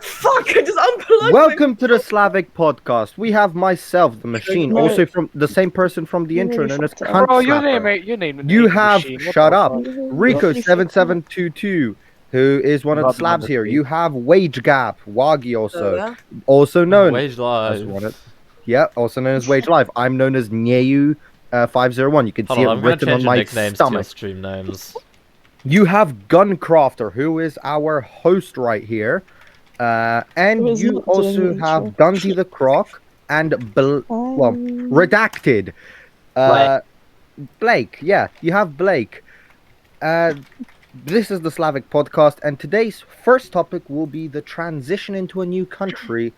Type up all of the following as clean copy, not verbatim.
Fuck! I just unplugged. Welcome to the Slavic podcast. We have myself, the machine, No. also from the same person from the intro, known as fucked up. Cunt Bro, your Slapper. name, your name. You ain't have Machine. What shut the up, fuck? Rico7722, who is one of the Love slabs number here. three. You have Wage Gap, Wagi Yeah. also known Wage as Live. one of, yeah, also known as Wage Live. I'm known as Neu 501. You can Hold see on, it I'm gonna written change on the my nicknames to your stomach. stream names. You have Guncrafter, who is our host right here. And Who is you not doing also the have intro. Dundee the Croc and Redacted. Blake, yeah, you have Blake. This is the Slavic podcast, and today's first topic will be the transition into a new country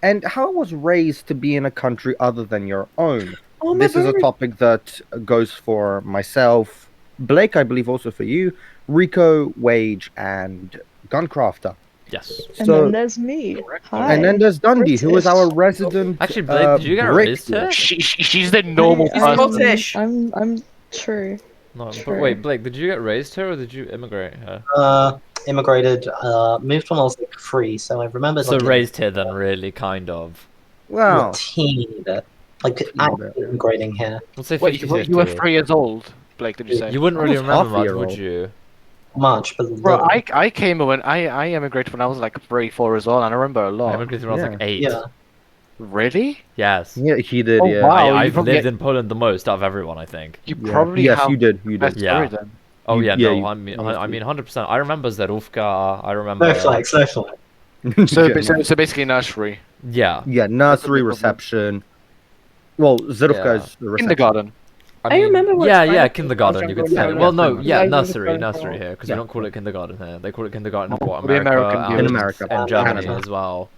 and how it was raised to be in a country other than your own. Oh, my This is a bird. topic that goes for myself, Blake, I believe also for you, Rico, Wage, and Guncrafter. Yes. And So, then there's me. Hi. and then there's Dundee, who is our British. resident. Actually, Blake, did you get brick raised here? wall. She's the normal Hey, person. Scottish. I'm true. No, but Sure. wait, Blake, did you get raised here or did you immigrate here? Immigrated, moved when I was like 3, so I remember So like raised here then, really, kind of. a Well, teeny bit, like Teeny actively bit, yeah. immigrating here. Let's say Wait, 50-50. you were 3 years old, Blake, did you say? You wouldn't really Almost remember much, half-a-year-old. would you? Much, but Bro, little. I came when I immigrated when I was like 3, 4 years old, and I remember a I lot. immigrated when I was like 8. Yeah, Really? Yes. yeah, he did. Oh, Yeah. wow. I've you probably- lived in Poland the most out of everyone, I think. You Yeah. probably Yes, have you did. You the best did. Yeah. story then. Oh You- yeah, yeah, no, you- I mean, honestly. I mean, 100%. I remember Zerówka. I remember. no flex, no flex. So basically nursery. Yeah. Yeah, nursery That's a bit of a- reception. Well, Zerówka Yeah. is the reception. Kindergarten. I remember what Yeah, time yeah, it was. kindergarten. You could say. Yeah, Well, no, yeah, yeah, yeah, nursery, yeah. nursery here, because Yeah. we don't call it kindergarten here. They call it kindergarten in Oh, what, the America, American and, In America. and Germany Canada. as well.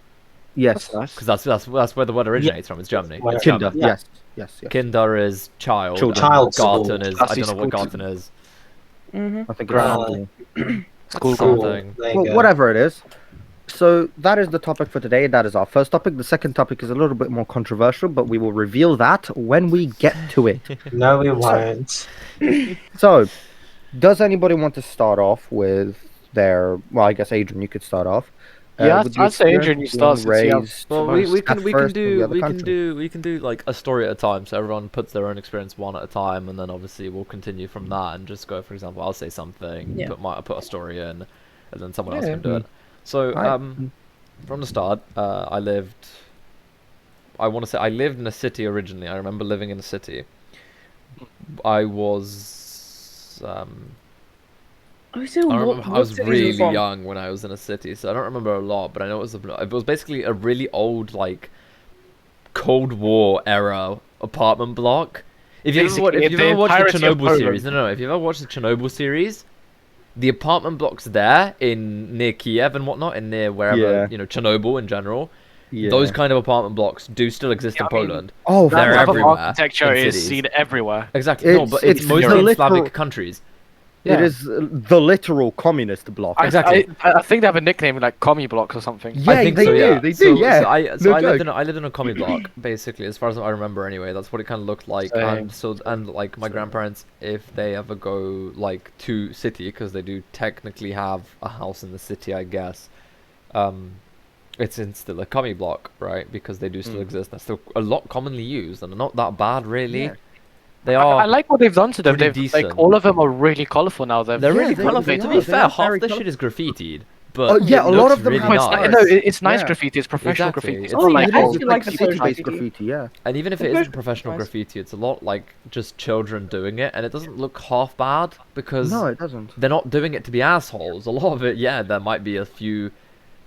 Yes. That's Because that's where the word originates from. It's Germany. Well, It's Kinder. German. Yes. Yes. Yes. Kinder is child. Children. and Child school. Garten is. I Classy don't know what school. Garten is. Mhm. I think Grand. it's School. Something. There you well, go. whatever it is. So that is the topic for today. That is our first topic. The second topic is a little bit more controversial, but we will reveal that when we get to it. No, we won't. So, does anybody want to start off with their? Well, I guess Adrian, you could start off. Yeah, with the I'd say Adrian, you experience start being since you have raised Well, Most we can at first in the other country. we can do like a story at a time. So everyone puts their own experience one at a time, and then obviously we'll continue from that and just go. For example, I'll say something, Yeah. put a story in, and then someone else Yeah. can do it. So Right. from the start, I lived. I want to say I lived in a city originally. I remember living in a city. I was. Oh, so I what, remember I what was city are you really from? young when I was in a city, so I don't remember a lot, but I know it was basically a really old like Cold War era apartment block. If you've Basically, ever the watched the entirety of Chernobyl series, Poland. no, if you've ever watched the Chernobyl series, the apartment blocks there in near Kiev and whatnot, and near wherever Yeah. Chernobyl in general, Yeah. those kind of apartment blocks do still exist Yeah, in I mean, Poland. Oh, They're That type of everywhere architecture in is cities. seen everywhere. Exactly. No, It's- but it's it's mostly the in literal- Slavic countries. It Yeah. is the literal communist block. Exactly. I think they have a nickname like Commie Blocks or something. Yeah, I think they so, do, yeah. they do, yeah. So I No lived joke. in a commie block, basically, as far as I remember anyway. That's what it kind of looked like. Same. And like my grandparents, if they ever go like to city, because they do technically have a house in the city, I guess. It's in still a commie block, right? Because they do still exist. They're still a lot commonly used, and they're not that bad, really. Yeah. They I are. like what they've done to them. pretty They've like decent. all of them are really colourful now. They're Yeah, really they- colourful. they To are, be they fair, are half very the shit colour- is graffitied, but Oh, yeah, it a lot looks of them really have No, it's, nice. no, it's nice Yeah. graffiti. It's professional Exactly. graffiti. It's It's Oh, not yeah, like I oh, actually like the city-based graffiti. graffiti. Yeah. And even if The it isn't version professional nice. graffiti, it's a lot like just children doing it, and it doesn't look half bad because No, it doesn't. they're not doing it to be assholes. A lot of it, yeah, there might be a few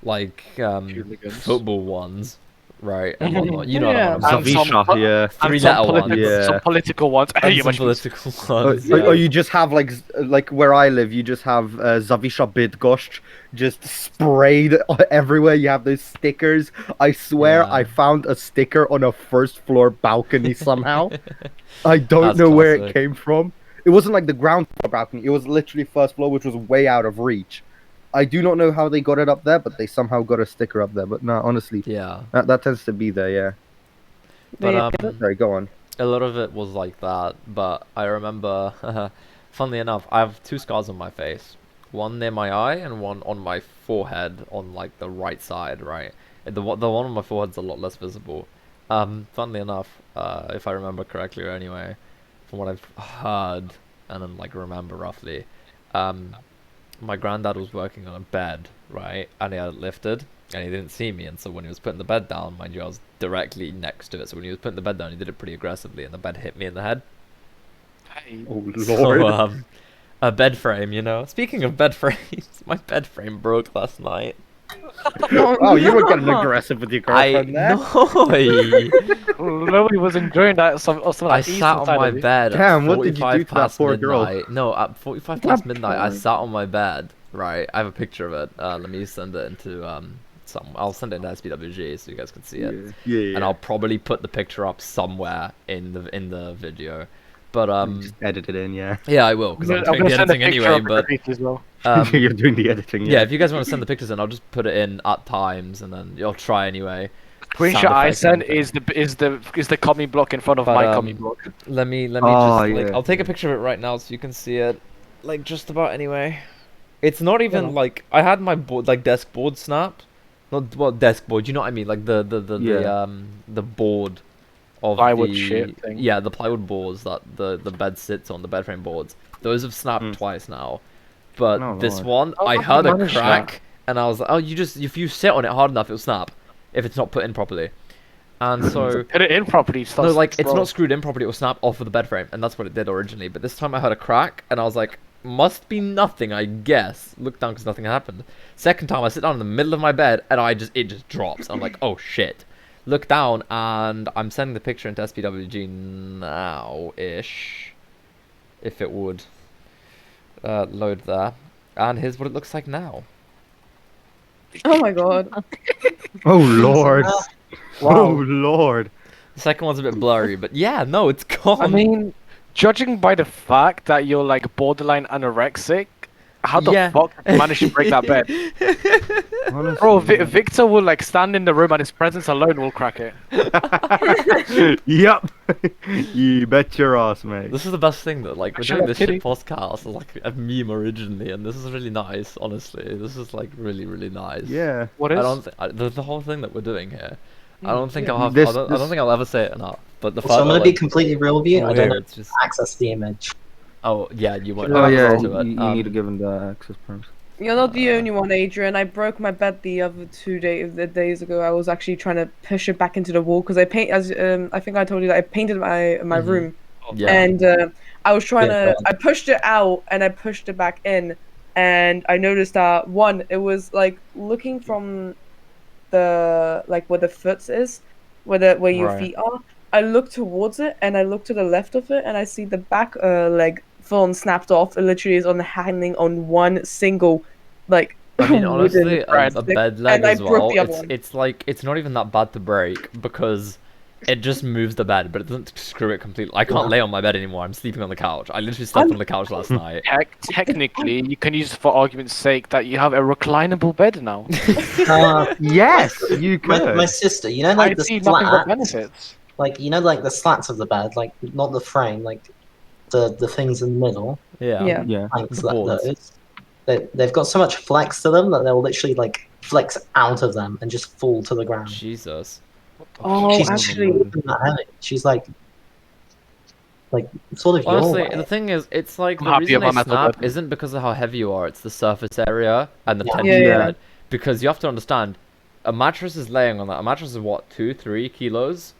like hooligans. football ones, right? And whatnot. You know Yeah. what I'm And saying. some- yeah. and Three-letter some ones. Yeah. Some political ones. And You some must- political Or, ones. or yeah. you just have like where I live, you just have Zawisza Bydgoszcz just sprayed everywhere. You have those stickers. I swear Yeah. I found a sticker on a first floor balcony somehow. I don't That's know where it classic. came from. It wasn't like the ground floor balcony. It was literally first floor, which was way out of reach. I do not know how they got it up there, but they somehow got a sticker up there. But no, honestly, Yeah, that tends to be there. Yeah. but Yeah. Sorry, go on. a lot of it was like that. But I remember, funnily enough, I have 2 scars on my face. one near my eye and one on my forehead on like the right side, right? And the one on my forehead's a lot less visible. Funnily enough, if I remember correctly, or anyway, from what I've heard and then like remember roughly, my granddad was working on a bed, right? And he had it lifted, and he didn't see me. And so when he was putting the bed down, mind you, I was directly next to it. So when he was putting the bed down, he did it pretty aggressively, and the bed hit me in the head. Hey. Oh lord. So, a bed frame, you know. Speaking of bed frames, my bed frame broke last night. Oh, you were getting aggressive with your girlfriend there. Nobody was enjoying that. Some I sat on my bed Damn, at what did you 45 do to that past poor girl? midnight. No, at 45 That past midnight, I poor- sat on my bed. Right, I have a picture of it. Let me send it into I'll send it into SPWG so you guys can see it. Yeah. And I'll probably put the picture up somewhere in the video. But Just edit it in, yeah. yeah, I will because I'm doing gonna the send a editing picture anyway. of the But graffiti as well. You're doing the editing. yeah, if you guys want to send the pictures in, I'll just put it in at times, and then you'll try anyway. Screenshot Sound I effects sent and is the commie block in front of But, my commie block. Let me Oh, just like yeah, I'll take a yeah. picture of it right now so you can see it, like just about anyway. It's not even Yeah. like I had my board like desk board snapped, not well desk board. You know what I mean? Like the Yeah. the board of Plywood the shit thing. yeah the plywood boards that the bed sits on, the bed frame boards. Those have snapped Mm. twice now, but Oh, this Lord. one Oh, I how heard do you a manage crack that? and I was like, oh, you just if you sit on it hard enough, it'll snap if it's not put in properly, and so. Put it in properly. No, like it's not screwed in properly. It will snap off of the bed frame, and that's what it did originally. But this time I heard a crack, and I was like, "Must be nothing, I guess." Look down because nothing happened. Second time I sit down in the middle of my bed, and it just drops. I'm like, "Oh shit!" Look down, and I'm sending the picture into SPWG now-ish, if it would load there. And here's what it looks like now. Oh my god. Oh lord. Wow. Oh lord. The second one's a bit blurry, but yeah, no, it's gone. I mean, judging by the fact that you're like borderline anorexic, how the Yeah. fuck did you manage to break that bed? Honestly, Bro, Victor will like stand in the room and his presence alone will crack it. Yep. You bet your ass, mate. This is the best thing that like we're Actually, doing this I'm shit kidding. podcast as like a meme originally, and this is really nice. Honestly, this is like really nice. Yeah. What I is? don't the whole thing that we're doing here. I don't think yeah. I'll have. This- I don't this- think I'll ever say it enough. But the So fact I'm that gonna be like, completely real with you. I we're don't here, know it's just. access the image. Oh yeah, you won't. Oh have yeah. access You, to it. you need to give him the access perms. You're not the only one, Adrian. I broke my bed the other days ago. I was actually trying to push it back into the wall because I think I told you that I painted my Mhm. room, Yeah. and I was trying Yeah, to. go on. I pushed it out and I pushed it back in, and I noticed that one, it was like looking from the like where the foot is, where your Right. feet are. I look towards it and I look to the left of it and I see the back leg full on snapped off. It literally is on hanging on one single like I mean, wooden honestly, a stick, bed leg and I as broke well. the other one. It's like it's not even that bad to break because it just moves the bed, but it doesn't screw it completely. I can't Yeah. lay on my bed anymore. I'm sleeping on the couch. I literally slept on the couch last night. Technically, you can use for argument's sake that you have a reclinable bed now. Yes, you My could. sister, you know, I like the see nothing but slats, benefits. like you know, like the slats of the bed, like not the frame, like the things in the middle, Yeah. Yeah. Yeah. planks The like boards. those. They've got so much flex to them that they'll literally like flex out of them and just fall to the ground. Jesus. Oh, She's actually, not that heavy. She's like sort of Honestly, your the weight. thing is, it's like I'm the happy reason they about metal snap bed. isn't because of how heavy you are. It's the surface area and the Yeah. tension Yeah, of yeah. it. Because you have to understand, a mattress is laying on that. A mattress is what, 2-3 kilos?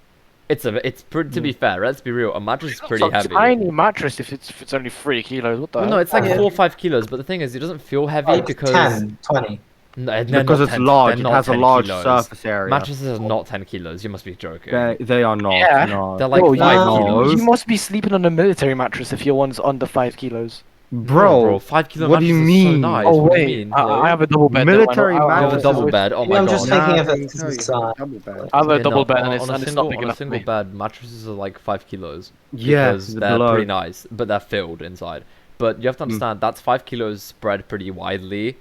To be fair, let's be real. A mattress is pretty It's a heavy. tiny mattress if it's only 3 kilos. What the Well, hell? no, it's like Yeah. 4 or 5 kilos. But the thing is, it doesn't feel heavy Like because 10, 20. No, they're Because not it's 10 large, they're it not has a 10 large kilos. surface area. Mattresses are not 10 kilos. You must be joking. They are not. Yeah. No. They're like Bro, 5 no. kilos. You must be sleeping on a military mattress if your one's under 5 kilos. Bro, No, 5 kilo what do you mattresses is so mean? nice. Oh What do you wait, mean? I have a double bed. Military You have a mattresses double bed. Oh Maybe my I'm god. just thinking of Nah, it you because know, it's you have a double bed. I have a Yeah, double no, bed on, and it's, on a and it's single not big on a enough for single me. bed, mattresses are like 5 kilos. Yeah, Because the they're below. pretty nice, but they're filled inside. But you have to understand that's 5 kilos spread pretty widely.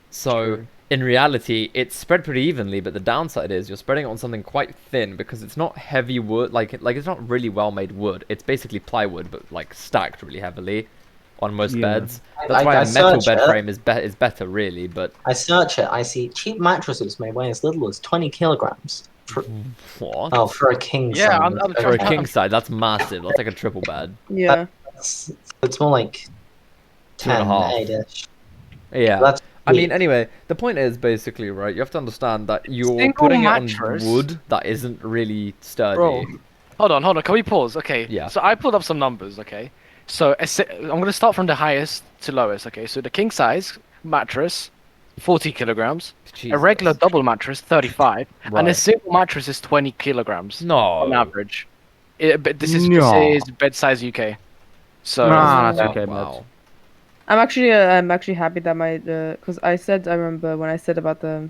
So True. in reality, it's spread pretty evenly. But the downside is you're spreading it on something quite thin because it's not heavy wood. Like it's not really well made wood. It's basically plywood, but like stacked really heavily. on most Yeah. beds. That's why I a metal searched bed it. frame is better, really. But I search it. I see cheap mattresses may weigh as little as 20 kilograms. what? Oh, for a king Yeah, size. I'm For a Okay. king size, that's massive. That's like a triple bed. Yeah. It's more like 10, 2.5. 8-ish. Yeah. That's I mean, weak. anyway, the point is basically, right, you have to understand that you're Single putting it on mattress? wood that isn't really sturdy. Bro, hold on. Can we pause? Okay. Yeah. So I pulled up some numbers. Okay. So I'm gonna start from the highest to lowest. Okay. So the king size mattress, 40 kilograms. A Jesus. regular double mattress, 35, and a Right. single mattress is 20 kilograms on No. average. But this is No. bed size UK. So Nah, that's Yeah. okay, Wow. I'm actually happy that my because I remember when I said about the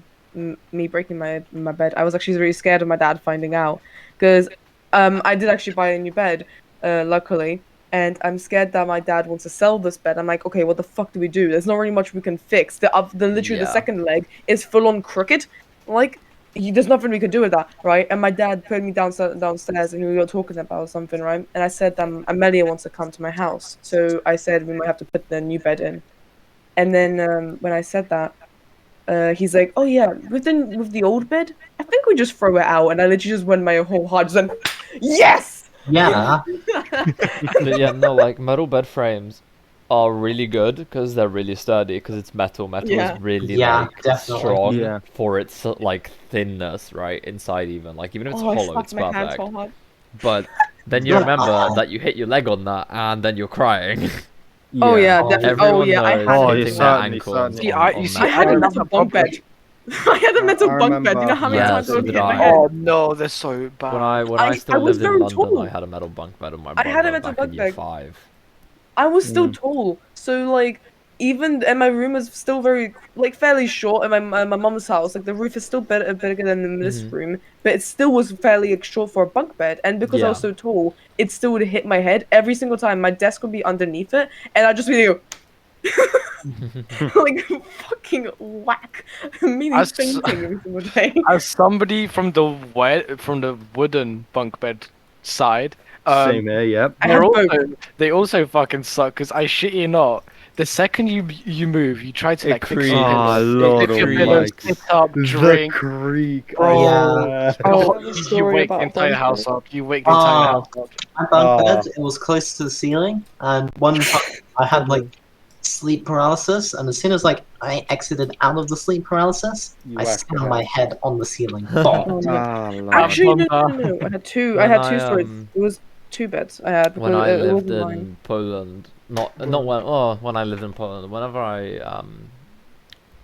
me breaking my bed, I was actually really scared of my dad finding out because I did actually buy a new bed, luckily, and I'm scared that my dad wants to sell this bed. I'm like, okay, what the fuck do we do? There's not really much we can fix. The literally the Yeah. second leg is full on crooked, like. There's nothing we could do with that, right? And my dad put me downstairs, and we were talking about something, right? And I said, Amelia wants to come to my house, so I said we might have to put the new bed in. And then when I said that, he's like, "Oh yeah, with the old bed, I think we just throw it out." And I literally just went my whole heart, just went, "Yes!" Yeah. But yeah, no, like metal bed frames are really good because they're really sturdy because it's metal. Metal Yeah. is really Yeah, like definitely. strong Yeah. for its like thinness, right? Inside even if it's Oh, I hollow, slapped it's my hand perfect. so hard. But then you Yeah. remember that you hit your leg on that and then you're crying. Oh yeah, Oh, definitely. Everyone Oh yeah, I knows had Oh, it. yeah, hitting their certainly, ankles certainly. on you see, I had a don't metal have bunk problem. bed. I had a metal I bunk bed. Do you know how many Yeah, times I so would did hit my I. head? Oh no, they're so bad. When I I still was lived in very London, tall. I had a metal bunk bed on my I had a bungalow metal back in bunk year bed. 5. I was still Mm. tall, so like even and my room is still very like fairly short. In my mum's house, like the roof is still bigger than this Mhm. room, but it still was fairly short for a bunk bed. And because I was Yeah. so tall, it still would hit my head every single time. My desk would be underneath it, and I'd just be like fucking whack, me As- fainting every single day. As somebody from the wooden bunk bed side, Same here, yep. I had both. they also fucking suck because I shit you not. The second you move, you try to It like fix creaks. your Oh, pillow. Lord If your creaks. pillow almighty. sit up, The drink, creak. bro. Yeah. Oh, you, the you story wake the about entire bunk house bed. up. You wake the entire house up. My bunk Oh. bed, it was close to the ceiling, and one time I had like sleep paralysis, and as soon as like I exited out of the sleep paralysis, You I whacked slammed your my head. head on the ceiling. Bonk. Oh, no. Ah, Lord. Actually, no. remember I had two. I when had I, two stories. um, It was two beds I had When because I it lived wasn't mine. in Poland, not when I lived in Poland, whenever I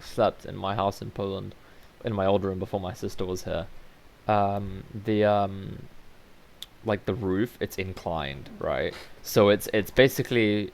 slept in my house in Poland, in my old room before my sister was here, the like the roof, it's inclined, right? So it's basically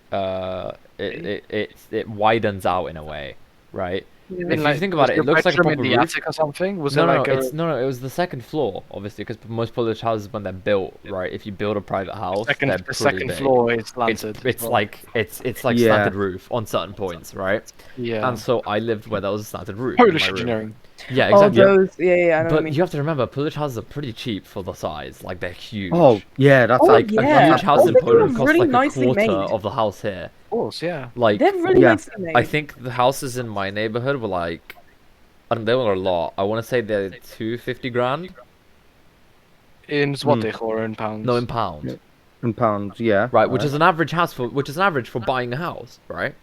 it widens out in a way, right? Yeah. If you think about was it, your it looks like a bedroom proper in the roof. attic or something. Was No, it no, like a it was the second floor, obviously, because most Polish houses when they're built, right? If you build a private house, they're the pretty second big. floor is It's slanted? it's Well, like it's like Yeah. slanted roof on certain points, right? yeah. And so I lived where there was a slanted roof in Polish my room. engineering. Yeah, Oh, exactly. those. Yeah, I know what I But mean. you have to remember, Polish houses are pretty cheap for the size. Like they're huge. Oh, yeah, that's Oh, Like yeah. a huge house Oh, in they Poland were costs really like a nicely quarter made. of the house here. Of course, yeah. Like They're really Yeah. nicely made. I think the houses in my neighborhood were like, I don't, they were a lot. I want to say they're 250 grand. In złotych or in pounds? No, in pounds. Yeah. In pounds, yeah. Right, which is an average for buying a house, right?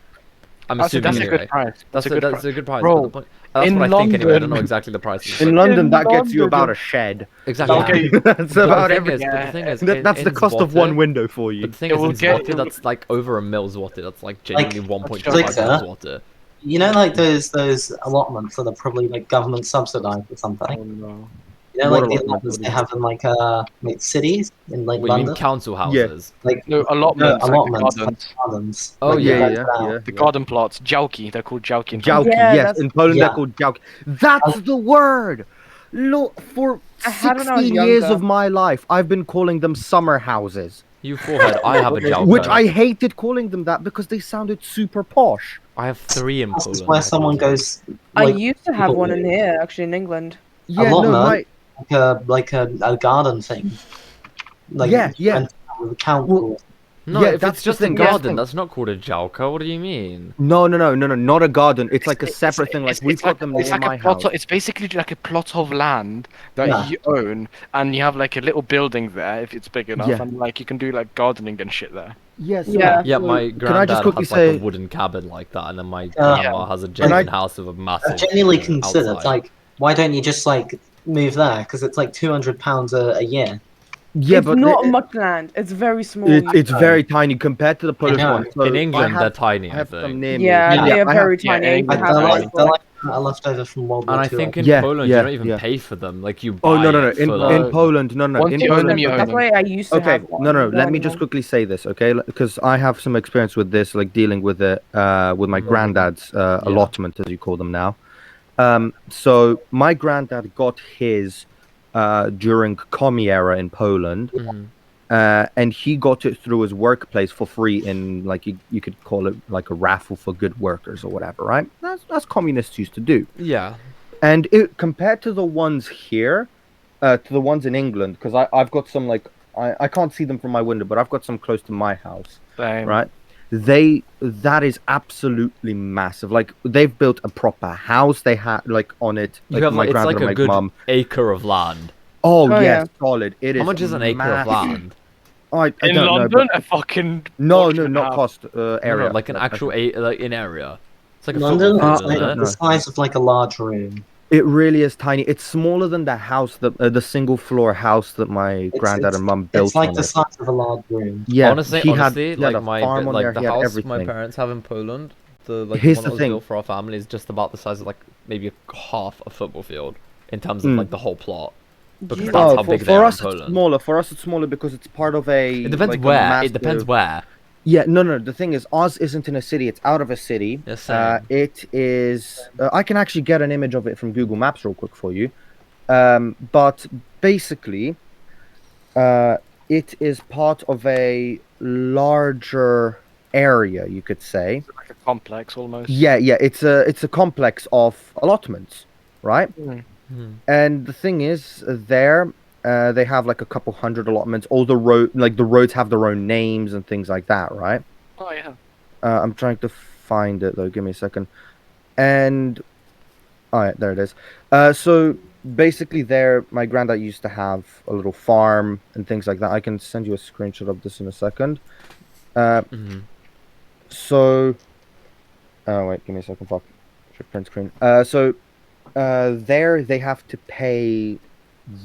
I'm That's a assuming good anyway. price. That's a good price. Bro, but the point, that's in what I think anyway. I don't know London- exactly the prices. In but- London, In that gets you London, about a shed. exactly. Okay. That's But about the it. thing is, Yeah. the thing is, That's the in cost of zloty- one window for you. But the thing It is, will in get zloty, you- that's like over a mil zloty. That's like genuinely Like, 1.25 Victor, mil zloty. You know, like those allotments that are probably like government subsidized or something. Oh no. You know, What like the allotments? allotments What they do you have in like cities in like What, you mean London, council houses? like No, allotments, like the allotments, gardens. gardens. Oh, like, you yeah, rent yeah, it out. yeah. The garden plots. Działki. They're called działki. in Działki, Yeah, yes. that's- In Poland, Yeah. they're called działki. That's the word. Look, for I had when I was 16 years younger. of my life, I've been calling them summer houses. You forehead. I have a działka. Which I hated calling them that because they sounded super posh. I have 3 in This Poland. is where someone goes. I Like, used to have people- one in here, actually, in England. Yeah, no, Allotment? my like a garden thing. Like Yeah, yeah. rent it out with the council. No, Yeah, if that's it's the just a thing, that's the garden, thing. that's not called a jalka. What do you mean? No, not a garden. It's like a separate thing. Like we've got them it's near like a my plot. house. It's basically like a plot of land that Yeah. you own, and you have like a little building there if it's big enough, Yeah. and like you can do like gardening and shit there. Yeah, so Yeah. Yeah, So- my can I just granddad quickly has like a say- wooden cabin like that, and then my Yeah. grandma has a I- genuine house with a I've massive, genuinely you know, considered outside. like, why don't you just like move there? Because it's like £200 a year. yeah, it's but not much land. It's very small. it's very tiny compared to the Polish know. one. So In I England, they're have, tiny, I I have some think. near Yeah, me. they are I very have, yeah, tiny. in You England have they're like, tiny. They're like left over from World War And I II. think in Yeah, Poland, yeah, you don't even yeah. pay for them. Like you Oh buy no, it for in like, Poland, no. Once In you own Poland, them, you own that's them. why I used to okay, have one. no. but Let me anymore. just quickly say this, okay? Because I have some experience with this, like dealing with it, with my granddad's allotment, as you call them now. So my granddad got his during commie era in Poland, Mhm. and he got it through his workplace for free in like you could call it like a raffle for good workers or whatever, right? That's communists used to do. Yeah. And it compared to the ones here, to the ones in England, because I've got some like I can't see them from my window, but I've got some close to my house, Same. right? That is absolutely massive. Like they've built a proper house. They had like on it, You like have my like it's granddad like and a my good mum. acre of land. Oh, Oh, yes, yeah. solid. It is. How much is an acre of massive. land? I In don't know, London, but a fucking no, fortune and a not half. cost No, area. like an actual like in area. It's like a London, football it's field, like isn't don't it? the know. size of like a large room. It really is tiny. It's smaller than the house that the single floor house that my granddad It's, and mum it's built like on the it. size of a large room. Yeah, Honestly, he had like a farm on there. the He had house everything. my parents have in Poland, the Here's one the that was thing. built for our family is just about the size of like maybe half a football field in terms of Mm. like the whole plot. Because Jesus. that's Oh, how big they for are us in it's Poland. smaller. For us it's smaller because it's part of a. It depends like, a where. It depends massive- where. Yeah, no. The thing is, Oz isn't in a city. It's out of a city. Yes, same. It is. I can actually get an image of it from Google Maps real quick for you. But basically, it is part of a larger area, you could say. Like a complex almost. Yeah. It's a complex of allotments, right? Hmm. And the thing is, there they have like a couple hundred allotments. All the roads have their own names and things like that, right? Oh yeah. I'm trying to find it though. Give me a second. And all right, there it is. So basically, there, my granddad used to have a little farm and things like that. I can send you a screenshot of this in a second. Mhm. So, oh wait, give me a second. Fuck, should print screen. There they have to pay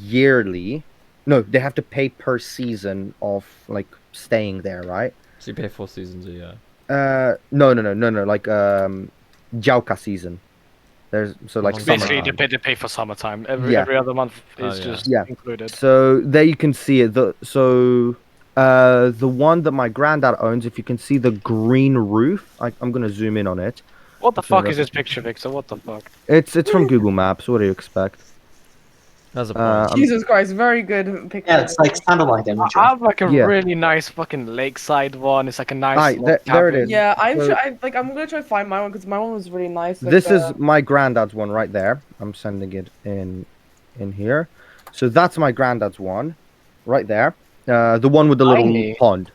yearly. No, they have to pay per season of like staying there, right? So you pay 4 seasons a year. No. Like Działka season. There's so like Basically, Basically, summertime. they pay for summertime. Yeah. Every other month is Oh, yeah. just Yeah. included. So there you can see it. The one that my granddad owns, if you can see the green roof, I'm gonna zoom in on it. What the That's what fuck is I- this picture, Victor? What the fuck? It's from Google Maps. What do you expect? That's a Uh, point. Jesus Christ, very good picture. Yeah, it's like satellite imagery. I have like a Yeah. really nice fucking lakeside one. It's like a nice. Aye, log there it cabin. is. Yeah, I'm So- sure. I'm gonna try to find my one because my one was really nice. Like, This is my granddad's one right there. I'm sending it in here. So that's my granddad's one, right there. The one with the little Tiny. pond.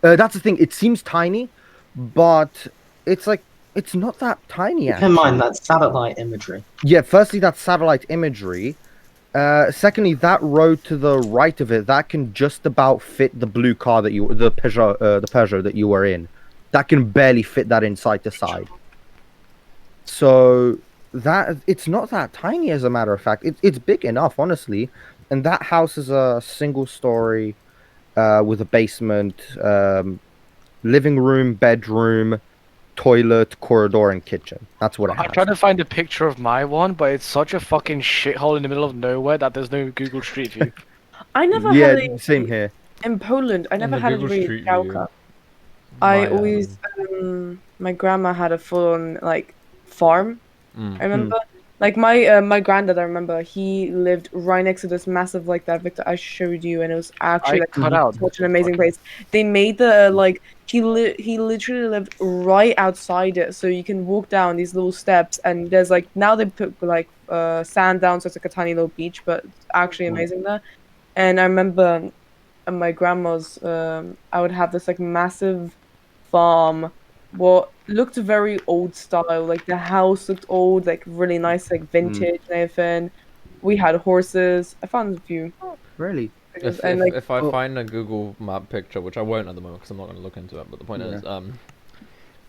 That's the thing. It seems tiny, but it's like it's not that tiny. Keep in mind that's satellite imagery. Yeah, firstly, that's satellite imagery. Secondly, that road to the right of it, that can just about fit the blue car the Peugeot that you were in. That can barely fit that in side to side. So that it's not that tiny, as a matter of fact. It's big enough, honestly. And that house is a single story, with a basement, living room, bedroom, toilet, corridor, and kitchen. That's what it I has. tried to find a picture of my one, but it's such a fucking shithole in the middle of nowhere that there's no Google Street View. I never Yeah, had a, same here. in Poland. I never the had a Google really Street View. działka. I My, always my grandma had a full-on like farm. Mm. I remember like my granddad. I remember he lived right next to this massive like that Victor I showed you, and it was actually I like cut out. such an amazing place. They made the like he literally lived right outside it, so you can walk down these little steps, and there's like now they put like sand down, so it's like a tiny little beach, but it's actually amazing there. And I remember and my grandma's, I would have this like massive farm, what looked very old style. Like the house looked old, like really nice, like vintage and everything. We had horses. I found a few. Really? Because, If and if like if I Oh. find a Google Map picture, which I won't at the moment because I'm not going to look into it, but the point Yeah. is,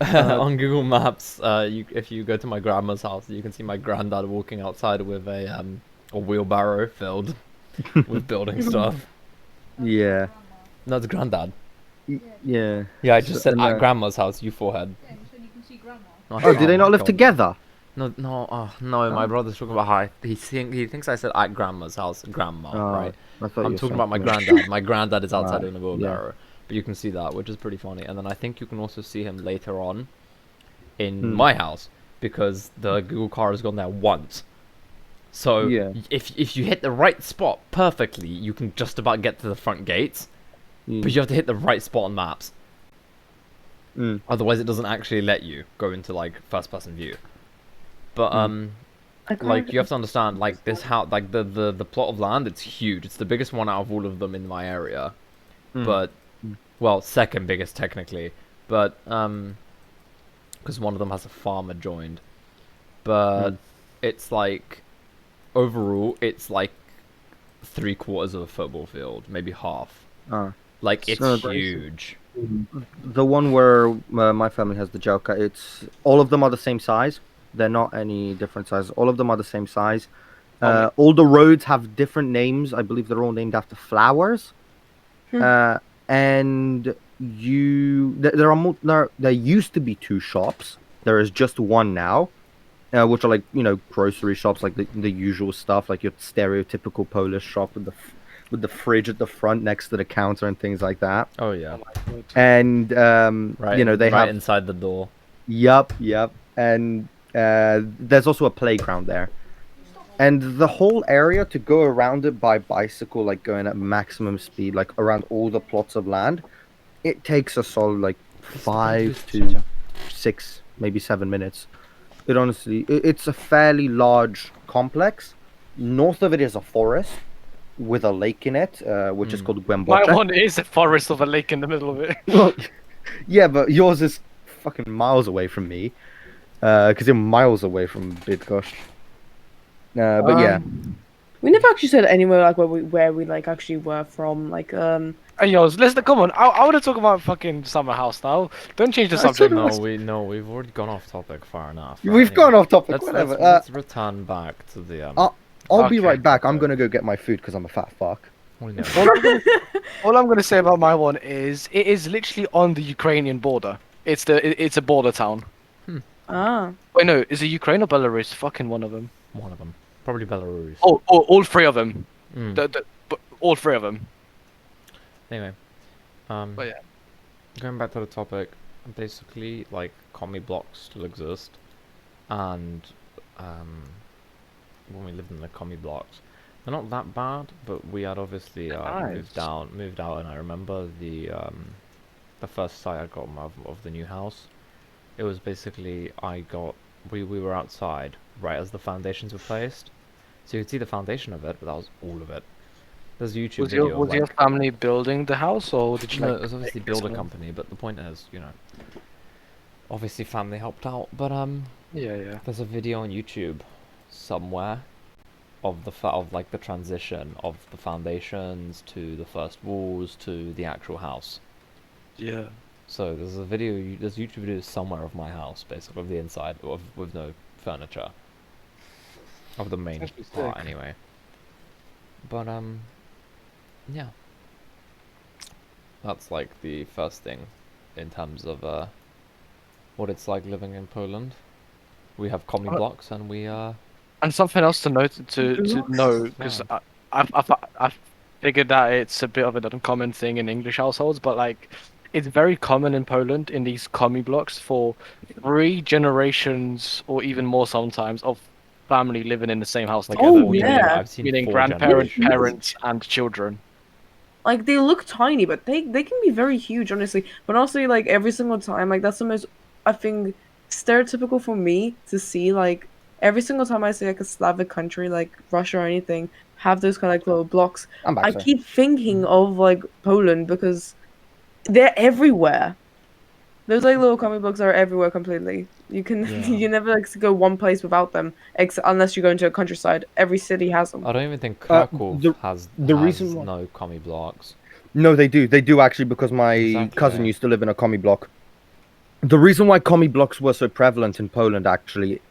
Uh, on Google Maps, if you go to my grandma's house, you can see my granddad walking outside with a wheelbarrow filled with building stuff. Yeah. No, it's granddad. Yeah. Yeah, I just said and, at grandma's house. You forehead. Yeah, you said you can see grandma. Oh, did they my not live God. together? No, no, no. My brother's talking about how he thinks I said at grandma's house, grandma, Oh, right? I thought you I'm were talking saying about my something. granddad. My granddad is outside Right, in a wheelbarrow, but you can see that, which is pretty funny. And then I think you can also see him later on in my house because the Google car has gone there once. So Yeah. if you hit the right spot perfectly, you can just about get to the front gates, but you have to hit the right spot on maps. Mm. Otherwise, it doesn't actually let you go into like first-person view. But like you have to understand, like this house, like the plot of land, it's huge. It's the biggest one out of all of them in my area, but well, second biggest technically, but because one of them has a farm adjoined, but it's like overall, it's like 3/4 of a football field, maybe half. Like it's So- huge. The one where my family has the Joker, it's all of them are the same size. They're not any different sizes. All of them are the same size. All the roads have different names. I believe they're all named after flowers. And there used to be 2 shops. There is just one now, which are like grocery shops, like the usual stuff, like your stereotypical Polish shop with the fridge at the front next to the counter and things like that. Oh yeah, And right. they right have inside the door. Yup. And there's also a playground there. And the whole area to go around it by bicycle, like going at maximum speed, like around all the plots of land, it takes a solid like 5 to 6, maybe 7 minutes. It honestly, it's a fairly large complex. North of it is a forest with a lake in it, which is called My Głębocze. one is a forest of a lake in the middle of it. Well, yeah, but yours is fucking miles away from me, because you're miles away from Bydgoszcz. But yeah, we never actually said anywhere like where we like actually were from. Like Hey, yo, listen, come on. I want to talk about fucking summer house now. Don't change the subject. We've already gone off topic far enough. we've gone off topic. Let's, Whatever. let's return back to the I'll be Okay, right back. I'm okay. gonna go get my food because I'm a fat fuck. we know. All I'm gonna say about my one is it is literally on the Ukrainian border. It's a border town. Wait, no, is it Ukraine or Belarus? Fucking one of them. One of them, probably Belarus. Oh, all 3 of them. Mm. All 3 of them. Anyway, But yeah. going back to the topic, basically, like, commie blocks still exist, and when we lived in the commie blocks, they're not that bad, but we had obviously moved out, and I remember the first site I got of the new house. It was basically we were outside right as the foundations were placed, so you could see the foundation of it, but that was all of it. There's a YouTube video. Was your family building the house, or did you? No, like, it was obviously make builder this one? company, but the point is, obviously family helped out, but Yeah. there's a video on YouTube somewhere of like the transition of the foundations to the first walls to the actual house. Yeah. So there's YouTube videos somewhere of my house, basically of the inside, with no furniture, of the main That'd be part sick. anyway. But yeah, that's like the first thing in terms of what it's like living in Poland. We have commie blocks, and we And something else to note to know, because I've figured that it's a bit of an uncommon thing in English households, but like it's very common in Poland in these commie blocks for 3 generations or even more sometimes of family living in the same house like together. Oh, meaning yeah. I've seen Meaning 4 grandparents, generations. parents, and children. Like they look tiny, but they can be very huge, honestly. But honestly, like every single time, like that's the most, I think, stereotypical for me to see like every single time I see like a Slavic country like Russia or anything have those kind of like little blocks, I'm back, I sir. keep thinking of like Poland because they're everywhere. Those like little comic books are everywhere completely. You can Yeah. you never like go one place without them, unless you go into a countryside. Every city has them. I don't even think Uh, Krakow the- has the reason why- no commie blocks. No, they do. They do actually because my cousin Exactly. used to live in a commie block. The reason why commie blocks were so prevalent in Poland actually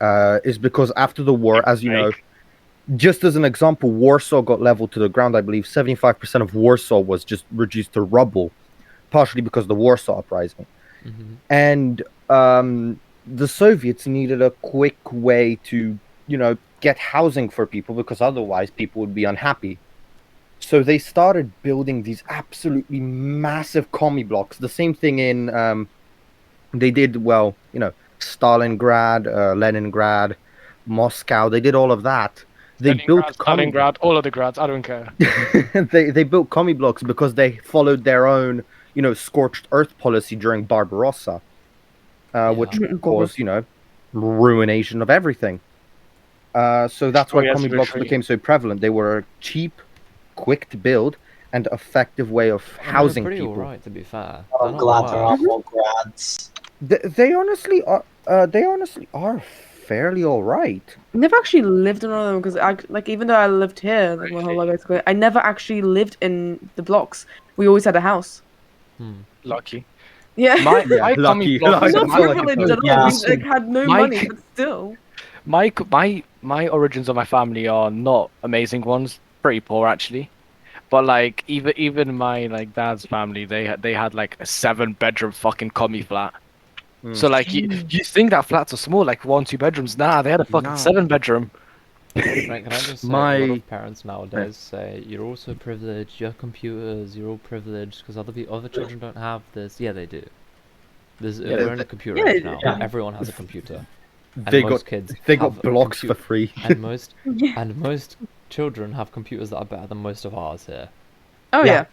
is because after the war, as you know, just as an example, Warsaw got leveled to the ground. I believe 75% of Warsaw was just reduced to rubble, partially because of the Warsaw Uprising. Hmm. And the Soviets needed a quick way to, get housing for people because otherwise people would be unhappy. So they started building these absolutely massive commie blocks. The same thing in they did Stalingrad, Leningrad, Moscow. They did all of that. They built commie Stalingrad, all of the grads. I don't care. they built commie blocks because they followed their own, scorched earth policy during Barbarossa, which Yeah. caused, ruination of everything. So that's why Destroy commie every blocks tree. became so prevalent. They were a cheap, quick to build, and effective way of I mean, housing they're pretty people. alright, to be fair. I'm They're not glad there are worse. more grads. They honestly are. They honestly are fairly all right. I never actually lived in one of them because I like even though I lived here like my whole life basically, I never actually lived in the blocks. We always had a house. Hmm. Lucky. Yeah. My Yeah, my lucky. comic block I is don't Not feel like privileged it's at all. Yeah. We like had no Mike- money, but still. my origins of my family are not amazing ones. Pretty poor actually. But like even my like dad's family, they had like a 7-bedroom fucking commie flat. Mm. So like you think that flats are small, like 1-2 bedrooms. Nah, they had a fucking Nah. 7-bedroom. Right, can I just say, a lot My- of parents nowadays say, you're also privileged, you have computers, you're all privileged, because other children don't have this. Yeah, they do. Yeah, We're in a computer yeah, age now. yeah. Everyone has a computer. And They most got kids they have got a blocks for compu- free. and most Yeah. and most children have computers that are better than most of ours here. Oh Yeah. yeah.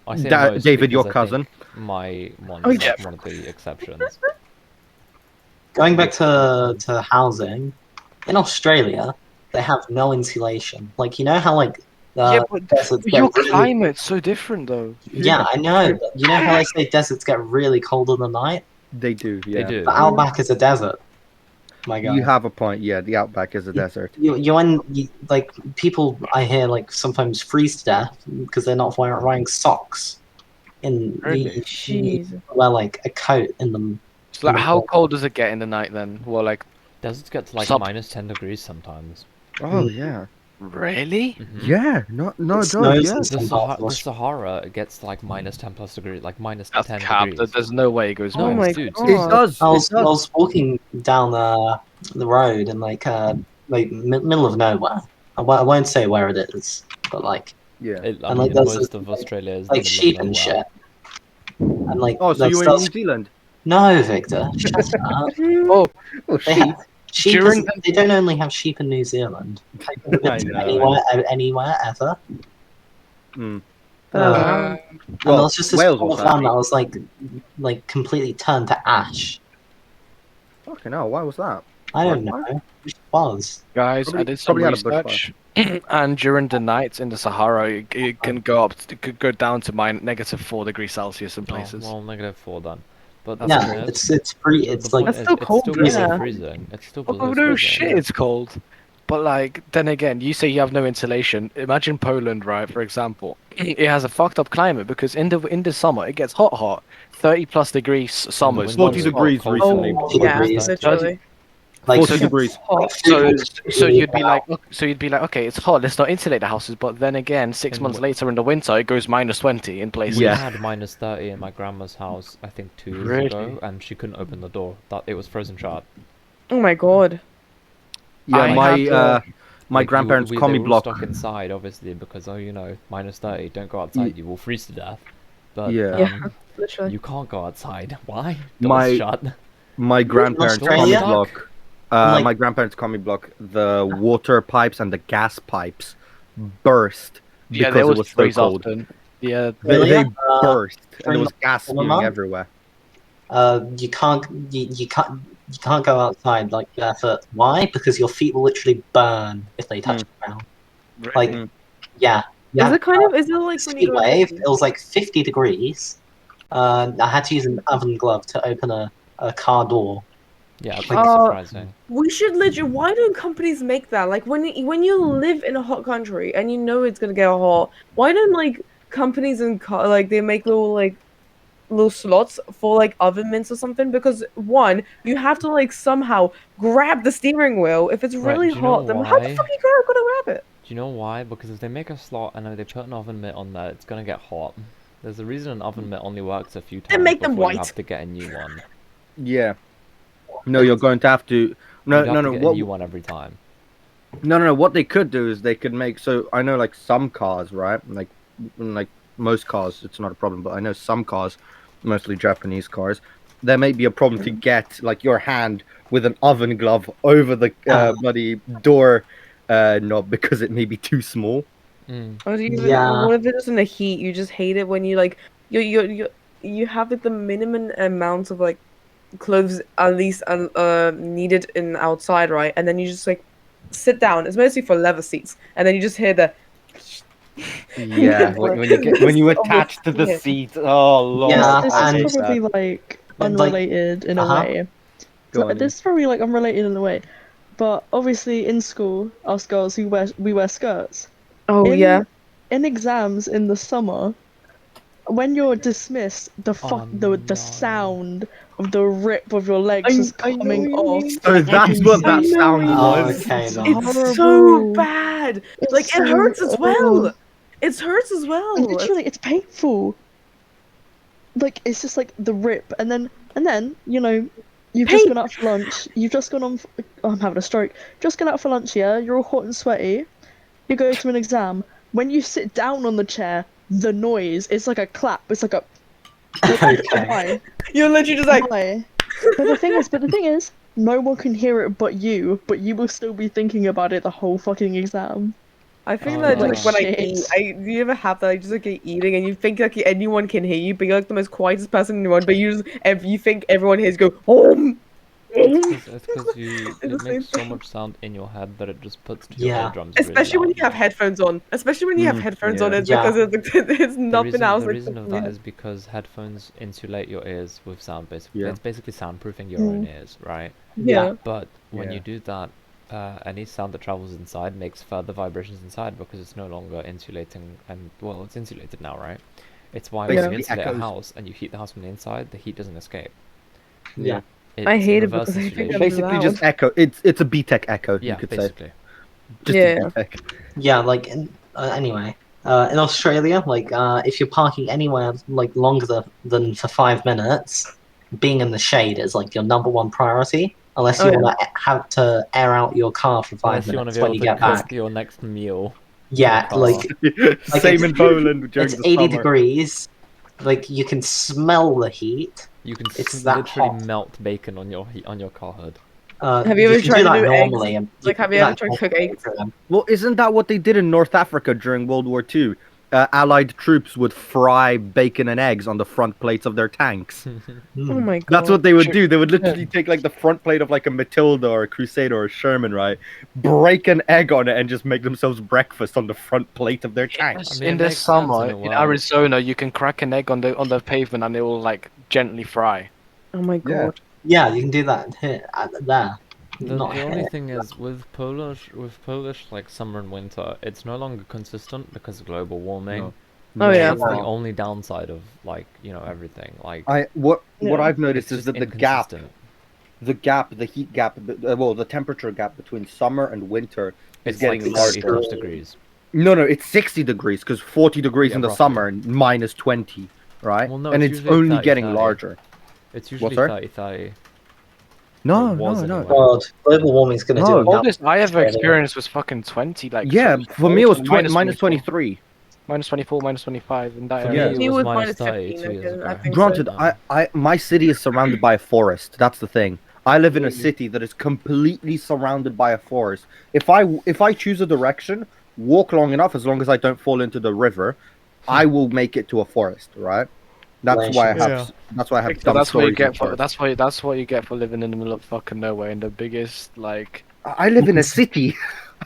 I say most David, your because I think cousin. my one's Oh, yeah. one of the exceptions. Going back to housing, in Australia, they have no insulation. Like you know how like Yeah, but deserts get your really climate's so different though. yeah, I know. But you know how they say deserts get really cold in the night? They do. They Yeah. do. The outback is a desert. My God. You have a point. Yeah, the outback is a desert. Like people I hear like sometimes freeze to death because they're not wearing socks. You Really? Jeez. wear like a coat in them. So like, how cold does it get in the night then? Well, like Deserts get to like Sub- minus 10 degrees sometimes. Oh yeah. really? Mhm. Yeah. No, It it snows does. in Yeah. some The parts of The Australia. Sahara gets like minus 10 plus degrees, like minus That's 10 cap. degrees. There's no way it goes No, Oh minus. my dude, God. It does. I It was does. walking down the road in like middle of nowhere. I won't say where it is, but like Yeah. I and, mean, like, there's most this, of Australia is like the middle sheep of and nowhere. shit. And like Oh, so like you were in starts- New Zealand? No, Victor, shut up. Oh, Oh, They sheep. have sheep. During They don't only have sheep in New Zealand. Like, I know. anywhere ever. Mm. And Well, there was just this Wales whole also farm has that was like completely turned to ash. Fucking hell, why was that? I don't Why? know. It was. guys, I Probably- did some probably had a bushfire. research, and during the nights in the Sahara, it can go up. It could go down to -4 degrees Celsius in Oh, places. well, -4 then. But That's Yeah, the thing is, it's pretty. the It's point like That's still is, cold, it's still below yeah. freezing. It's still below Oh no freezing. shit, it's cold. But like, then again, you say you have no insulation. Imagine Poland, right? For example, it has a fucked up climate because in the summer it gets hot, 30+ degrees summers. winter, 40 it's degrees cold recently. for Oh yeah, degrees. literally. like 40 food- degrees. Hot. So food you'd be out. like, okay, it's hot. Let's not insulate the houses. But then again, 6 In months wi- later in the winter, it goes -20 in places. We Yeah. had -30 in my grandma's house, I think 2 years Really? ago, and she couldn't open the door. That it was frozen shut. Oh my God. Yeah, I my had, my Like, grandparents' they commie were all block. stuck inside, obviously, because -30. Don't go outside. You will freeze to death. But Yeah. Yeah. Literally. you can't go outside. Why? My- Doors shut. My grandparents' Australia? commie block. Like- My grandparents' commie block. The water pipes and the gas pipes burst Yeah, because they it always was so freeze cold. often. Yeah, They Really? burst, and there in was gas in the spewing month? everywhere. You can't. you can't go outside like barefoot. Why? Because your feet will literally burn if they touch the ground. Like, Mm. yeah. Is Yeah. it kind of? Is it like when you Heat go wave. into? It was like 50 degrees. I had to use an oven glove to open a car door. Yeah, it's Like, not Uh, surprising. We should legit. Why don't companies make that? Like when you live in a hot country and you know it's gonna get hot, why don't like companies and like they make little slots for like oven mitts or something? Because one, you have to like somehow grab the steering wheel. If it's Right, really do you know hot, then how the why? fuck are you gonna grab it? Do you know why? Because if they make a slot and then they put an oven mitt on there, it's gonna get hot. There's a reason an oven mitt only works a few Then times make them before you white. have to get a new one. Yeah. No, you're going to have to. No, You'd have no, to no. get a What? new one every time. No. What they could do is they could make. So I know, like some cars, right? Like most cars, it's not a problem. But I know some cars, mostly Japanese cars, there may be a problem to get like your hand with an oven glove over the bloody door knob because it may be too small. Mm. Or do you even? yeah. What if it's in the heat? You just hate it when you like you have like the minimum amount of like clothes at least needed in outside, right? And then you just like sit down. It's mostly for leather seats, and then you just hear the Yeah, when you attach to the Yeah. seat. Oh lord, Yeah, This I is and hate probably that. like like, unrelated in a uh-huh. way. Go on, This is probably like unrelated in a way. But obviously in school, us girls we wear skirts. Oh In yeah. in exams in the summer, when you're dismissed, Oh the no. sound of the rip of your legs just I know coming what you off mean. So is that's what I that insane. know what sound you Oh, mean. was. okay It's then. It's so horrible. bad. Like It's it so hurts as well. It hurts as well. literally it's painful. Like it's just like the rip, and then you've just Pain. gone out for lunch. You've just gone on. Oh, I'm having a stroke. Just gone out for lunch. Yeah, you're all hot and sweaty. You go to an exam. When you sit down on the chair, the noise it's like a clap. It's like a Okay. why You're literally just like why. But the thing is, no one can hear it but you. But you will still be thinking about it the whole fucking exam. I think Oh that Like like when I shit. eat, do you ever have that? Like, just like you're eating and you think like anyone can hear you, but you're like the most quietest person in the world, but you think everyone hears you go It's it's because you the it same makes so thing. much sound in your head that it just puts to your Yeah. eardrums really Especially when you have loudly. headphones on. Especially when you have Mm, headphones yeah. on, it's Yeah. because it's nothing else. The Like, reason of that is because headphones insulate your ears with sound. Basically, Yeah. it's basically soundproofing your own ears, right? yeah. But when Yeah. you do that, any sound that travels inside makes further vibrations inside because it's no longer insulating. And well, it's insulated now, right? It's why when you Basically insulate a echoes. house and you heat the house from the inside, the heat doesn't escape. Yeah. I It's hate it reverse because I think It insulation. I'm basically loud. just echo. It's a BTEC echo, you Yeah, could say. basically. Just Yeah. a BTEC. Yeah, like anyway, in Australia, like if you're parking anywhere like longer than for 5 minutes, being in the shade is like your number one priority. Unless Oh you yeah. want to have to air out your car for five Unless you want to minutes be when able you to get cook back. your next meal in your Yeah, car. like Same in Poland during it's the 80 summer. degrees. Like you can smell the heat. You can It's that literally hot. melt bacon on your car hood. Have you ever can tried do to that do eggs? normally, and Like, have you ever tried to cook eggs? Well, isn't that what they did in North Africa during World War II? Allied troops would fry bacon and eggs on the front plates of their tanks. Oh my god. That's what they would Shoot. do. They would literally take like the front plate of like a Matilda or a Crusader or a Sherman, right? Break an egg on it and just make themselves breakfast on the front plate of their tank. I mean, In it the makes sense summer in a in way. Arizona, you can crack an egg on the pavement and it will like gently fry. Oh my Yeah. god. Yeah, you can do that here, there. Not The only here. thing is with Polish like summer and winter, it's no longer consistent because of global warming. No. Oh, yeah. It's the only downside of like everything. Like What Yeah. I've noticed it's is just that inconsistent. the heat gap, the temperature gap between summer and winter is It's like getting 30 larger. plus degrees. No, it's 60 degrees because 40 degrees Yeah, in the roughly. summer and minus 20, right? Well, no, and it's it's usually only 30, getting 30. larger. It's usually sorry? 30. No, It was no. anyway. God, global warming's gonna do No. a All number this I ever Australia. experienced was fucking 20. Like Yeah, for me it was minus minus 24. 23. Minus 24, minus 25 in that For area. me, it He was was minus minus 30 15, 2 years I ago. think Granted, so. my city is surrounded by a forest. That's the thing. I live in a city that is completely surrounded by a forest. If I choose a direction, walk long enough, as long as I don't fall into the river, I will make it to a forest, right? That's why I have. Yeah. That's why I have Victor, dumb that's what you stories. get and for stories. that's what you get for living in the middle of fucking nowhere in the biggest like. I live in a city.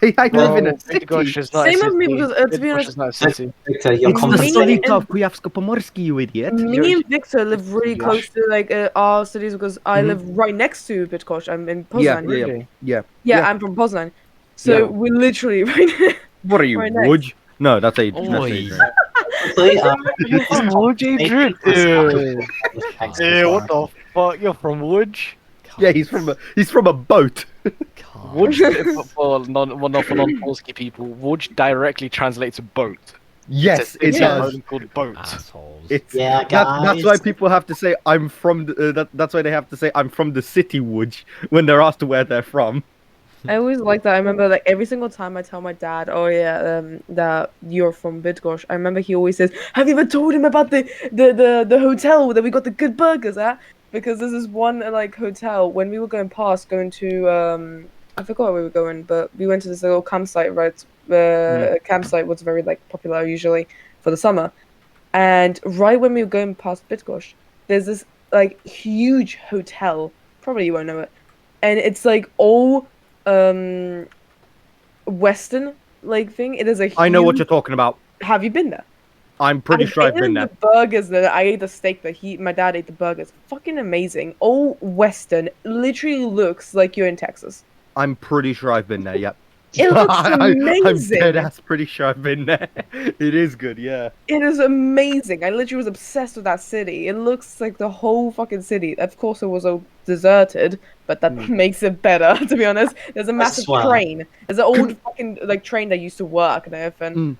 I live in a No, city. Bydgoszcz is not a Same with me city. because to be Bydgoszcz honest, is not a city. Victor, you're It's the Me compensating. Stolika and- of Kujawsko-Pomorski, you idiot. me and Victor live really Yeah. close to like our cities because I Mhm. live right next to Bydgoszcz. I'm in Yeah, Poznań. yeah, yeah, Really? yeah. Yeah, Yeah. I'm from Poznań. So Yeah. we're literally right. What are you, Right next. Woods? No, that's Adrian. That's Oi. Adrian. Honestly, You're from Wood, Adrian? Yeah, What the fuck? You're from Wood? Yeah, he's from a boat. Wood for non-Polski people. Wood directly translates to boat. Yes, It's a it city in does. Poland called boat. Assholes. It's Yeah, that's why guys. people have to say I'm from the, that's why they have to say I'm from the city, Woods, when they're asked where they're from. I always like that. I remember like every single time I tell my dad, "Oh yeah, that you're from Bydgoszcz." I remember he always says, "Have you ever told him about the hotel that we got the good burgers at?" Because there's this one like hotel when we were going to I forgot where we were going, but we went to this little campsite. Right, campsite was very like popular usually for the summer, and right when we were going past Bydgoszcz, there's this like huge hotel. Probably you won't know it, and it's like all Western like thing. It is a I know what huge- you're talking about. Have you been there? I'm pretty sure I've been eaten there. the burgers that I ate the steak that my dad ate the burgers. Fucking amazing. All Western. Literally looks like you're in Texas. I'm pretty sure I've been there. Yep. It looks I'm amazing. dead ass pretty sure I've been there. It is good, yeah. It is amazing. I literally was obsessed with that city. It looks like the whole fucking city. Of course, it was all deserted, but that makes it better. To be honest, there's a massive swear. train. There's an old fucking like train that used to work and everything.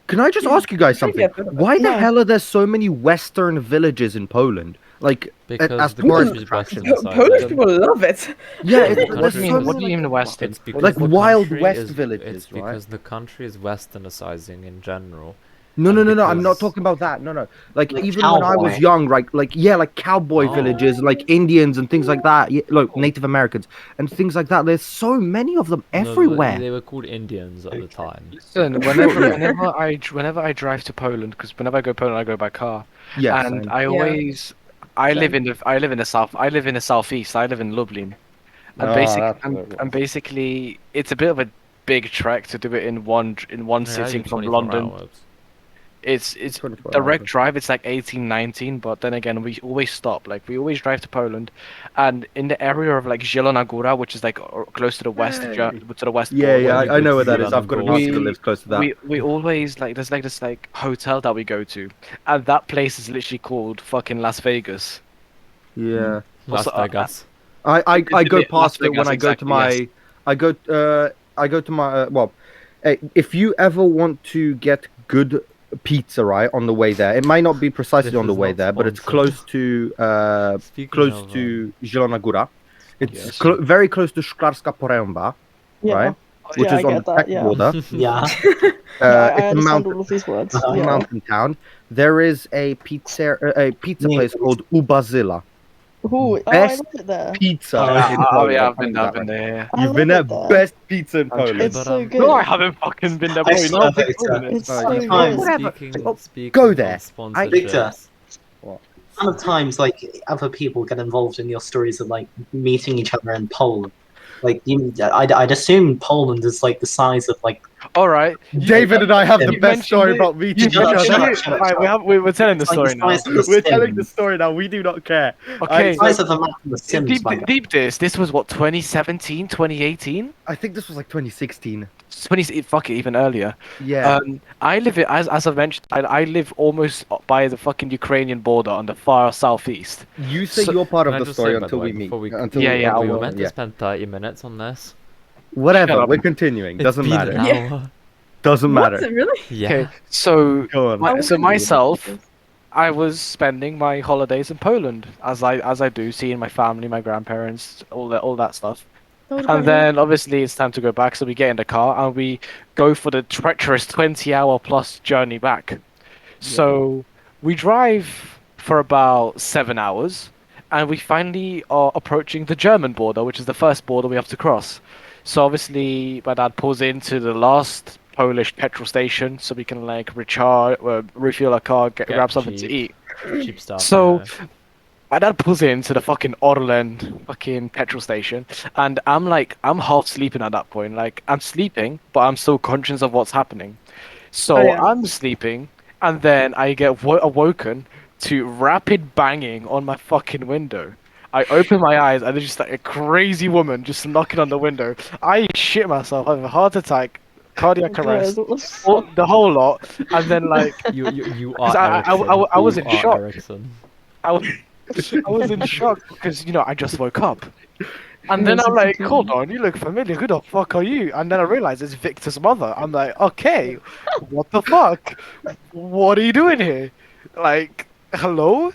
Can I just ask you guys something? Yeah, but- Why the No. hell are there so many Western villages in Poland? Like, Because as the tourist country's attractions. Western Polish side. people love it. Yeah, The it's, there's country- so What do many, you mean Western? It's because Like the Wild country West is- villages, It's right? because the country is westernizing in general. No, no, no, no. I'm not because- talking about that. No, no. Like Like even when I was cowboy. young, right? Like yeah, like cowboy Oh. villages, like Indians and things like that. Yeah, look, Native Americans and things like that. There's so many of them No, everywhere. they were called Indians at the time. Listen, whenever I drive to Poland, because whenever I go to Poland, I go by car, Yes, and same. I always I live in the south. I live in the southeast. I live in Lublin, and Ah, that's and, what it was. and basically it's a bit of a big trek to do it in one Yeah, sitting you from 24 London. hours. It's 24 direct hours. drive. It's like 18, 19, but then again, we always stop. Like we always drive to Poland, and in the area of like Zielona Góra, which is like close to the west, Hey. to the west. Yeah, border, yeah, you I go know to where that is. Zielona I've got an Góra. auntie that lives close to that. we always like there's like this like hotel that we go to, and that place is literally called fucking Las Vegas. Yeah, Las Also, Vegas. I go Las past it when Vegas, I go to exactly, my. yes. I go to my. Well, if you ever want to get good pizza, right, on the way there, it might not be precisely This on the is way not there, but it's sponsored. close to Speaking close of, to Zielona Góra. It's Yes. very close to Szklarska Poręba, Yeah. right? Oh, Which yeah, is I on get the that, Czech yeah. border. Yeah. I It's a understand mountain, all of these words. Uh-huh. Yeah. mountain town. There is a pizza place called Ubazilla. Ooh, I Best love it there. Pizza Oh, in yeah. Poland. yeah, I'm I've telling been you that there. right. Yeah. I You've love been it there. there. Best pizza in Actually, Poland. It's But, so um, good. No, I haven't fucking been there. I Boy. No, swear, big Victor. Poland. It's Like, so you good. can't- whatever. Speaking, Oh, speaking go of there. Victor. sponsorships, Amount of times like other people get involved in your stories of like meeting each other in Poland. Like I'd assume Poland is like the size of like All right. David and I have the You best story mentioned about it. meeting You each Shut up, other. shut up, mentioned shut it. up, Right, shut up. we're telling the It's like story the now. size of the We're telling the Sims. story now. We do not care. Okay, The size of the map in the Sims. deep, my guy. deep this was what 2017, 2018. I think this was like 2016. 20 fuck it, even earlier. Yeah. I live it as I mentioned. I live almost by the fucking Ukrainian border on the far southeast. You say so- you're part Can of I the just story say, by until the we way, meet. before we- Until Yeah, yeah, I we will, were meant yeah. to spend 30 minutes on this. Whatever. Shut up. We're continuing. It's Doesn't been matter. an Yeah. hour. Doesn't What? matter. Really? Yeah. Okay, so Go on. My- so I wouldn't myself, believe I was spending my holidays in Poland as I do, seeing my family, my grandparents, all that stuff. this. And then obviously it's time to go back, so we get in the car and we go for the treacherous 20-hour plus journey back. So we drive for about 7 hours, and we finally are approaching the German border, which is the first border we have to cross. So obviously my dad pulls into the last Polish petrol station so we can like recharge, refuel our car, Get grab something cheap. to eat. cheap stuff. So yeah. my dad pulls into the fucking Orland fucking petrol station, and I'm half sleeping at that point. Like I'm sleeping, but I'm still conscious of what's happening. So Oh, yeah. I'm sleeping, and then I get awoken to rapid banging on my fucking window. I open my eyes, and there's just like a crazy woman just knocking on the window. I shit myself. I have a heart attack, cardiac Guys, arrest, what the all, fuck? the whole lot. And then like, You 'cause are I Ericsson. I was You in are shock. Ericsson. I was, I was in shock because I just woke up. And then Yes, I'm like, exactly. hold on, you look familiar. Who the fuck are you? And then I realize it's Victor's mother. I'm like, okay, what the fuck? What are you doing here? Like, hello?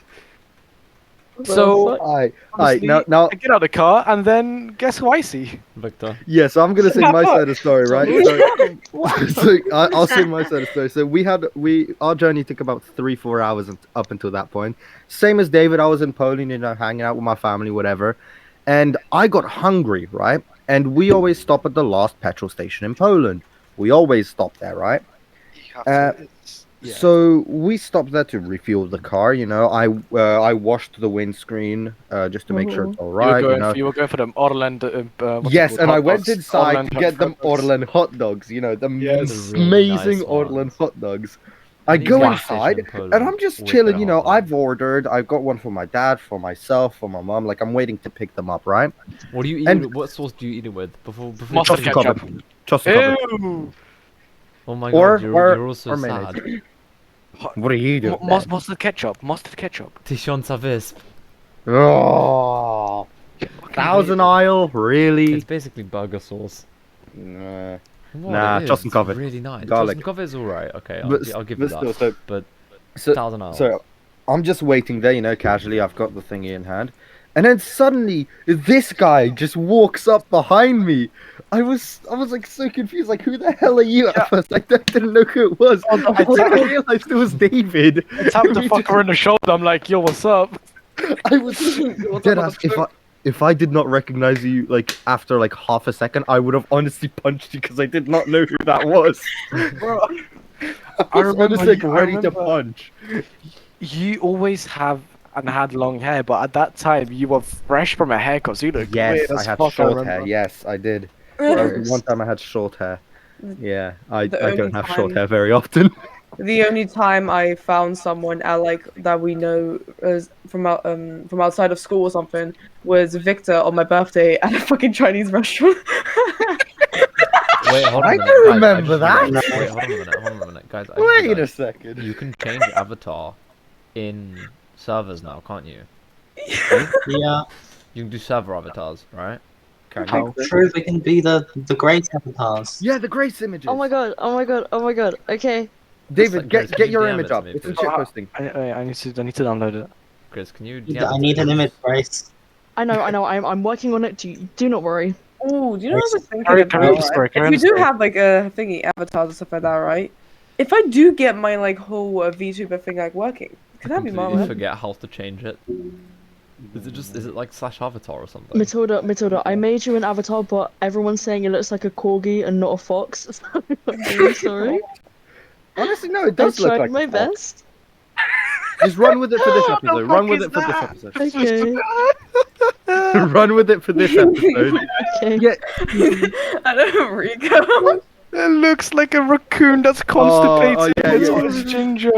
What So, the fuck? Alright, obviously, now, I get out of the car, and then guess who I see? Victor. yeah, so I'm gonna say my side of the story, right? So, Wow. so I'll say my side of the story. So our journey took about 3-4 hours up until that point. Same as David, I was in Poland, hanging out with my family, whatever, and I got hungry, right? And we always stop at the last petrol station in Poland. We always stop there, right? So we stopped there to refuel the car. I washed the windscreen just to make sure it's all right. You were going for them Orlando. Yes, and I went dogs. inside Orlando to get them hot dogs. Orlen hot dogs. The Yes. The really nice amazing Orlen ones. hot dogs. I I think go gas station inside in Poland and I'm just with chilling. their hot dogs. I've ordered. I've got one for my dad, for myself, for my mom. Like I'm waiting to pick them up, right? What do you eat? And- What sauce do you eat it with? Before Mustard you- ketchup. Just a couple. Ew. Oh my Or- god, or- you're also or mayonnaise. sad. What are you doing? Mustard ketchup. Mustard ketchup. Tysiąca wysp. Oh, Thousand Isle, really? It's basically burger sauce. Nah. What Nah, it is, Justin it's Covered. really nice. Garlic. Justin Covered is alright. Okay, But I'll give you but that. still, But so, Thousand Isle. so I'm just waiting there, casually. I've got the thingy in hand, and then suddenly this guy just walks up behind me. I was like so confused, like who the hell are you? At first, I didn't know who it was. Oh, the I whole think I time. realized it was David. I tapped the fucker in the shoulder. I'm like, yo, what's up? I was dead ass. If I did not recognize you like after like half a second, I would have honestly punched you because I did not know who that was. Bro, I was honestly like, I ready to remember- punch. You always have and had long hair, but at that time you were fresh from a haircut, so you look Yes, weird I as had fuck, short remember. hair. Yes, I did. That was the one time I had short hair. Yeah, I The don't only have short time- hair very often. The only time I found someone that we know as from outside of school or something was Victor on my birthday at a fucking Chinese restaurant. Wait, hold on I a minute. don't guys, remember just realized- that. Wait, hold on a minute. Hold on a minute, guys. I just Wait a realized second. You can change avatar in servers now, can't you? Yeah, You can do server avatars, right? Can how you? true they can be the great avatars. Yeah, the grace images. Oh my god, oh my god, oh my god. Okay. David, Guys, get can you your DM image it to up. me, It's a please? shit posting. I need to download it. Chris, can you? I need an image, Grace. I know, I'm working on it. Do not worry. Oh, do you know what I was thinking Carry about? on the right? story, carry If on we the do story. have like a thingy avatars and stuff like that, right? If I do get my like whole VTuber thing like working, could that be completely my forget how to change it. Is it like slash avatar or something? Matilda, I made you an avatar, but everyone's saying it looks like a corgi and not a fox. So I'm really sorry. Honestly, no, it I does look tried like my a fox. best. Just run with it for this What the episode. Run fuck with is it for this that? episode. Okay. Run with it for this episode. Okay. Yeah. I don't Rico. It looks like a raccoon that's constipated. oh, yeah, It's yeah. on his ginger.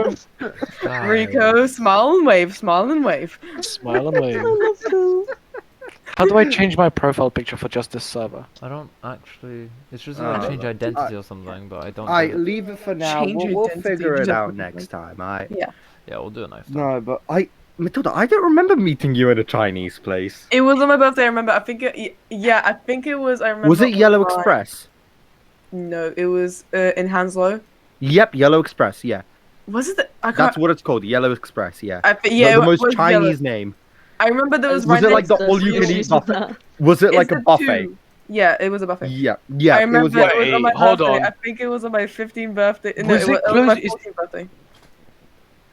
Guys, Rico, smile and wave, smile and wave. Smile and I wave. love this. How do I change my profile picture for just this server? I don't actually. It's just like change identity or something, but I don't. I do it. leave it for now. Change We'll identity, figure it just out look next like- time. I Yeah. Yeah, we'll do it next time. no, but Matilda, I don't remember meeting you in a Chinese place. It was on my birthday. I remember. I think yeah, I think it was. I remember. Was it Yellow online. Express? No, it was in Hanslow. Yep, Yellow Express. Yeah, Was it? I can't. that's what it's called. Yellow Express. Yeah. Yeah, the it most was Chinese Yellow. name. I remember there was. Was right it like next the to all-you-can-eat Issues with buffet? that. Was it like It's a the buffet? two. Yeah, it was a buffet. Yeah, yeah. I It remember was like it was on my Hold birthday. on. I think it was on my 15th birthday. No, Was it it was on my close- is- 14th birthday.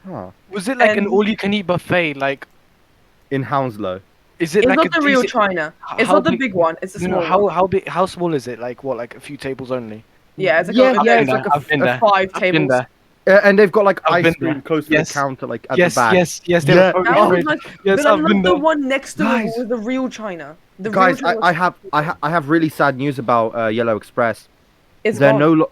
huh. Was it like an And- all-you-can-eat buffet? Like, In Hounslow. is it It's like not a the real decent- China. It's how not the big- big one. It's the No, small one. how big? How small is it? Like what? Like a few tables only? Yeah, it's like Yeah, a, yeah, I've it's been like there, I've been a there. five I've been tables. there. And they've got like I've ice been there. cream close to Yes. the counter, like at Yes, the back. yes, yes. They Yeah. were That totally was great. like, Yes, but I I've love been the there. one next to it Guys. with the real China. The real Guys, China. I have really sad news about Yellow Express. It's They're gone.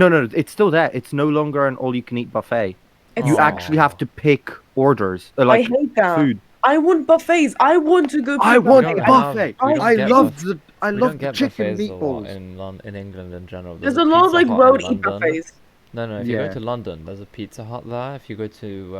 no, it's still there. It's no longer an all-you-can-eat buffet. It's You sad. actually have to pick orders, I like hate that. food. I want buffets. I want to go to I a want buffet. don't buffet. have- we don't I get love buff- the I We love don't the get chicken buffets a lot meatballs. in England in general. There's a lot of Pizza like Hut road in eat London. buffets. No, if you Yeah. go to London, there's a Pizza Hut there. If you go to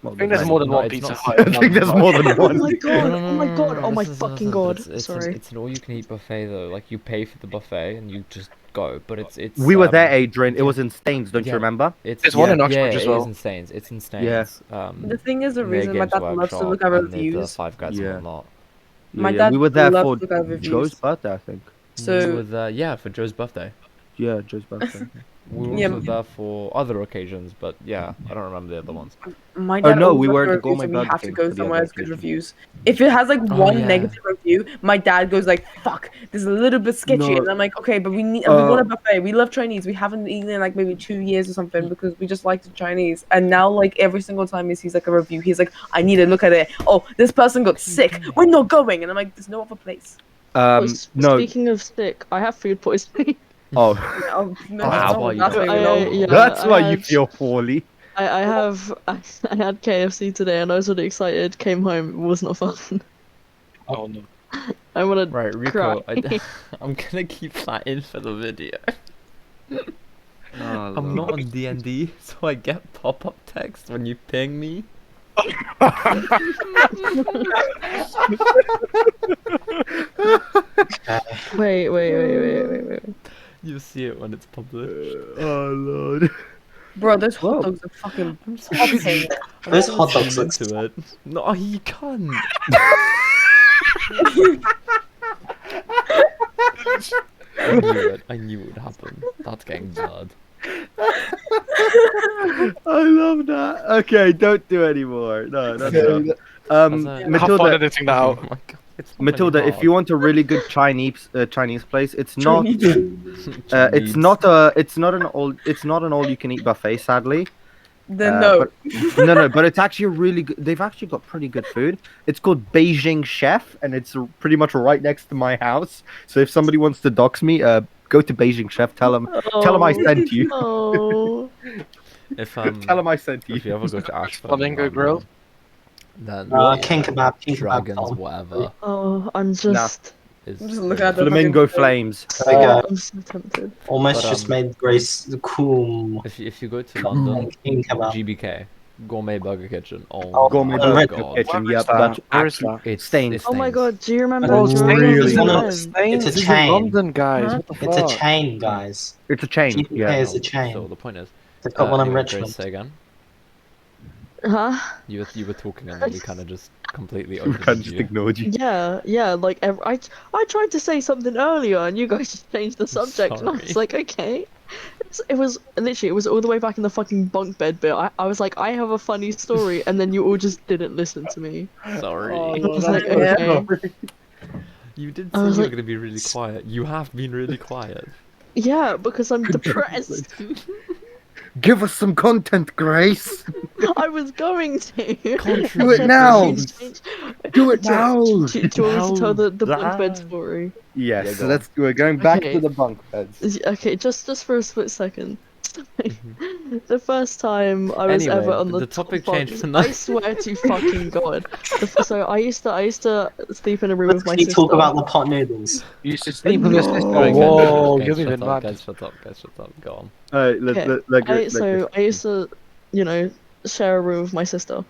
I think there's more than no, one it's Pizza not- Hut. I think there's more than Oh one. my god! Oh my god! Oh my listen, fucking but god! It's Sorry. it's an all-you-can-eat buffet though. Like you pay for the buffet and you just go. But it's We were there, Adrian. It yeah. was in Staines, don't you Yeah. remember? It's There's one in yeah, Oxbridge as it well. is in Staines. It's in Yeah. Staines. The thing is, the near reason my Games dad loves to Workshop look at and near the reviews. Five Guys Yeah. and whatnot. My Yeah, dad we were there loves for to look at reviews. Joe's birthday, I think. We So were there, yeah, for Joe's birthday. Yeah, Joe's birthday. We were Yeah. also there for other occasions, but yeah, I don't remember the other ones. my Oh, dad no, always we looks were at at the reviews, Gourmet and we Burger have to King go for the somewhere other that's good occasion. reviews. If it has like Oh, one yeah. negative review, my dad goes like, "Fuck, this is a little bit sketchy," No. and I'm like, "Okay, but we want Uh, a buffet. We love Chinese. We haven't eaten in like maybe 2 years or something because we just like the Chinese." And now like every single time he sees like a review, he's like, "I need to look at it. Oh, this person got sick. We're not going." And I'm like, "There's no other place." No. Speaking of sick, I have food poisoning. Oh, Oh, no, That's no, why you that's don't maybe I- wrong. yeah, that's I why you had- feel poorly. I had KFC today and I was really excited. Came home, it was not fun. Oh no. I wanna Right, Rico, cry. I'm gonna keep that in for the video. Oh, I'm not on D&D, so I get pop-up text when you ping me. Wait. You see it when it's published. Oh lord. Bro, those hot Whoa. dogs are fucking I'm popping. Those hot dogs look into it. No, you can't. I knew it would happen. That's getting blood. I love that. Okay, don't do anymore. No, that's enough. As a- Have fun Matilda, editing that out. Oh my god, it's not really Matilda, if hard. you want a really good Chinese place, it's not Chinese. it's Chinese. not an all you can eat buffet, sadly. Then no. No, but it's actually a really good. They've actually got pretty good food. It's called Beijing Chef, and it's pretty much right next to my house. So if somebody wants to dox me, go to Beijing Chef. Tell them I sent you. Oh. If Tell them I sent you. if you ever go to Ashford, Flamingo Grill? then king kebab, king kebab. dragons, Tom. whatever. Oh, I'm just. Is I'm just looking at the Flamingo fucking- Flames. There we Oh, go. I'm so tempted. Almost But, just made Grace cool. If you go to London, King kebab. GBK, Gourmet Burger Kitchen. Oh, Oh, Gourmet my Burger god. Kitchen. Where Yep, is that? that's Where is actually that? It's Stains. It's Oh my Staines. god, do you remember? Oh, do you Staines remember is the in event? Staines It's a is in chain. London, guys. Huh? What the It's fuck? a chain, guys. It's a chain. GPK Yeah. is a chain. So the point is, They've got one in anyway, Richmond. Grace, say again. Huh? You were talking and then we kind of just completely We kind of overheard just you. ignored you. Yeah. Like I tried to say something earlier, and you guys just changed the subject, and I was Sorry. like, okay. It was literally, it was all the way back in the fucking bunk bed bit. I was like, I have a funny story, and then you all just didn't listen to me. Sorry. I was like, okay. You did I say you was were like, going to be really quiet. You have been really quiet. Yeah, because I'm depressed. Give us some content, Grace. I was going to. Do it now. Change- Do it Do you- now. Do you want me to tell the bunk bed That- story? Yes. Yeah, so go let's. We're going back Okay. to the bunk beds. Okay, just for a split second. The first time I was Anyway, ever on the the topic top changed bunk, tonight. I swear to fucking god. So I used to sleep in a room Let's with my keep sister. talk about the pot noodles. You used to sleep with your sister. Guys, Whoa, guys, you've shut been up, mad. guys, shut up. Go on. Alright, Okay, I used to, share a room with my sister,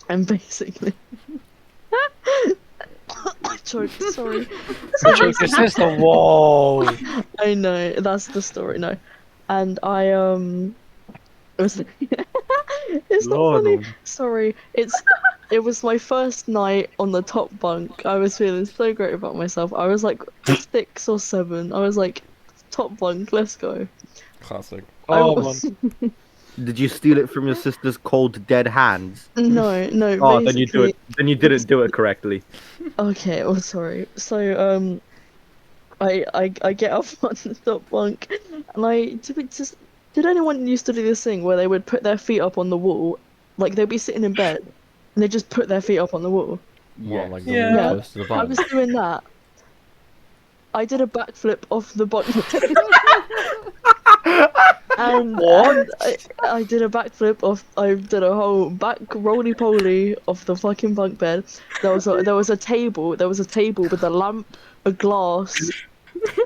and basically, I choked. Sorry. You choked your sister. Whoa. I know that's the story. No, and I it was it's not Lord, funny. Sorry, it was my first night on the top bunk. I was feeling so great about myself. I was like 6 or 7. I was like, top bunk, let's go. Classic. Oh, I, Did you steal it from your sister's cold, dead hands? no. Oh, then you do basically- it. Then you didn't do it correctly. Okay, well, sorry. So, I get up on the top bunk, and I Did anyone used to do this thing where they would put their feet up on the wall, like they'd be sitting in bed, and they just put their feet up on the wall? What, like the Yeah. wall Yeah. close to the I bunk? was doing that. I did a backflip off the bunk and I did a backflip off. I did a whole back roly poly off the fucking bunk bed. There was a table. There was a table with a lamp, a glass,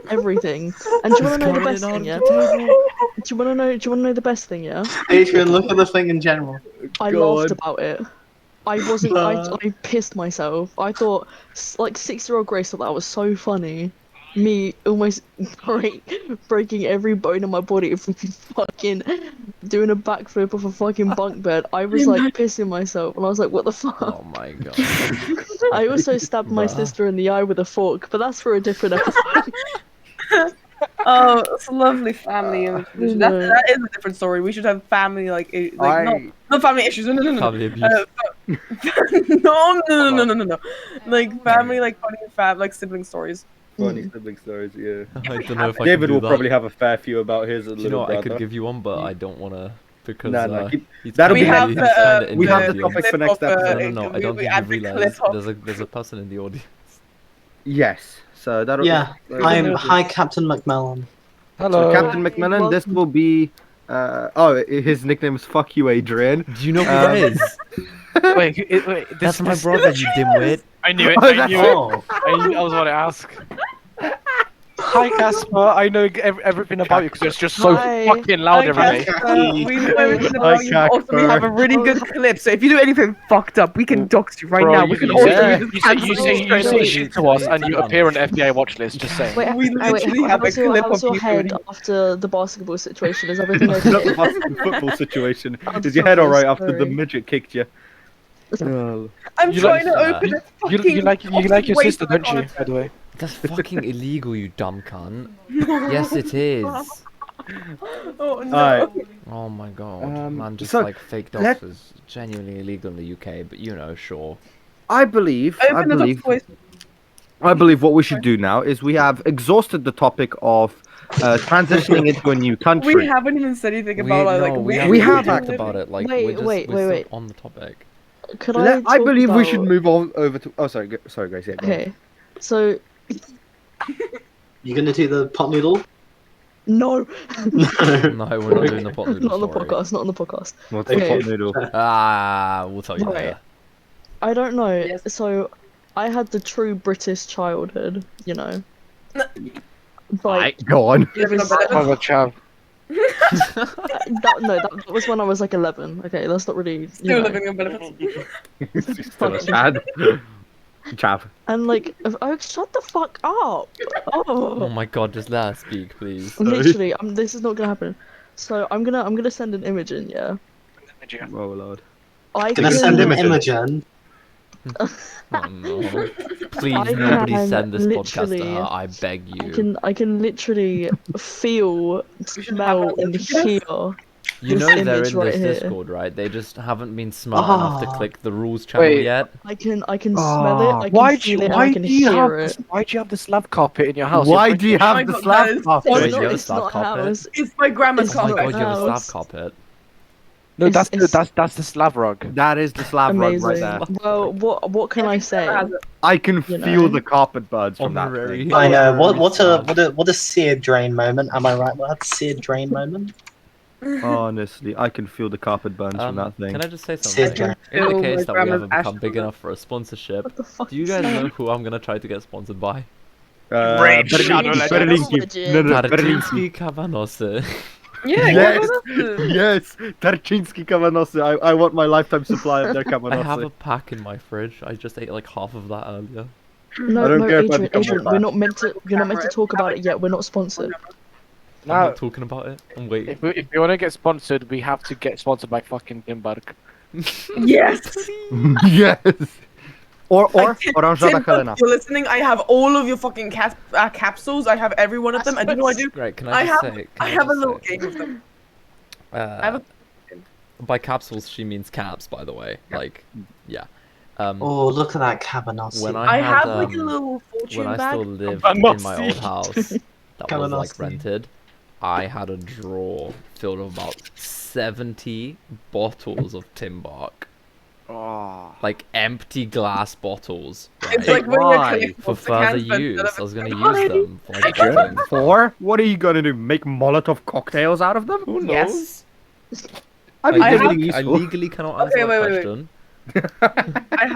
everything. And do you want to know the Carrying best it out thing? of Yeah. the table. Do you want to know? Do you want to know the best thing? Yeah. Adrian, look at the thing in general. I Go laughed on. about it. I wasn't. I pissed myself. I thought, like 6-year-old Grace thought that was so funny. Me almost breaking every bone in my body for fucking doing a backflip off a fucking bunk bed. I was like pissing myself, and I was like, "What the fuck?" Oh my god. I also stabbed my Bruh. sister in the eye with a fork, but that's for a different episode. Oh, it's a lovely family image. No. That is a different story. We should have family not family issues. No. Family abuse. No. Like family, like funny, like sibling stories. Funny sibling stories, yeah. I don't know if I David can do will that. probably have a fair few about his Do you know little what? I brother. could give you one, but I don't want to because No, keep- he's that'll kinda- be have he's the, kinda we have the intelligent. topic for next episode. No, I don't think add you the realize clip of- there's a person in the audience. Yes, so that'll. Yeah, I'm- hi, Captain Macmillan. Hello. So Captain Macmillan, this will be. His nickname is Fuck You, Adrian. Do you know who that is? Wait, That's my brother, you dimwit. I knew it. Oh, I that's- knew it. Oh, I was about to ask. Hi Casper, I know everything about you because it's just so Hi. fucking loud Hi, every day. Casper. We know everything Hi, about you, but also we have a really good clip. So if you do anything fucked up, we can dox you right Bro, now. you, We can you also say, use you, say, cancel you, say, you straight say away. shit to us and you appear on the FBI watch list, just saying. Wait, We literally have a how's your, clip how's of your you head doing- after the basketball situation? Is everything Not the okay? fucking football situation. I'm Is your head sorry, alright after the sorry. midget kicked you? Oh. I'm You trying like- to open a You fucking like your wait sister, for don't you? it. By the way. That's fucking illegal, you dumb cunt. Yes, it is. Oh no. Alright. Oh my god, man, just so like fake let- dogs is genuinely illegal in the UK, but you know, sure. I believe what we should do now is we have exhausted the topic of transitioning into a new country. We haven't even said anything about we we have talked actually. about it. Like, Wait, we're still wait. on the topic. Could I? I talk believe we should about- move on over to. Oh, sorry, sorry, Grace. Yeah, go on. Okay, so you gonna do the pot noodle? no, No, we're not doing the pot noodle not on the story. podcast. Not on the podcast. What's Okay. the pot noodle? Ah, we'll tell you Right. later. I don't know. Yes. So, I had the true British childhood, you know. Like Right, go on. it was, Oh, the chav. that was when I was like 11. Okay, that's not really. You Still know. living in benefits. Still a Chad. Chav. And like, oh, shut the fuck up! Oh Oh, my god, just let her speak, please. literally, this is not gonna happen. So I'm gonna send an image in, yeah. Oh lord. I Gonna can, send Imogen. Imogen. Oh no. Please, I nobody can send this podcast to literally- her, I beg you. I can literally feel, should smell, have and that hear. You this know they're image in right this here. Discord, right? They just haven't been smart enough to Ah. click the rules channel Wait. yet. I can smell it. I can Why do feel you it. And I can hear it. why do you have this lab carpet in your house? Why You're do you Oh my have the God, slab that is carpet? so Wait, It's you not, have a it's slab not carpet? house. It's my grandma's It's Oh my not carpet. god, you have a slab house. carpet. No, It's- that's the slab rug. That is the slab rug Amazing. right there. Well, what can I say? I can You feel know. the carpet buds from that Honorary. thing. I know. Honorary What slab. a seared drain moment. Am I right? What a seared drain moment? Honestly, I can feel the carpet burns from that thing. Can I just say Seared something? drain. In the Ew, case my that we grandma's ever become ashes big on enough for a sponsorship, What the fuck? do you is guys that? know who I'm gonna try to get sponsored by? Great Shadow Legends. Berlinski. No, Berlinski. Tarczyński Kawanosy. Yeah, Yes. yes. Yes, Tarczyński Kawanosy. I want my lifetime supply of their I have a Kawanosy. pack in my fridge. I just ate like half of that earlier. No, I don't no, care if I Adrian, become Adrian, more we're not meant to. You're not meant to talk about it yet. We're not sponsored. I'm Now, not talking about it. I'm waiting. if we want to get sponsored, we have to get sponsored by fucking Dimberg. Yes. Yes. Or Tim, Oranżada Helena. if you're listening, I have all of your fucking capsules. I have every one of them. And you know what I do? Right, can I I just have, say? I can have a just little say, game with them. I Uh, have a by capsules, she means caps, by the way. Like, yeah. Oh, look at that cabanossi. When I had, have like a little fortune when I bag. still lived I'm not in my old house that was like Kawanossi. rented, I had a drawer filled with about 70 bottles of tin bark. Oh. Like empty glass bottles, It's right? like when you're Why? collecting For the cans, further but instead use. of I was gonna a use them for like bottling. For? What are you gonna do? Make Molotov cocktails out of them? Who knows? Yes. I mean, I, they're have- really I useful. legally cannot answer Okay, that wait. question. I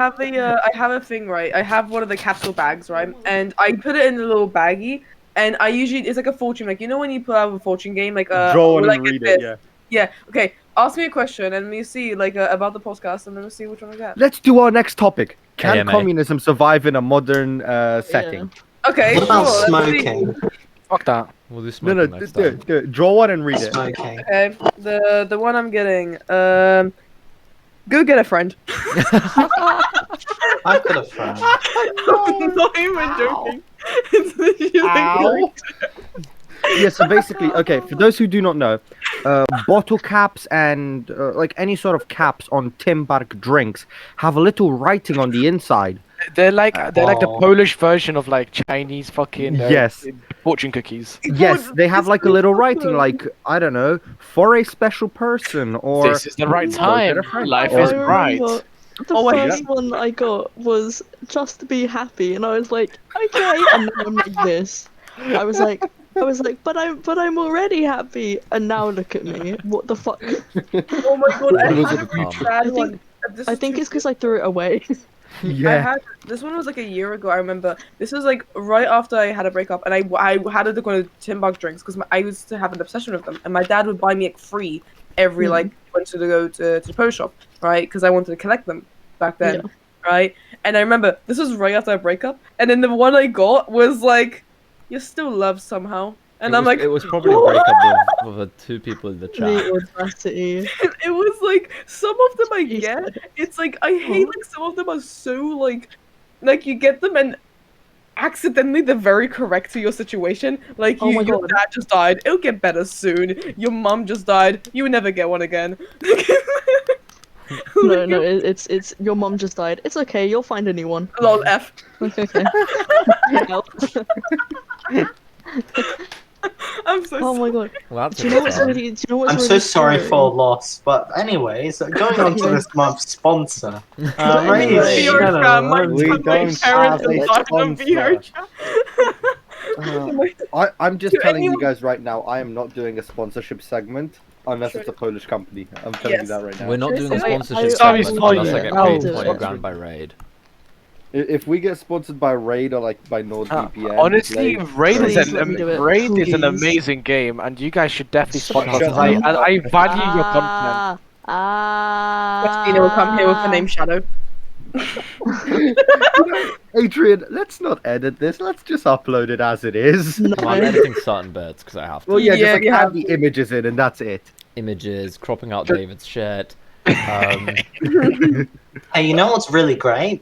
have a thing, right? I have one of the capsule bags, right? And I put it in a little baggie, and I usually it's like a fortune, like you know when you pull out a fortune game, like Draw one will I and get read this? it, yeah. Yeah. Okay. Ask me a question, and we see like about the podcast, and then we'll see which one we get. Let's do our next topic. Can AMA. communism survive in a modern setting? Okay. What about sure, let's see. smoking? Fuck that. We'll do No, smoking next do time. it, do it. Draw one and read it. Smoking. Okay. The one I'm getting. Go get a friend. I've got a friend. I'm not even joking. It's literally Ow. Yeah, so basically, okay, for those who do not know, bottle caps and like any sort of caps on tin bark drinks have a little writing on the inside. They're like the Oh. Polish version of like Chinese fucking Yes. fortune cookies. Yes, they have it's like a little writing, awesome. like, I don't know, for a special person, or This is the right Go time. get a friend. Life Or- is I bright. remember the Oh, wait. first one I got was just to be happy, and I was like, okay, and now I'm like this. I was like, but I'm already happy, and now look at me. What the fuck? Oh my god, I What was had it a become? bad I think- one. This I is think too- it's because I threw it away. I yeah. had this one was like a year ago. I remember this was like right after I had a breakup, and I had to go to tin bug drinks because I used to have an obsession with them, and my dad would buy me like free every Mm. like went to go to the post shop, right? Because I wanted to collect them back then, Yeah. right? And I remember this was right after a breakup, and then the one I got was like, "You're still loved somehow," and I'm like, it was probably a breakup with the two people in the chat. The audacity. it was like some of them I Jesus. get. It's like I hate like some of them are so like you get them and accidentally they're very correct to your situation. Like Oh my your God. dad just died. It'll get better soon. Your mum just died. You will never get one again. No, it's your mom just died. It's okay, you'll find a new one. Lol F. Okay. Hell. I'm so Oh my sorry. god. Well, that's Do you know what's exciting. really? Do you know what's I'm really so sorry scary? for loss, but anyways, going on to Okay. this month's sponsor. Anyway. Raise VR Shadow. chat, my We my don't parents have a died on VR sponsor. chat. I'm just To telling you anyone- guys right now, I am not doing a sponsorship segment unless it's a Polish company. I'm telling you Yes. that right now. We're not doing a I- sponsorship I- Sorry, segment sorry, unless I get yeah. paid No. 20 grand by raid. If we get sponsored by Raid or like by NordVPN, Honestly, like, Raid is Please an let me do it. Raid is an Please. amazing game, and you guys should definitely Shut sponsor up. us. I value your content. Christina will come here with the name Shadow. Adrian, let's not edit this. Let's just upload it as it is. No. I'm editing certain bits because I have to. Well, yeah, Yeah, just like you add have the to. images in, and that's it. Images, cropping out Just- David's shit. Hey, you know what's really great?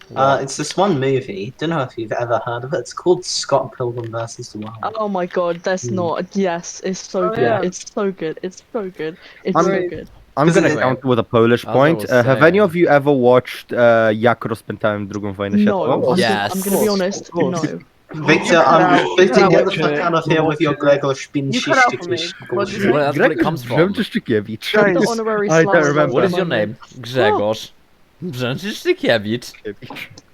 What? It's this one movie. Don't know if you've ever heard of it. It's called Scott Pilgrim versus the World. Oh my god, that's Mm. not. Yes, it's so Oh, good. yeah. It's so good. It's so good. It's I'm- so good. I'm Isn't gonna it- counter with a Polish As I point. was Have any saying. of you ever watched Jak rozpętałem drugą wojnę No, światową? Yes. I'm gonna be honest. Of course. No. Victor, out. Victor, You get cut the out. fuck out of here with your Gregor You cut out for me. Spinshishtikish What did you bullshit. say? Well, that's what it comes from. Brzęczyszczykiewicz. The honorary I slap don't was remember. What is my your name. name? Grzegorz. Brzęczysztykiewicz.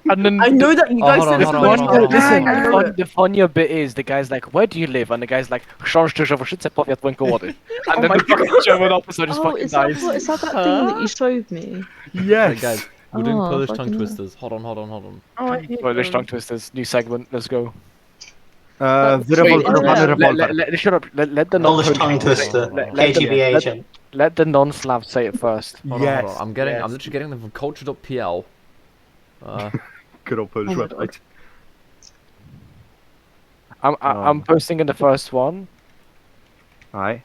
And then I know that you guys hold on, said hold this on, was hold on, hold on. listen, I know it. the funnier bit is the guy's like, "Where do you live?" And the guy's like, "Chrząszcz-Żołoszyce, powiat Łękołody." And then my the fucking German officer just Oh, fucking is that, dies. what, is that thing that you showed me? Yes. Hey guys, we're doing Oh, Polish fucking tongue hell. twisters. Hold on. Oh, I hate Polish them. tongue twisters, new segment. Let's go. Wyrewolwerowany Wait, rewolwer. Shut up. Let the Polish non-Polish tongue people twister. say it. Let KGB them- agent. Let the non-Slav say it first. Hold on. Yes. I'm yes. literally getting them from culture.pl. Good old Polish Oh my website. I'm posting in the first one. Alright.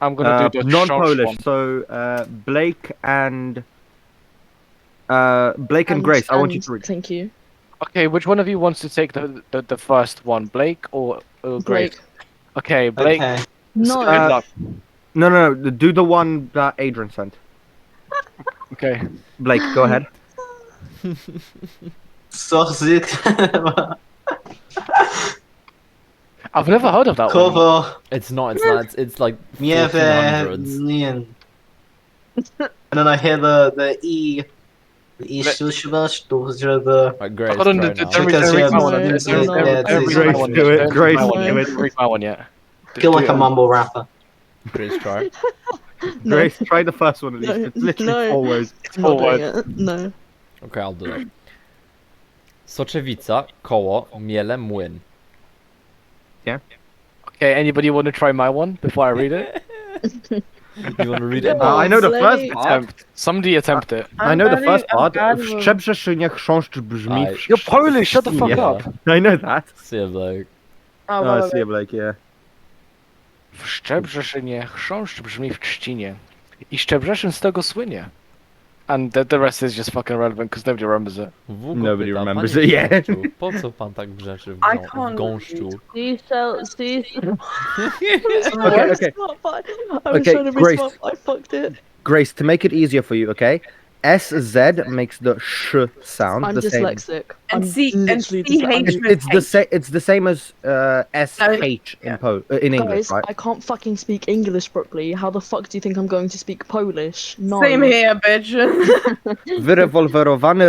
I'm gonna do the non-Polish. one. So Blake and Grace. I want you to read. Thank you. Okay, which one of you wants to take the first one, Blake or Grace? Blake. Okay, Blake. Okay. No. Good luck. No. Do the one that Adrian sent. Okay. Blake, go ahead. I've never heard of that one. Cover. It's not. It's not. It's like Yeah, 1400s. and then I hear the E. The E. The Right, Grace, Hold on, try don't now. read Because my yeah, one. no, Don't no, read I my Grace, one do yet. it. Don't Grace, read my one do yet. it. Don't read my one yet. feel like a mumble rapper. Grace, try. No. Grace, try the first one at least. No, It's literally no. 4 words. I'm not doing Forward. it. No. Okay, I'll do it. Soczewica, koło, miele, młyn. Okay, anybody want to try my one before I read it? You want to read it? Oh, I know the Lenny. first part. Attempt. Somebody attempt it. I know the first part. bad W with- Szczebrzeszynie chrząszcz brzmi Aye. w You're Polish. Shut the fuck Szczecinie. up. I know that. See you, like. Oh, Oh, well, I see it, like, yeah. W Szczebrzeszynie chrząszcz brzmi w trzcinie. I Szczebrzeszyn z tego słynie. And the rest is just fucking relevant because nobody remembers it. Wuku Nobody pyta, remembers panie it, yeah. Gąszczu, po co pan tak grzeszy w, I w can't gąszczu? Okay, okay. I was Okay, trying to be Grace. smart. I fucked it. Grace, to make it easier for you, okay? SZ makes the sh sound. I'm the same. dyslexic. And I'm C- and literally CH dyslexic. It's the same as SH yeah. in English, Guys, right? I can't fucking speak English properly. How the fuck do you think I'm going to speak Polish? No. Same here, bitch. Wyrewolwerowany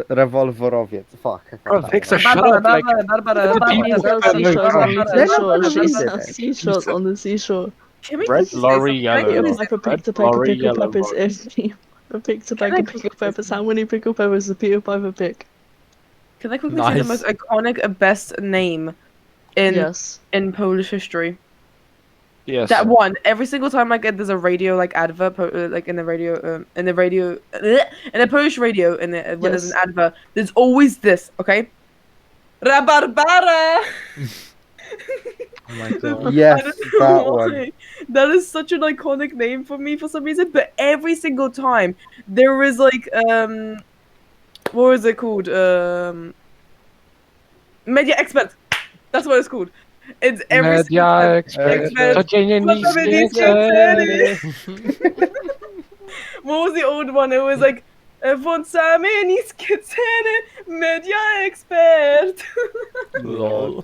rewolwerowiec. Fuck. I Bro, can't fix say a that. shut up. Like, She sells seashells She said on the seashore. Can we Red quickly say lorry, something? Can I yellow. quickly say Piper something? picked a peck of Lorry, pickle yellow peppers. lorry. If Piper picked a Can bag I of pickle quickly say peppers, how many pickle peppers did Peter Piper pick? Can I quickly say the Nice. most iconic, best name Yes. in Polish history? yes. That one. Every single time I get there's a radio like advert, like in the radio, in a Polish radio, when there's an Yes. advert, there's always this. Okay. Rabarbara. Oh my god. Yes, I don't know that one. why. That is such an iconic name for me for some reason. But every single time there is like what was it called? Media expert. That's what it's called. It's every single time. Expert. Codziennie What was the old one? It was like włączamy niskie ceny, media expert. Lol.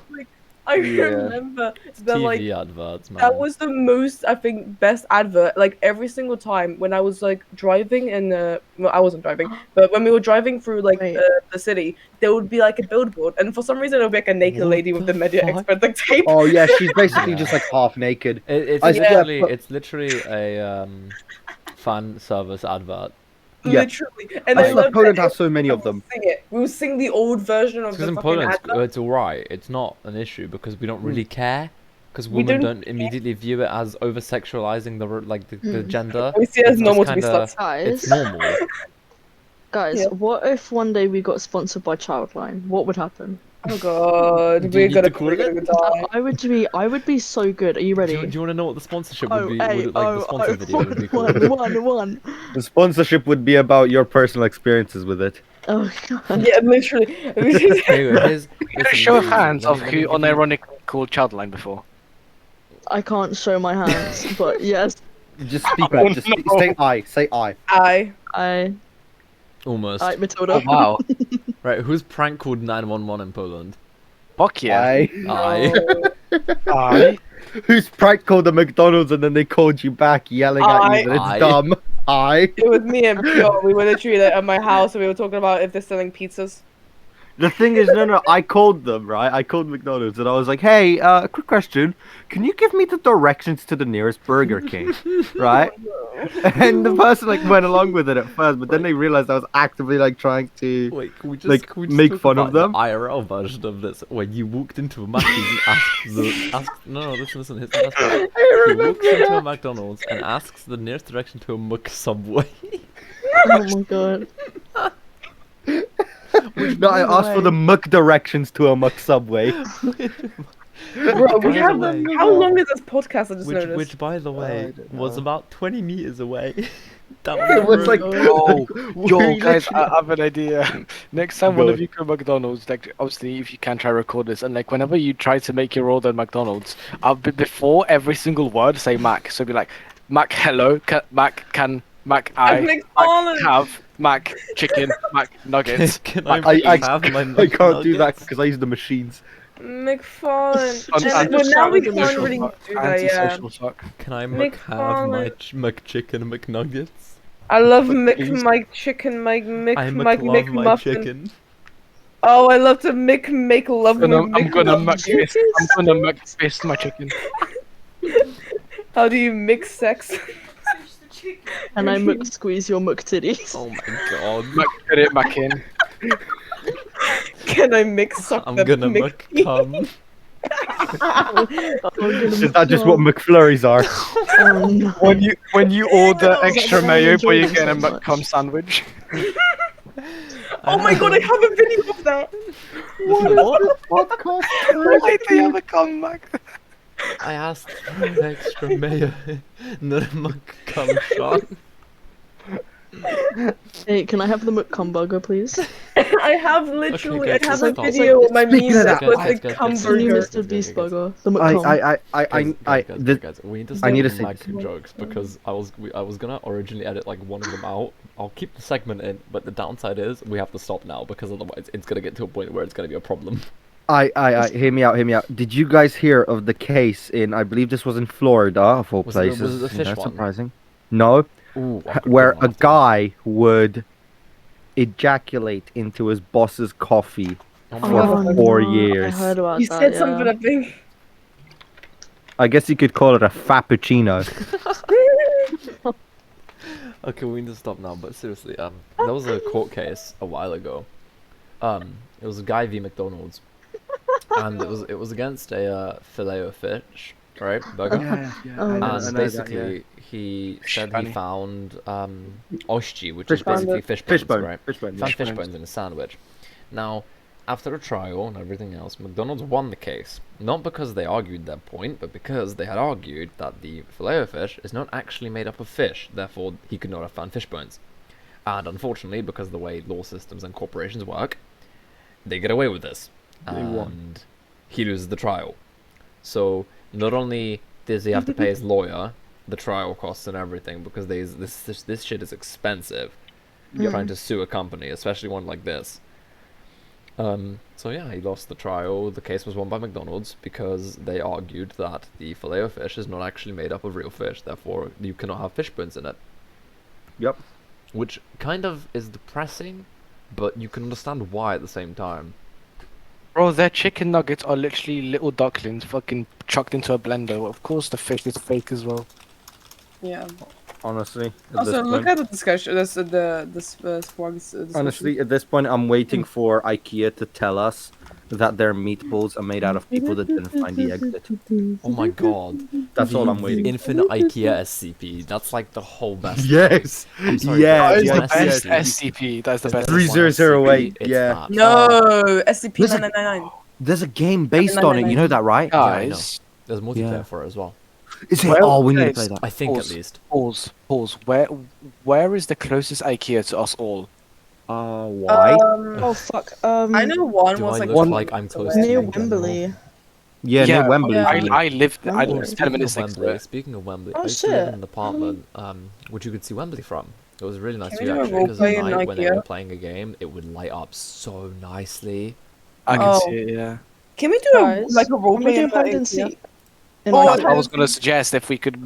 I Yeah. remember that like TV adverts, man. that was the most, I think, best advert. Like every single time when I was like driving in well, I wasn't driving, but when we were driving through like Wait. the city, there would be like a billboard, and for some reason it would be like a naked What lady with the the media fuck? expert like tape. Oh yeah, she's basically Yeah. just like half naked. It's I literally, swear, it's literally a fan service advert. Yeah. Literally. And I I feel like love Poland that has so many of we'll them. sing it. We'll sing the old version of Because the in fucking Poland, advert. it's alright. It's not an issue because we don't really care. Because We women don't don't immediately view it as over sexualizing the gender. We see it as It's normal just to be kinda- sluts. It's Guys, normal. guys, Yeah. what if one day we got sponsored by Childline? What would happen? Oh god, Do you we're need gonna to call it? die. I would be so good. Are you Do ready? you want to know what the sponsorship Oh, would be? hey, Would, like the sponsor video would be called? one. The sponsorship would be about your personal experiences with it. Oh god. Yeah, literally. Anyway, here's A show of hands of who unironically called Childline before. I can't show my hands, but yes, Just speak Oh, up. Just no. say I. Say I. I Almost. Matilda. Oh wow. Right, who's prank called 911 in Poland? Fuck yeah. I. I. Who's prank called the McDonald's and then they called you back yelling at you that it's I. dumb? I. It was me and Pio. We were literally like, at my house and we were talking about if they're selling pizzas. The thing is, no, I called them, right? I called McDonald's and I was like, hey, quick question. Can you give me the directions to the nearest Burger King? Right? And the person like went along with it at first, but then they realized I was actively like trying to. Wait, can we just, Like, can we just make talk fun of about them? The IRL version of this, when you walked into a Mackey's and no, listen, here's the best part. He walks into a McDonald's and asks the nearest direction to a McSubway. Oh my god. No, I asked for the Muck directions to a Muck Subway. Bro, we By have the way- how long is this podcast? I just noticed. Which, by the way, don't was know. about 20 meters away. That It was like, Yo, we yo, guys, literally- I have an idea. Next time one Go of you go to McDonald's, like, obviously, if you can try record this, and like, whenever you try to make your order at McDonald's, I'll be before every single word say Mac. So be like, Mac, hello, Mac, can, Mac, I, Mac, McDonald's. have, Mac, chicken, Mac, nuggets. Can I please I have my can't do that nuggets? because I use the machines. McFarlane. Un- And well, now we can't antisocial really fuck. do that. Yeah. Antisocial fuck. Can I Mick have my Farlane. McChicken McNuggets? I love Please. Mike Chicken, Mike I Mick my Muffin. chicken. Oh, I love to make love with I'm gonna McMuffin. fist my chicken. How do you mix sex? And I squeeze your titties. Oh my god. Put it back in. Can I mix suck I'm the gonna Mick? come. Is that just what McFlurries are? Oh no. When you order extra why I mayo, enjoy but you them get a so much. McCum sandwich. Oh my god, I have a video of that. Why do you have a comeback? I asked for an extra mayo, not a McCum shot. Hey, can I have the McCumburger, please? I have literally, Okay, I have guys, a stop. video of my Speaking meme of that that- was Guys, the guys, cum guys, The new burger. Mr. Beast burger. The I McCum. Guys, we need to I stop need to the say Mac this. jokes because I was gonna originally edit like one of them out. I'll keep the segment in, but the downside is we have to stop now because otherwise it's gonna get to a point where it's gonna be a problem. Hear me out. Did you guys hear of the case in, I believe this was in Florida, of all Was it the places? fish That's one? surprising. No, Ooh, where a guy would ejaculate into his boss's coffee for Oh, 4 no, years. I heard about You that. said yeah. something, I think. I guess you could call it a frappuccino. Okay, we need to stop now. But seriously, there was a court case a while ago. It was a guy v McDonald's, and it was against a filet of fish, right? Burger. And basically, he said he Funny. found oshchi, which Fish is basically bone. fish bones, right? Fishbone. Found fish bones. bones in a sandwich. Now, after a trial and everything else, McDonald's won the case. Not because they argued their point, but because they had argued that the filet of fish is not actually made up of fish, therefore he could not have found fish bones. And unfortunately, because of the way law systems and corporations work, they get away with this. And he loses the trial. So, not only does he have to pay his lawyer the trial costs and everything, because this shit is expensive. You're trying to sue a company, especially one like this. So yeah, he lost the trial. The case was won by McDonald's because they argued that the filet of fish is not actually made up of real fish, therefore you cannot have fish bones in it. Yep. Which kind of is depressing, but you can understand why at the same time. Bro, their chicken nuggets are literally little ducklings fucking chucked into a blender. Of course the fish is fake as well. Yeah. Honestly, at Also, this look point. at the discussion. This Squawks discussion. Honestly, at this point, I'm waiting for IKEA to tell us that their meatballs are made out of people that didn't find the exit. Oh my god. That's all I'm The waiting. Infinite IKEA SCP. That's like the whole best. Yes. I'm sorry, Yeah, That is yeah, the best yes. SCP. That is the There's best. one 3008, SCP, it's yeah. that. No, SCP Listen- 999. There's a game based on it. You know that, right? Yeah, I know. Guys, There's multiplayer Yeah. for it as well. Is it? Well, Oh, we need to guys, play that. I think Pause. at least. pause. Where is the closest IKEA to us all? Why? Oh fuck. I know one Do was I like look one- like I'm close Near to you, General? Wembley. Yeah, near Wembley. yeah. I lived. I Wembley. lived 10 minutes Speaking of next to Wembley, it. speaking of Wembley, Oh, I used to live shit. in an apartment, which you could see Wembley from. It was a really nice Can view we do a actually, because at roleplay in night when they IKEA? were playing a game, it would light up so nicely. I can Oh. see it. Yeah. Can we do Guys, like a can we roleplay do in hide the and IKEA? seek? In Oh, IKEA? I was gonna suggest if we could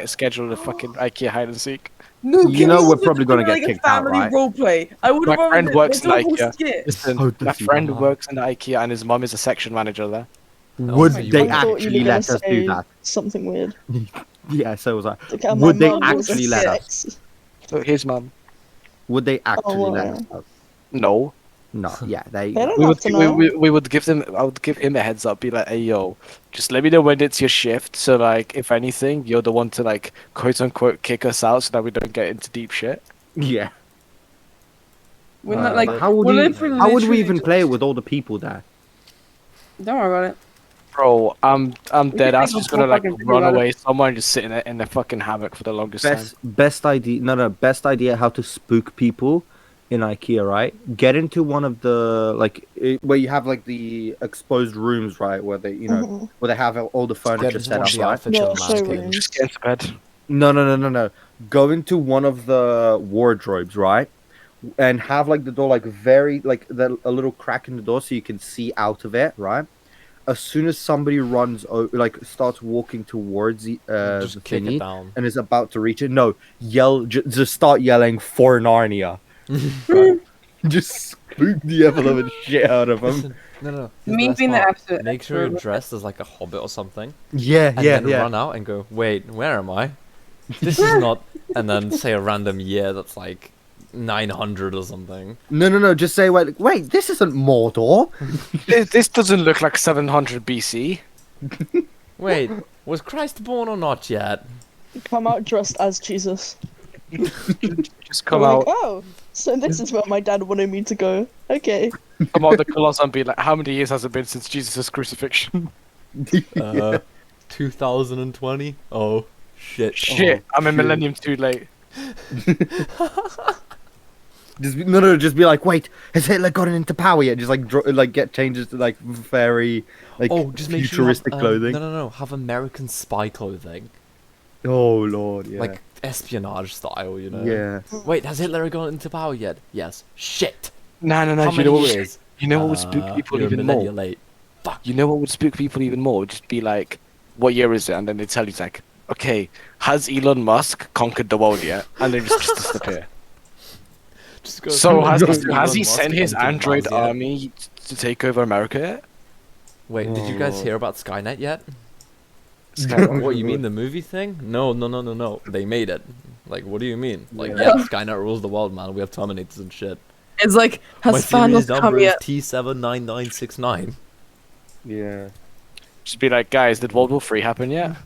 schedule a fucking IKEA hide and seek. No, You can know we we're do probably gonna get like a kicked out, family right? roleplay? I would My rather friend works in let's do a IKEA. whole skit. Listen, Oh, my does he? friend Uh-huh. works in the IKEA and his mum is a section manager there. Would so you they wouldn't- I thought you actually were gonna let us say do that? something weird. Yeah, so was I. Like how Would my they mum was a actually let us? sex. So his mum. Would they actually let wow. us? No. No, yeah, they. They don't We have would, to know. we would give them. I would give him a heads up. Be like, hey yo, just let me know when it's your shift. So like, if anything, you're the one to like quote unquote kick us out so that we don't get into deep shit. Yeah. We're not like. How would we're we? literally How would we literally even just- play it with all the people there? Don't worry about it. Bro, I'm dead ass make a just gonna like fucking video run about it. away somewhere and just sit in the fucking hammock for the longest time. Best idea. No, best idea how to spook people in IKEA, right? Get into one of the where you have like the exposed rooms, right? Where they, Mhm. where they have all the Get furniture into set one of up, the right? outfits Yeah, of the mannequin. showrooms. Just get into bed. No. Go into one of the wardrobes, right? And have like the door like very like a little crack in the door so you can see out of it, right? as soon as somebody like starts walking towards the Just kick it thingy down. and is about to reach it, no, just start yelling for Narnia. Just spook the ever loving shit out of them. Listen, no. Here's the Me best being the part. absolute Make sure you're expert. dressed as like a hobbit or something, Yeah, and then run out and go, wait, where am I? This is not, and then say a random year that's like 900 or something. No. Just say, wait, this isn't Mordor. This doesn't look like 700 BC. Wait, was Christ born or not yet? Come out dressed as Jesus. Just come I'm out, like, oh, so this is where my dad wanted me to go. Okay. come out of the Colosseum and be like, how many years has it been since Jesus' crucifixion? 2020? Oh, shit. Shit, I'm a millennium too late. Just be like, wait, has Hitler gotten into power yet? Just like get changes to like very like Just make sure you futuristic have, clothing. No. Have American spy clothing. Oh lord, yeah. Like espionage style, you know? Yeah. Wait, has Hitler gone into power yet? Yes. Shit. No. How You many know what? years? You know what would spook people you're a even millennia more? late. You know what would spook people even more? Just be like, what year is it? And then they tell you, it's like, okay, has Elon Musk conquered the world yet? And then just disappear. Just go So has Elon he Musk sent his gone to android Mars yet? army to take over America yet? Wait, did you guys Oh. hear about Skynet yet? Skywalker. What, you mean the movie thing? No. They made it. Like, what do you mean? Like, yeah, Skynet rules the world, man. We have Terminators and shit. It's like, My has series Thanos number come is yet? T79969. Yeah. Just be like, guys, did World War 3 happen yet?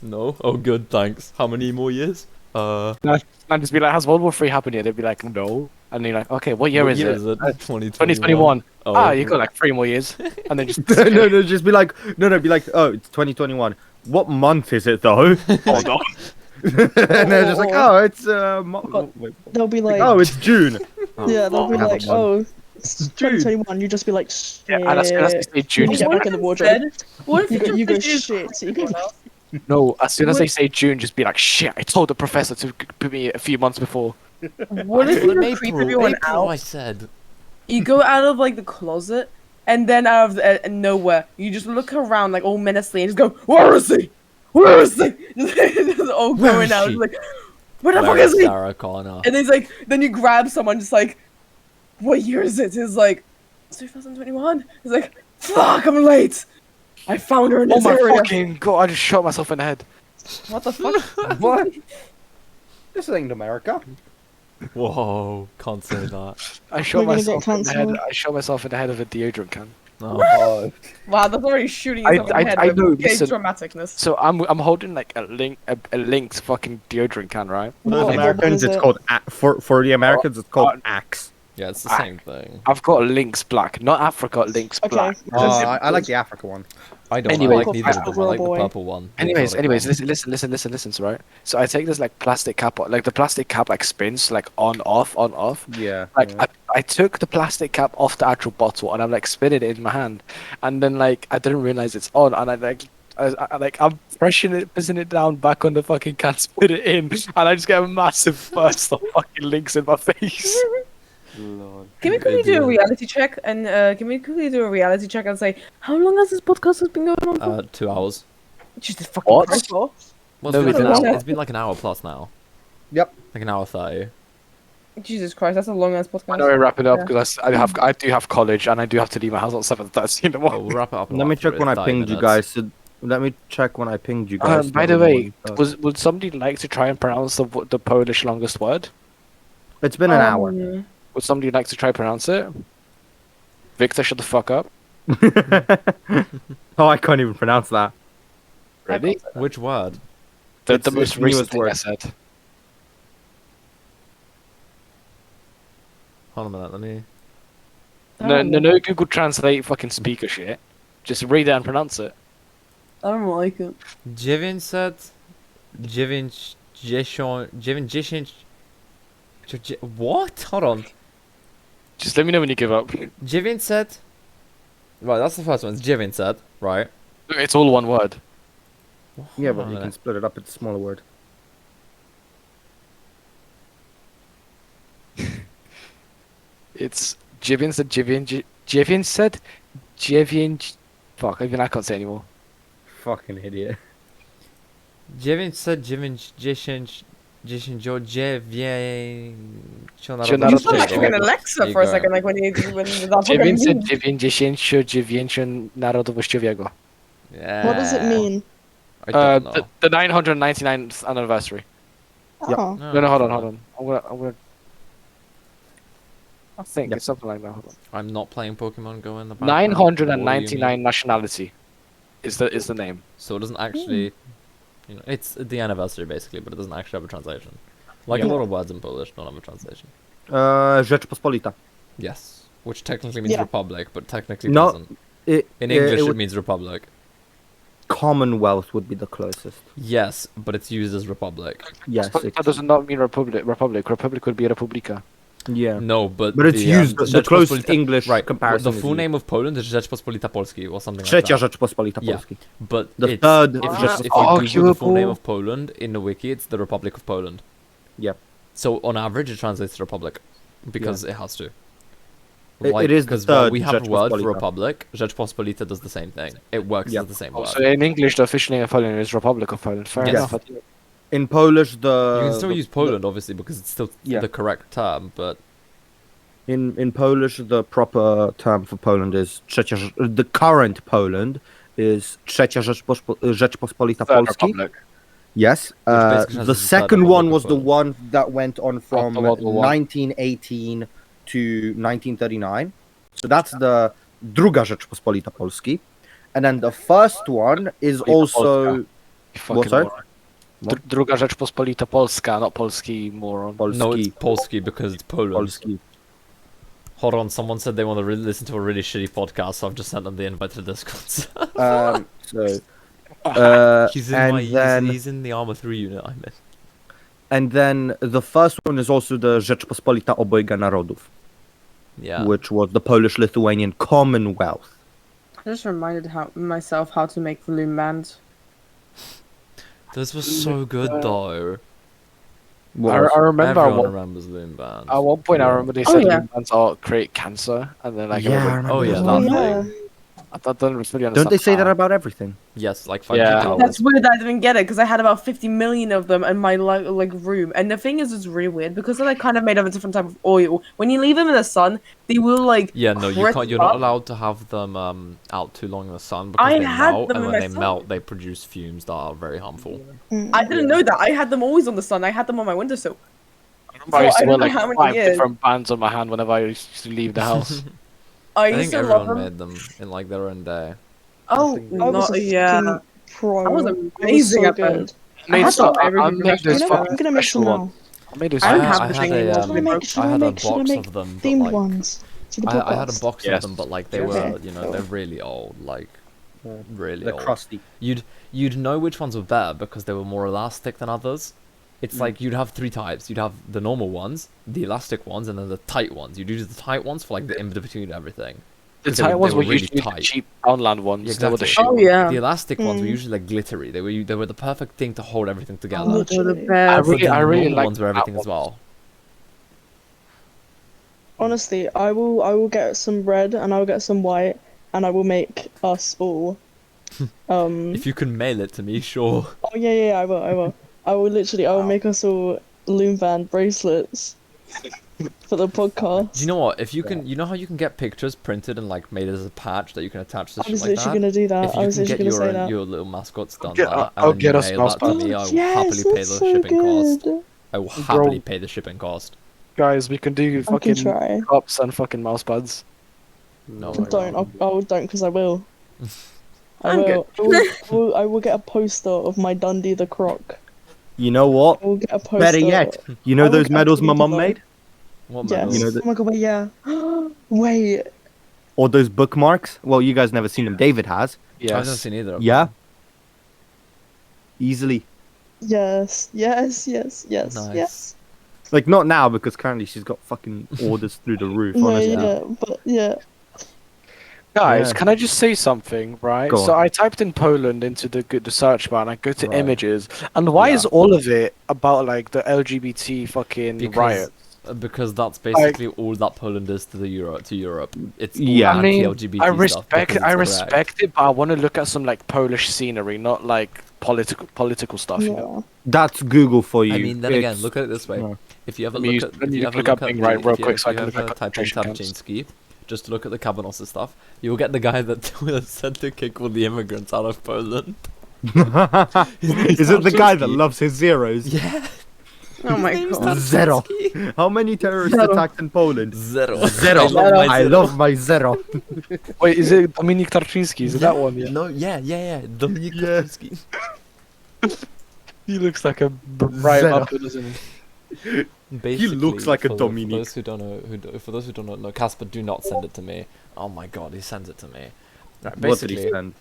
No? Oh, good, thanks. How many more years? And just be like, has World War 3 happened yet? They'd be like, no. And you're like, okay, what year What is year it? is it? 2021. Oh. Ah, you got like 3 more years. And then just no, just be like, be like, oh, it's 2021. What month is it though? hold on. And they're just like, oh, it's wait, They'll be like, oh, it's June. yeah, they'll be have a like, month. oh, it's 2021. You just be like, shit. Yeah, and as soon as they say June, You just get be back in the like, wardrobe. What if You go, just shit. So you go, no, as soon as they say June, just be like, shit, I told the professor to put me a few months before. What if you just creep everyone April, I out? said. You go out of like the closet, and then out of nowhere, you just look around like all menacingly and just go, "Where is he? Where is he?" Just all Where going is out, she? just like, "Where the fuck Where is is he?" Sarah Connor? And he's like, then you grab someone, just like, "What year is it?" He's like, "It's 2021." He's like, "Fuck, I'm late. I found her in Oh this my area." fucking god, I just shot myself in the head. What the fuck? What? This ain't America. Whoa, can't say that. I shot We're gonna get myself in the head. cancelled. I shot myself in the head of a deodorant can. No. Oh, Wow, that's already shooting yourself in the head. I with know, gay listen. dramaticness. So I'm holding like a Lynx fucking deodorant can, right? for What- the what Americans, is it's it? called for the Americans, it's called Axe. Yeah, it's the Ah. same thing. I've got a Lynx black, not Africa Lynx Okay. black. Oh, I like the Africa one. I don't Anyway, like neither of them. I like the boy. purple one. the Anyways, exotic one. listen, right? So I take this like plastic cap, like the plastic cap like spins like on off. Yeah. Like yeah. I took the plastic cap off the actual bottle and I'm like spinning it in my hand, and then like I didn't realize it's on, and I'm pressing it down back on the fucking can, spin it in, and I just get a massive burst of fucking links in my face. Lord. Can we quickly do a reality check and say how long has this podcast been going on for? 2 hours. Jesus fucking What? Christ. Well, No, it's, been like we an didn't. hour. It's been like an hour plus now. Yep. Like an hour 30. Jesus Christ, that's a long ass podcast. I know I wrap it up Yeah. because I do have college and I do have to leave my house at 7:30 in the Oh, morning. we'll wrap it up. in Let me about check when I 30 pinged you minutes. guys. So, let me check when I pinged you guys. By the way, would somebody like to try and pronounce the Polish longest word? It's been an hour. Would somebody like to try pronounce it? Victor, shut the fuck up. Oh, I can't even pronounce that. Ready? Which word? The It's most the recent newest thing I word. said. Hold on a minute. Let me. No Google Translate fucking speaker shit. Just read it and pronounce it. I don't like it. 910. What? Hold on. Just let me know when you give up. 900. Right, that's the first one. It's 900, right? It's all one word. Yeah, Hold but on a you can minute. split it up. It's a smaller word. It's 900. Fuck, even I can't say anymore. Fucking idiot. 910 Narodowego. You sound like There an Alexa you for a go. second, like when that fucking meme. 999 narodowościowego. Yeah. What does it mean? I don't know. The 999th anniversary. Yep. Oh. No, hold on. I'm gonna. I think Yep. it's something like that. Hold on. I'm not playing Pokemon Go in the background. 999 nationality is the name. So it doesn't actually, it's the anniversary basically, but it doesn't actually have a translation. Like a Yeah. lot of words in Polish don't have a translation. Rzeczpospolita. Yes, which technically means Yeah. republic, but technically No, doesn't. It, In English, it would- means republic. Commonwealth would be the closest. Yes, but it's used as republic. Yes. That does not mean republic. Republic would be republika. Yeah. No, but But it's the, used the closest Rzeczpospolita- English right. comparison. The is full used. name of Poland is Rzeczpospolita Polski or something Trzecia like that. Rzeczpospolita Yeah. Polski. But The it's, third if you Rzeczpospolita. Google the full name Arguable. of Poland in the wiki, it's the Republic of Poland. Yep. So on average, it translates to republic because it has to. It is the because third we have a word for Rzeczpospolita. republic. Rzeczpospolita does the same thing. It works Yep. as the same word. So in English, the official name of Poland is Republic of Poland. Fair Yes. enough. In Polish, You can still the- use Poland, obviously, because it's still Yeah. the correct term. But In Polish, the proper term for Poland is the current Poland is Trzecia Rzeczpospolita Third Polski. Republic. Yes. basically The has the third second Republic one of was the Poland. one that went on from After World War I. 1918 to 1939. So that's the Druga Rzeczpospolita Polski. And then the first one is also You fucking sorry? moron. Druga Rzeczpospolita Polska, not Polski moron. Polski. no, it's Polski because it's Poland. Polski. Hold on, someone said they want to listen to a really shitty podcast, so I've just sent them the invite to the Discord. He's in and my then he's in the Armor 3 unit I'm in. and then the first one is also the Rzeczpospolita Obojga Narodów, Yeah. which was the Polish-Lithuanian Commonwealth. I just reminded myself how to make the loom band. This was so good though. I remember at Everyone one, remembers Loom Band. at one point I Yeah. remember they Oh, said yeah. loom bands all create cancer, and then like Yeah, I everybody- remember Oh yeah, that. that Yeah. thing. I don't really understand. Don't they say that how. about everything? Yes, like 5G Yeah. towers. That's weird that I didn't get it because I had about 50 million of them in my like room. And the thing is, it's really weird because they're like kind of made of a different type of oil. When you leave them in the sun, they will like. Yeah, no, you crisp can't. You're not up. allowed to have them out too long in the sun because I they had melt, them and in when my they sun. melt, they produce fumes that are very harmful. I didn't know that. I had them always on the sun. I had them on my windowsill. I used I to don't wear know like how many 5 years. different bands on my hand whenever I used to leave the house. I I used think to love everyone them. made them in like their own day. Oh, I was not, a yeah. fucking pro. I was I amazing so at them. good. I made had some. some everything I from made Russian. this You know what? fucking I'm gonna make some special one. now. I made this. I don't I have had machine a, anymore. Should I make? Should I I had a make? Should I box make of them, but themed like ones for the I had a podcast? box Yes. of them, but like they Okay. were, you know, they're really old, like really They're old. crusty. You'd know which ones were better because they were more elastic than others. It's Mm. like you'd have three types. You'd have the normal ones, the elastic ones, and then the tight ones. You'd use the tight ones for like the in between everything. The 'Cause they tight were- ones they were were really usually the tight. cheap downland ones. Yeah, They were the exactly. shit Oh ones. yeah. The elastic ones were Mm. usually like glittery. They were the perfect thing to hold everything together. Oh, they're the Literally. best. But then I the really normal like ones were that everything as one. well. Honestly, I will get some red and I'll get some white and I will make us all. If you can mail it to me, sure. Oh yeah, I will. I will make us all loom band bracelets for the podcast. Do you know what? If you can, you know how you can get pictures printed and like made as a patch that you can attach to I shit was like literally that. gonna do that. If I you was can get literally gonna say that. your little mascots done get- that, I'll and get then us you mail that to mouse me, I will Yes, happily pay the that's so shipping cost. good. I will happily pay the shipping cost. Guys, we can do I can fucking try. cups and fucking mouse pads. No, Don't. I don't because I will. I I'm will. I will get a poster of my Dundee the Croc. You know what? I will get a poster. Better yet, you know I will those medals my actually mum do that. made, What Yes. medals? You know the- Oh my god, wait, yeah. Wait. or those bookmarks. Well, you guys never seen them. David has. I haven't Yes. seen either. Of Yeah. them. Easily. Yes. Nice. Yes. Like not now because currently she's got fucking orders through the roof. No, Honestly. yeah, but yeah. Guys, Yeah. can I just say something, right? Go So on. I typed in Poland into the search bar and I go to Right. images, and why Yeah. is all of it about like the LGBT fucking Because riots? Because that's basically all that Poland is to Europe. It's all Yeah. I mean, anti-LGBT I stuff because I it's correct. respect it, but I want to look at some like Polish scenery, not like political stuff. You know. Yeah. That's Google for you. I mean, then again, It's- look at it this way. no. If you ever Let me look use- at, let if me you ever look look up at Bing right the, real if you, quick if so I you can look ever at type in concentration camps. Tabczynski, just to look at the Kavanos and stuff, you'll get the guy that sent to kick all the immigrants out of Poland. Is it the guy that Tabczynski. loves his zeros? Yeah. Oh my name's god. Zero. Tabczynski. How many terrorists Zero. attacked in Poland? Zero. Zero. I love my I zero. love my zero. Wait, is it Dominik Tarczyński? Is it that one? Yeah. No, yeah. Dominik Yeah. Tabczynski. He looks like a bright Zero. up, doesn't he? Basically, looks like a for Dominique. those who don't know, for those who don't know, Casper, do not send it to me. Oh my god, he sends it to me. Right, What did he basically, send?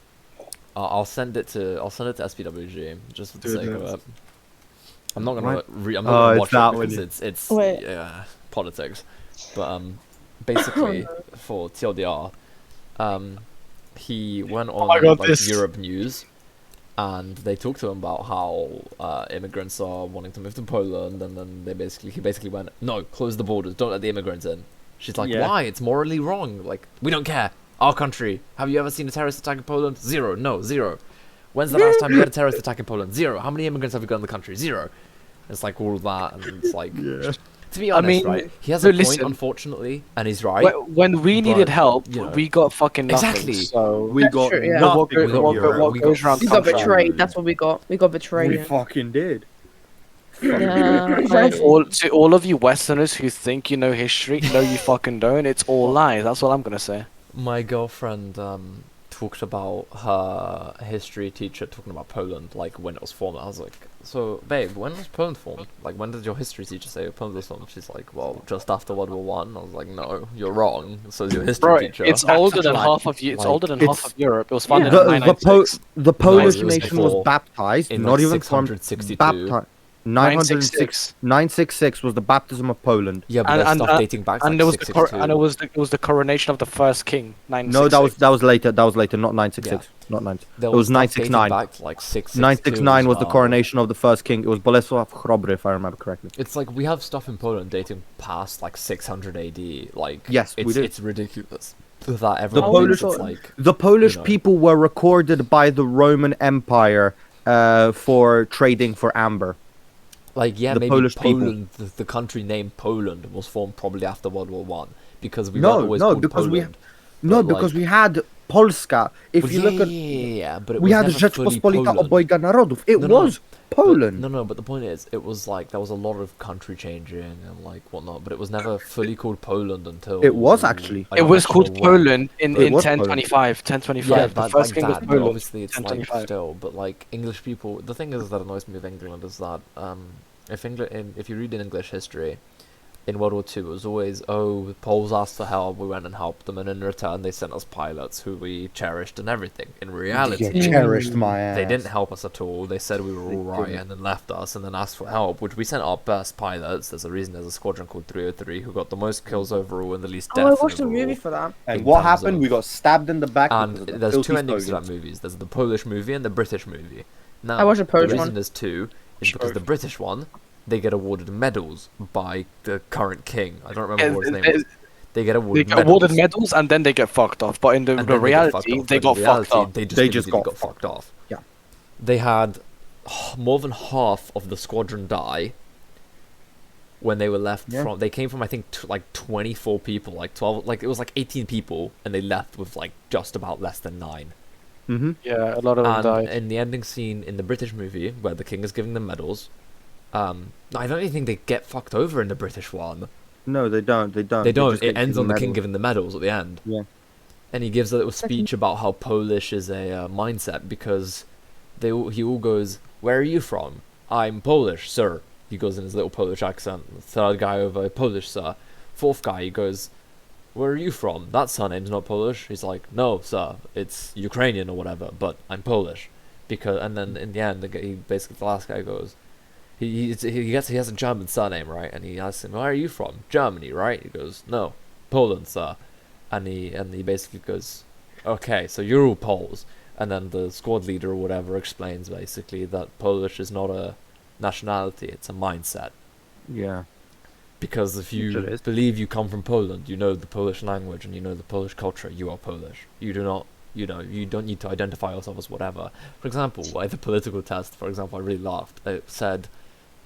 I'll send it to SPWG just for the Dude, sake of that's- it. I'm not gonna What? I'm not Oh, gonna it's watch that it one. because it's Wait. yeah, politics. But basically for TLDR, he went on my God, like this- Europe News, and they talked to him about how immigrants are wanting to move to Poland, and then he basically went, no, close the borders, don't let the immigrants in. She's like, Yeah. why? It's morally wrong. Like, we don't care. Our country. Have you ever seen a terrorist attack in Poland? Zero. No, zero. When's the last time you had a terrorist attack in Poland? Zero. How many immigrants have you got in the country? Zero. It's like all of that, and it's like, Yeah. to be honest, mean, right? He has so a point, listen. unfortunately, and he's right. When we needed but, help, you know. we got fucking nothing. Exactly. So We got true, yeah. nothing What go- from what go- Europe. what We goes got around We got comes around. betrayed. That's what we got. We got betrayed. We fucking did. Yeah. To all of you Westerners who think you know history, no, you fucking don't. It's all lies. That's what I'm gonna say. My girlfriend talked about her history teacher talking about Poland, like when it was formed. I was like, so babe, when was Poland formed? Like, when did your history teacher say Poland was formed? She's like, well, just after World War One. I was like, no, you're wrong. So your history Bro, teacher. it's older than half of you. It's Like, older than it's- half of Europe. It was founded The, in the, 996. the Polish it was nation was before. baptized, In, not like, even formed. 662. Baptized. 906. 966. 966 was the baptism of Poland. Yeah, but And- there's and- stuff dating back to And like there was the 662. it was the coronation of the first king. 966. No, that was later. That was later, not 966. Not 9. There it was stuff dating 969. back to like 662 969 as was the well. coronation of the first king. It was Bolesław Chrobry, if I remember correctly. It's like we have stuff in Poland dating past like 600 AD. Like, Yes, we it's, do. It's ridiculous that everyone Polish- thinks it's like. The Polish You know. people were recorded by the Roman Empire for trading for amber. Like, yeah, The maybe Polish people. Poland, the country name Poland, was formed probably after World War One because we No, weren't always no, called because we- Poland. No, But, because like- we had Polska. If Well, you yeah, look at, yeah, but it we was had never fully Rzeczpospolita Poland. Obojga Narodów. It No, no, was But- Poland. no, but the point is, it was like there was a lot of country changing and like whatnot, but it was never fully called Poland until It was actually. like, It was National called War. Poland in It was 1025. 1025. Yeah, the that, first like king was that, but Poland. obviously it's like 1025. still, but like English people. The thing is that annoys me with England is that if you read in English history, in World War Two, it was always, oh, the Poles asked for help, we went and helped them, and in return they sent us pilots who we cherished and everything. In reality, You cherished my ass. they didn't help us at all. They said we were all right didn't. and then left us and then asked for help, which we sent our best pilots. There's a reason there's a squadron called 303 who got the most kills overall and the least Oh, I deaths watched a overall. movie for that. And in what terms happened? of- We got stabbed in the back. And because of the there's filthy two endings to that Stogans. movies. There's the Polish movie and the British movie. Now, I watched the Polish reason one. there's two is because the British one, they get awarded medals by the current king. I don't remember what his name was. They get They awarded get medals. awarded medals and then they get fucked off. But in and the then they get reality, fucked off, they but got in fucked reality, up. They just, They just immediately got fucked off. Yeah. They had more than half of the squadron die when they were left Yeah. from. They came from I think like 24 people, like 12, like it was like 18 people, and they left with like just about less than 9. Mm-hmm. Yeah, a lot of them And died. in the ending scene in the British movie, where the king is giving them medals, I don't even think they get fucked over in the British one. No, they don't. They don't. They don't. just It get ends on the king medals. giving the medals at the end. Yeah. And he gives a little speech about how Polish is a mindset because he all goes, "Where are you from?" "I'm Polish, sir." He goes in his little Polish accent. The third guy over, "Polish, sir." Fourth guy, he goes, "Where are you from?" "That surname's not Polish." He's like, "No, sir, it's Ukrainian or whatever, but I'm Polish." And then in the end, the last guy goes, he has a German surname, right? And he asks him, "Where are you from?" "Germany, right?" He goes, "No, Poland, sir." And he basically goes, "Okay, so you're all Poles." And then the squad leader or whatever explains basically that Polish is not a nationality, it's a mindset. Yeah. Because if you Sure is. believe you come from Poland, you know the Polish language and you know the Polish culture, you are Polish. You do not, you don't need to identify yourself as whatever. For example, at the political test, for example, I really laughed. It said,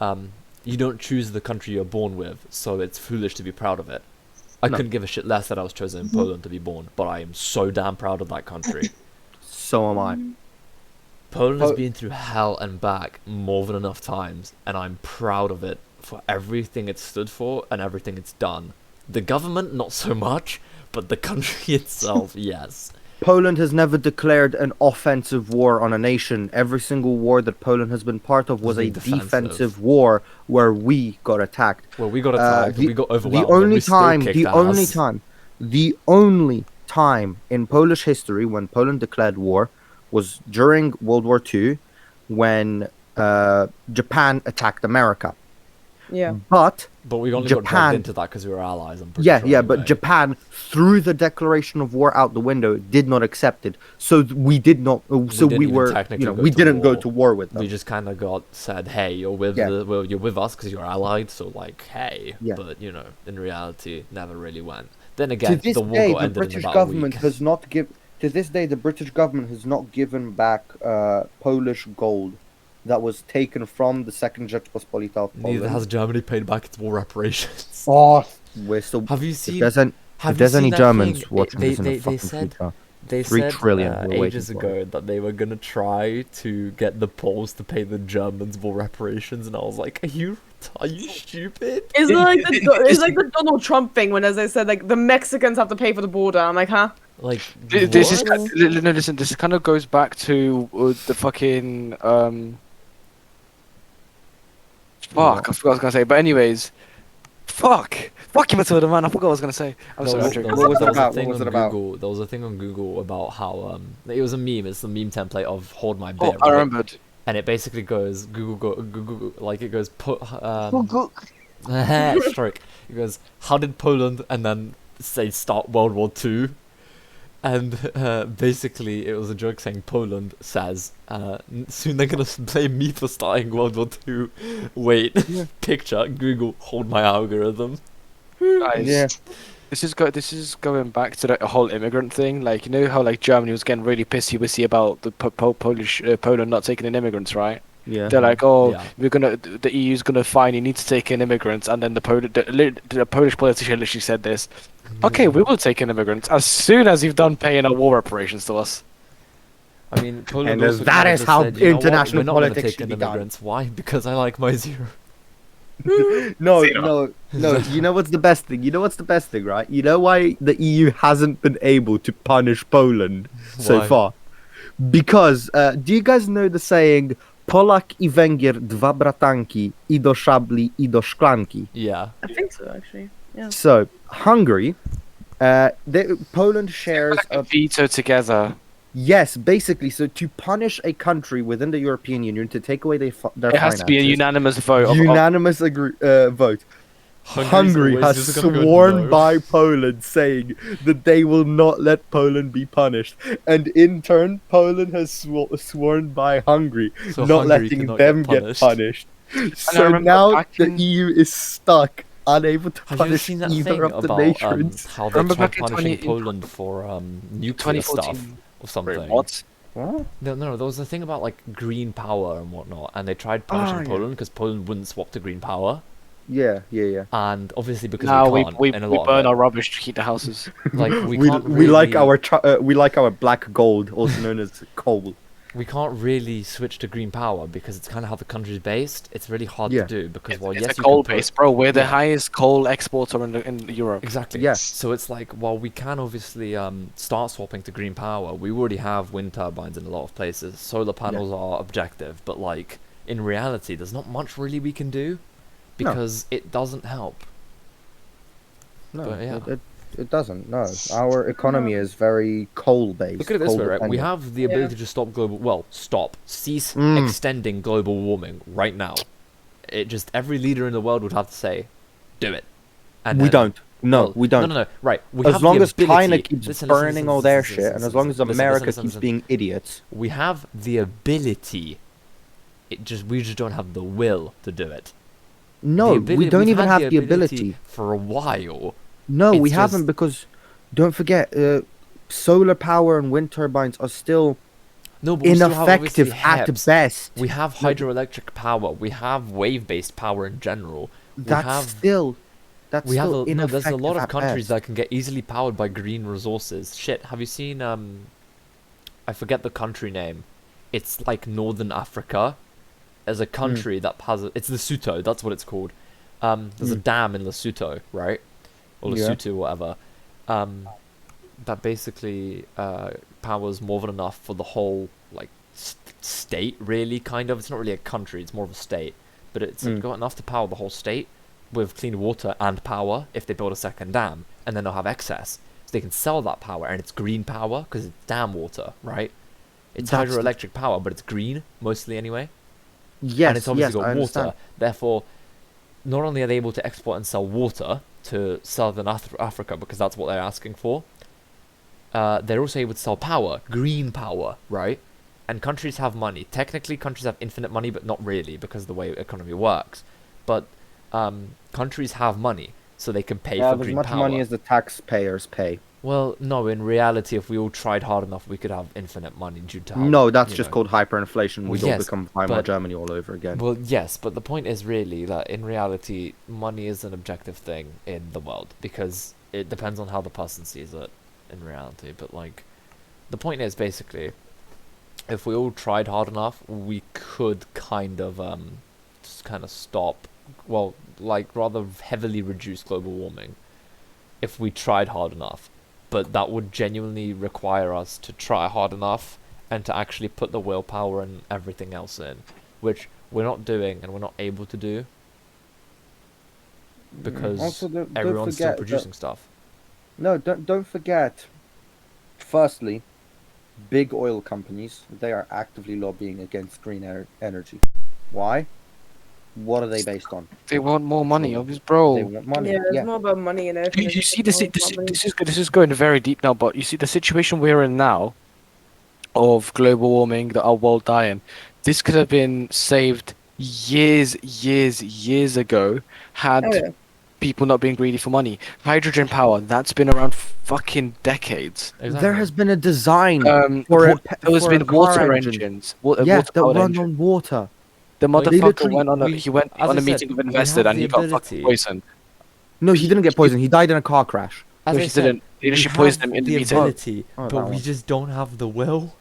you don't choose the country you're born with, so it's foolish to be proud of it. I No. couldn't give a shit less that I was chosen in Poland to be born, but I am so damn proud of that country. So am I. Poland has Po- been through hell and back more than enough times, and I'm proud of it for everything it stood for and everything it's done. The government, not so much, but the country itself, yes. Poland has never declared an offensive war on a nation. Every single war that Poland has been part of was a Been defensive. defensive war where we got attacked. Well, we got attacked, we got overwhelmed, The and only we still time, kicked the ass. only time in Polish history when Poland declared war was during World War II, when Japan attacked America. Yeah. But But we only got Japan- dragged into that because we were allies. I'm pretty yeah, sure yeah, but anyway. Japan threw the declaration of war out the window, did not accept it. So we did not. So didn't we even were, technically go we to didn't go war. to war with them. We just kind of got said, "Hey, you're with Yeah. you're with us because you're allied." So like, hey, Yeah. but in reality, never really went. Then To again, this the war day, got the ended British in about government a week. has not give. To this day, the British government has not given back Polish gold that was taken from the Second Rzeczpospolita of Poland. Neither has Germany paid back its war reparations. Oh, we're still. Have you If seen? there's, an, Have if you there's seen any that Germans thing? watching They, this in the they fucking said future, they 3 said trillion we're ages waiting for. ago that they were gonna try to get the Poles to pay the Germans war reparations, and I was like, are you stupid? It's like it's like the Donald Trump thing when, as I said, like the Mexicans have to pay for the border. I'm like, huh? Like, This is what? no, listen. This kind of goes back to the fucking Fuck, I forgot what I was gonna say. But anyways, fuck you, Matilda, man. I forgot what I was gonna say. I'm There sorry. was, I'm there joking. What was it there was a about? thing What was on it about? Google. There was a thing on Google about how it was a meme. It's the meme template of "Hold My Beer," I right? remembered. And it basically goes Google like it goes put Google. stroke. It goes, how did Poland and then say start World War II? And basically it was a joke saying Poland says soon they're gonna blame me for starting World War II. Wait, picture Google hold my algorithm. Guys, Yeah. this is going back to the whole immigrant thing. Like, you know how like Germany was getting really pissy-wissy about the Poland not taking in immigrants, right? Yeah. They're like, oh, Yeah. the EU's gonna fine you need to take in immigrants, and then the Polish politician literally said this. Okay, we will take in immigrants as soon as you've done paying our war reparations to us. I mean, Poland And also that kinda is just how said, "You know what? international We're not gonna politics take in should be done." immigrants. Why? Because I like my zero. No. You know what's the best thing? Right? You know why the EU hasn't been able to punish Poland so Why? far? Because do you guys know the saying Polak I Węgier dwa bratanki, I do szabli, I do szklanki? Yeah. I think so, actually. Yeah. So Hungary, Poland shares Like a a veto together. yes, basically. So to punish a country within the European Union to take away their It has to be a finances, unanimous vote. unanimous vote. Hungary always has just gonna go sworn no. by Poland saying that they will not let Poland be punished. And in turn, Poland has sworn by Hungary So not Hungary letting cannot them get get punished. I So remember now back the in- EU is stuck, unable to Have you ever punish seen that thing either of the about nations. how they Remember tried back in punishing 20 Poland for nuclear stuff 2014. or something? Wait, what? No, there was a thing about like green power and whatnot, and they tried punishing yeah. Poland because Poland wouldn't swap to green power, Yeah. and obviously because No, we we can't, we, in a we lot burn of our it, rubbish to heat the houses. like We can't really, we like our black gold, also known as coal. we can't really switch to green power because it's kind of how the country's based. It's really hard Yeah. to do because well, It's yes, a you coal can put, base, bro. We're the Yeah. highest coal exporter in Europe. Exactly. Yeah. So it's like, while we can obviously start swapping to green power, we already have wind turbines in a lot of places. Solar panels are objective, but like in reality, there's not much really we can do because it doesn't help. No, But, yeah. it doesn't. No, our economy is very coal based. Look at it this way, right? We have the ability to stop cease Mm. extending global warming right now. It just every leader in the world would have to say, do it. And We then- don't. No, well, we don't. No. Right. We As have long the as China ability- keeps listen, burning listen, all listen, their listen, shit, listen, and as listen, long as listen, America listen, keeps listen. being idiots, We have the ability. We just don't have the will to do it. No, we don't we've even had have the ability. for a while. No, we It's haven't just- because don't forget, solar power and wind turbines are still No, but we still have obviously ineffective at HEPs. best. We have hydroelectric power. We have wave-based power in general. That's still We have still no. There's a lot ineffective of at countries best. that can get easily powered by green resources. Shit, have you seen I forget the country name. It's like Northern Africa. There's a country that has it's Lesotho. That's what it's called. There's a dam in Lesotho, right? Or Yeah. Lesotho, whatever. That basically powers more than enough for the whole like state, really, kind of. It's not really a country. It's more of a state, but it's got enough to power the whole state with clean water and power if they build a second dam, and then they'll have excess, so they can sell that power, and it's green power because it's dam water, right? It's That's the- hydroelectric power, but it's green mostly anyway, Yes, and it's obviously yes, I got understand. water. Therefore, not only are they able to export and sell water to Southern Africa because that's what they're asking for, they're also able to sell power, green power, right? And countries have money. Technically, countries have infinite money, but not really because of the way economy works. But countries have money, so they can pay They for have as green much power. money as the taxpayers pay. Well, no, in reality, if we all tried hard enough, we could have infinite money due to how, No, that's you just know. called hyperinflation. We'd all Yes, become Weimar but- Germany all over again. Well, yes, but the point is really that in reality, money is an objective thing in the world because it depends on how the person sees it in reality. But like, the point is basically, if we all tried hard enough, we could kind of just kind of stop, well, like rather heavily reduce global warming if we tried hard enough. But that would genuinely require us to try hard enough and to actually put the willpower and everything else in, which we're not doing and we're not able to do because Also, don't everyone's still forget that- producing stuff. No, don't forget. Firstly, big oil companies, they are actively lobbying against green energy. Why? What are they based on? They want more money, They obviously, bro. want money. Yeah, it's Yeah. more about money and everything. You It's see, just about money. this is going very deep now. But you see, the situation we're in now, of global warming, our world dying, this could have been saved years ago had Oh yeah. people not being greedy for money. Hydrogen power, that's been around decades. Exactly. There has been a design There a has for been a car water engine. engines. Yeah, that Water-powered run engine. on water. The Like, motherfucker literally- went on a we- he went as on I a meeting said, with we invested have and the he got ability. fucking poisoned. No, he didn't get poisoned. He died in a car crash. As No, I she said, didn't. we She have poisoned him in the the meeting. ability, Oh, but that we one. just don't have the will.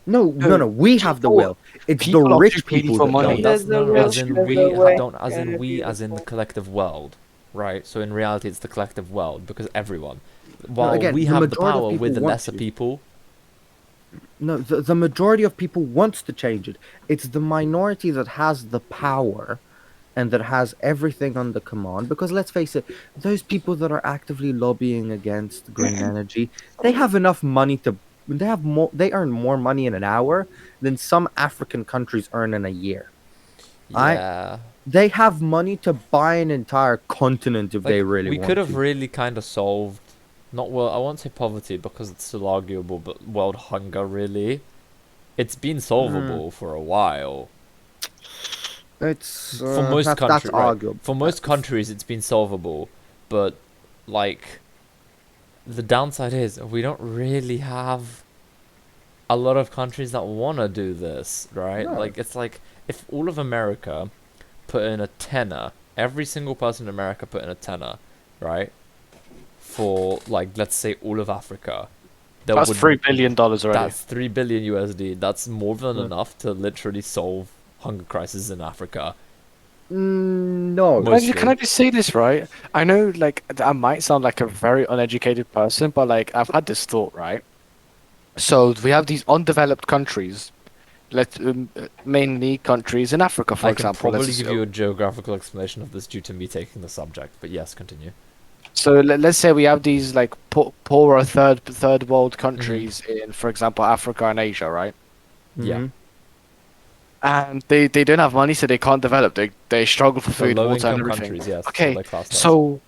No, we have the people- will. It's the people are rich too greedy people for that money. don't. There's no will, as in there's we no way. don't, as in Yeah, we, as in the beautiful. collective world, right? So in reality, it's the collective world because everyone. While again, we the have the majority of power people with the want lesser to. people, No, the majority of people wants to change it. It's the minority that has the power and that has everything under command. Because let's face it, those people that are actively lobbying against green energy, they have enough money to they earn more money in an hour than some African countries earn in a year. yeah. They have money to buy an entire continent if Like, they really we want could have to. really kind of solved, not well. I won't say poverty because it's still arguable, but world hunger really. It's been solvable for a while. It's For most that's countries, right? arguable. For most countries, it's been solvable, but like the downside is we don't really have a lot of countries that want to do this, right? No. Like it's like if all of America put in a tenner, every single person in America put in a tenner, right? For like let's say all of Africa, that That's would $3 billion already. that's 3 billion USD. That's more than Yeah. enough to literally solve hunger crisis in Africa. No. Most- Can I just say this, right? I know, like, I might sound like a very uneducated person, but, like, I've had this thought, right? So we have these undeveloped countries, mainly countries in Africa, for I can example. probably let's give assume. you a geographical explanation of this due to me taking the subject, but yes, continue. So let's say we have these, like, poorer third world countries in, for example, Africa and Asia, right? Yeah. Mhm. And they don't have money, so they can't develop. They struggle for For food, water, and low-income everything. countries, yes. Okay, they're classed as. So,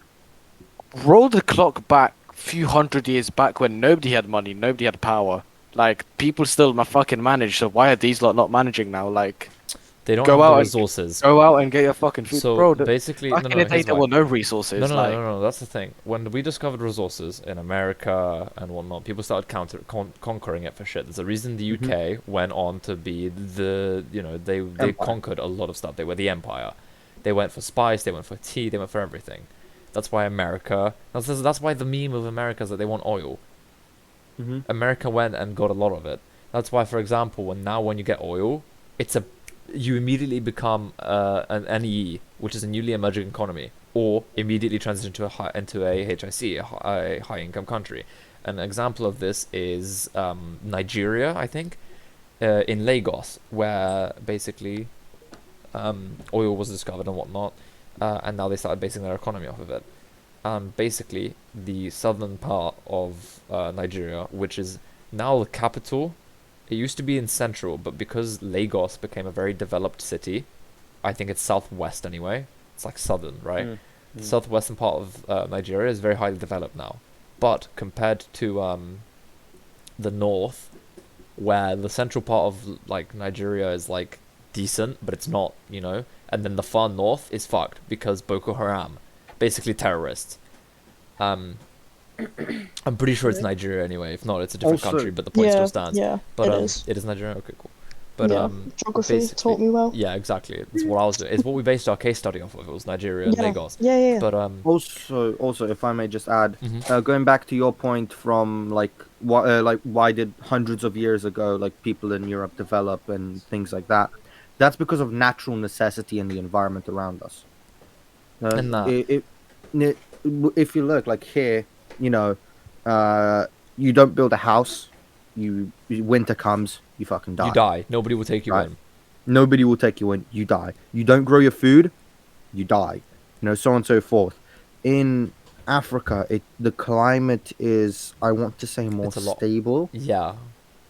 roll the clock back a few hundred years back when nobody had money, nobody had power. Like, people still fucking manage, so why are these lot not managing now? Like, They don't Go have the out and resources. Go out and get your fucking food, So bro. basically, Back no, in no, the day, here's there why. were no resources. No. That's the thing. When we discovered resources in America and whatnot, people started conquering it for shit. There's a reason the UK went on to be they Empire. conquered a lot of stuff. They were the empire. They went for spice. They went for tea. They went for everything. That's why America. That's why the meme of America is that they want oil. America went and got a lot of it. That's why, for example, when you get oil, you immediately become an NEE, which is a newly emerging economy, or immediately transition into a HIC, a high income country. An example of this is Nigeria, I think, in Lagos, where basically oil was discovered and whatnot, and now they started basing their economy off of it. Basically, the southern part of Nigeria, which is now the capital. It used to be in central, but because Lagos became a very developed city, I think it's southwest anyway. It's like southern, right? The southwestern part of Nigeria is very highly developed now. But compared to the north, where the central part of like Nigeria is like decent, but it's not, and then the far north is fucked because Boko Haram, basically terrorists. I'm pretty sure it's Nigeria anyway. If not, it's a different Also- country, but the point still stands. Yeah, But it is. it is Nigeria. Okay, cool. But Yeah, geography basically, taught me well. yeah, exactly. It's what I was doing. It's what we based our case study off of. It was Nigeria and Yeah. Lagos. Yeah. But Also, if I may just add, Mhm. going back to your point from why did hundreds of years ago people in Europe develop and things like that? That's because of natural necessity and the environment around us. And that. If you look here, you don't build a house. Winter comes, you fucking die. You die. Nobody will take you Right. in. Nobody will take you in. You die. You don't grow your food, you die. So on and so forth. In Africa, the climate is, I want to say, more It's a lot- stable. Yeah.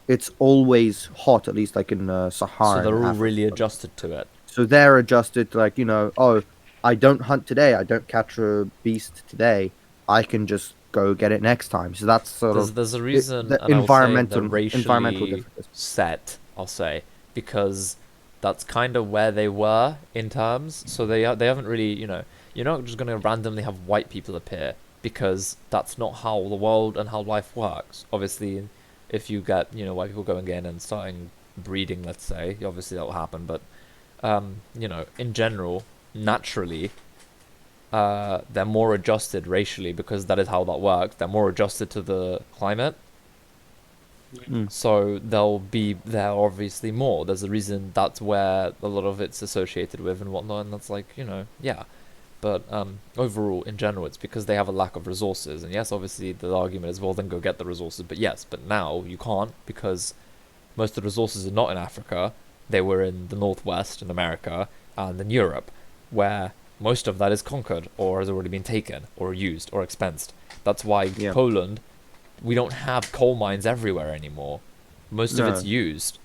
It's always hot, at least in So Sahara. they're all really adjusted to it. So they're adjusted to oh, I don't hunt today. I don't catch a beast today. I can just go get it next time. So that's sort of There's a reason, the and I will say environmental they're racially environmental differences. set, I'll say, because that's kind of where they were in terms. So they haven't really, you're not just going to randomly have white people appear, because that's not how the world and how life works. Obviously, if you get, white people going in and starting breeding, let's say, obviously that will happen. But, in general, naturally, they're more adjusted racially because that is how that works. They're more adjusted to the climate. So they're obviously more. There's a reason that's where a lot of it's associated with and whatnot, and that's yeah. But overall, in general, it's because they have a lack of resources. And yes, obviously, the argument is, well, then go get the resources. But yes, but now you can't because most of the resources are not in Africa. They were in the Northwest, in America, and in Europe, where most of that is conquered or has already been taken or used or expensed. That's why Poland, we don't have coal mines everywhere anymore. Most of it's used.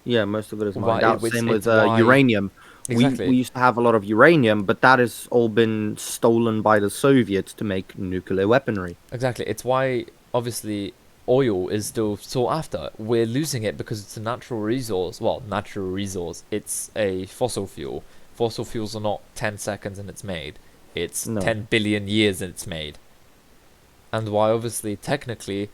Yeah, most of it is Why- mined out. it's- Same it's with why- uranium. Exactly. We used to have a lot of uranium, but that has all been stolen by the Soviets to make nuclear weaponry. Exactly. It's why, obviously, oil is still sought after. We're losing it because it's a natural resource. Well, natural resource. It's a fossil fuel. Fossil fuels are not 10 seconds and it's made. It's No. 10 billion years and it's made. And why, obviously, technically,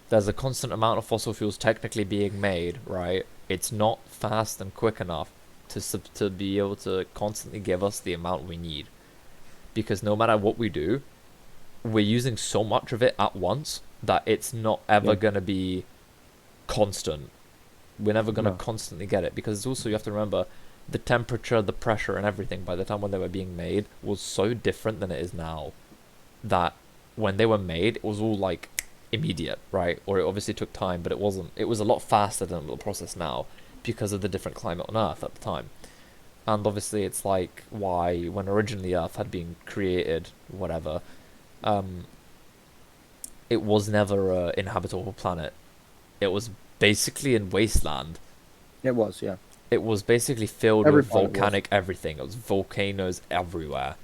there's a constant amount of fossil fuels technically being made, right? It's not fast and quick enough to be able to constantly give us the amount we need. Because no matter what we do, we're using so much of it at once that it's not ever going to be constant. We're never going to constantly get it. Because it's also, you have to remember, the temperature, the pressure, and everything by the time when they were being made was so different than it is now. That when they were made, it was all immediate, right? Or it obviously took time, but it wasn't. It was a lot faster than the process now because of the different climate on Earth at the time. And obviously it's why when originally Earth had been created, whatever, it was never an inhabitable planet. It was basically in wasteland. It was, yeah. It was basically filled Every with planet was. volcanic everything. It was volcanoes everywhere.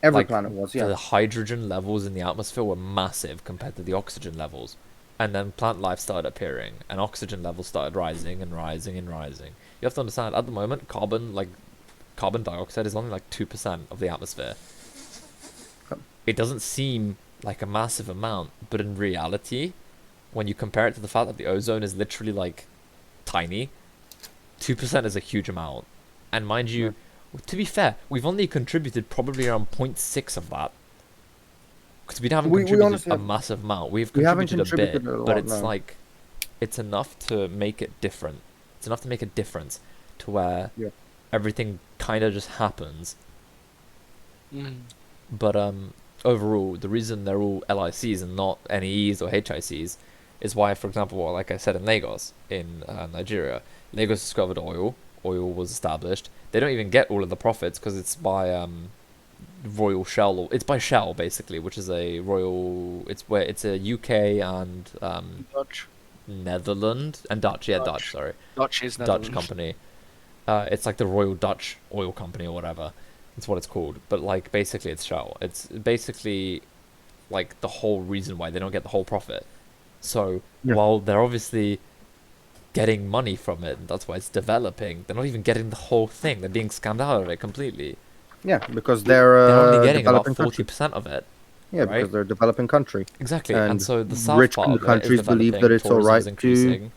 Every planet was, yeah. The hydrogen levels in the atmosphere were massive compared to the oxygen levels. And then plant life started appearing, and oxygen levels started rising and rising and rising. You have to understand, at the moment, carbon dioxide is only like 2% of the atmosphere. It doesn't seem like a massive amount, but in reality, when you compare it to the fact that the ozone is literally like tiny, 2% is a huge amount. And mind you, to be fair, we've only contributed probably around 0.6 of that. Because we haven't contributed honestly massive amount. We've we haven't contributed a bit, contributed a but lot, it's no. like, it's enough to make it different. It's enough to make a difference to where Yeah. everything kind of just happens. Mm. But overall, the reason they're all LICs and not NEEs or HICs is why, for example, like I said in Lagos, in Nigeria, Lagos discovered oil. Oil was established. They don't even get all of the profits because it's by Royal Shell. It's by Shell basically, which is a royal. It's a UK and Dutch. Netherlands and Dutch. Yeah, Dutch. Dutch. Sorry, Dutch is Dutch Netherlands. company. It's like the Royal Dutch Oil Company or whatever. That's what it's called. But like basically, it's Shell. It's basically like the whole reason why they don't get the whole profit. So Yeah. while they're obviously getting money from it, and that's why it's developing, they're not even getting the whole thing. They're being scammed out of it completely. Yeah, because they're They're only a getting about developing country. 40% of it. Yeah, right? because they're a developing country. Exactly. And And so the south rich part of it is countries believe that developing, it's tourism alright is to increasing.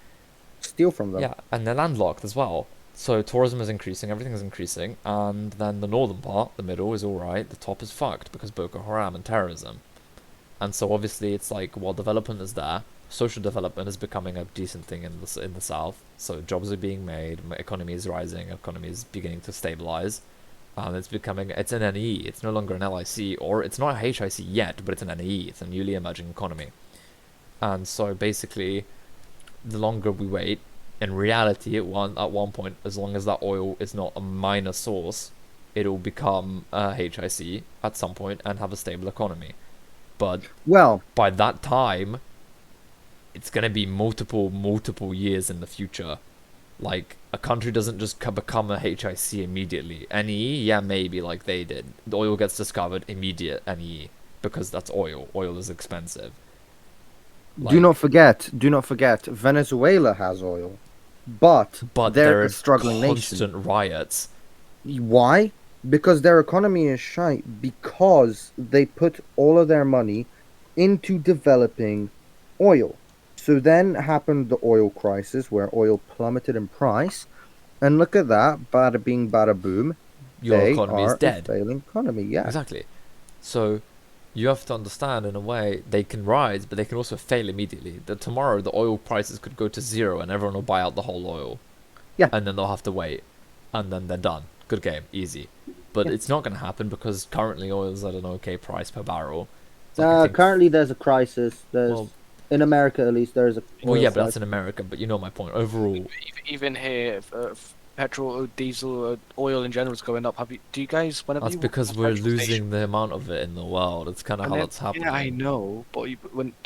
steal from them. Yeah, and they're landlocked as well. So tourism is increasing, everything is increasing, and then the northern part, the middle, is alright, the top is fucked because Boko Haram and terrorism. And so obviously it's like, while development is there, social development is becoming a decent thing in the south. So jobs are being made, economy is rising, economy is beginning to stabilize. It's an NE, it's no longer an LIC, or it's not a HIC yet, but it's an NE, it's a newly emerging economy. And so basically, the longer we wait, in reality, at one point, as long as that oil is not a minor source, it'll become a HIC at some point and have a stable economy. But Well, by that time, it's going to be multiple years in the future. Like, a country doesn't just become a HIC immediately. NE, yeah, maybe, like they did. The oil gets discovered, immediate NE, because that's oil. Oil is expensive. do not forget, Venezuela has oil, but But they're there a are struggling constant nation. riots. Why? Because their economy is shite. Because they put all of their money into developing oil. So then happened the oil crisis, where oil plummeted in price, and look at that, bada bing, bada boom. Your They economy is are a dead. failing economy. Yeah. Exactly. So you have to understand, in a way, they can rise, but they can also fail immediately. That tomorrow the oil prices could go to zero and everyone will buy out the whole oil. Yeah. And then they'll have to wait. And then they're done. Good game. Easy. But Yeah. it's not going to happen because currently oil is at an okay price per barrel. It's like, I think- Currently, there's a crisis. Well- In America, at least, there's a. Well, oil yeah, but that's crisis. in America. But you know my point. Overall, Even here, petrol, diesel, oil in general is going up. Do you guys, whenever that's you walk because past we're petrol losing station- the amount of it in the world. It's kind of how that's happening. Yeah, I know, but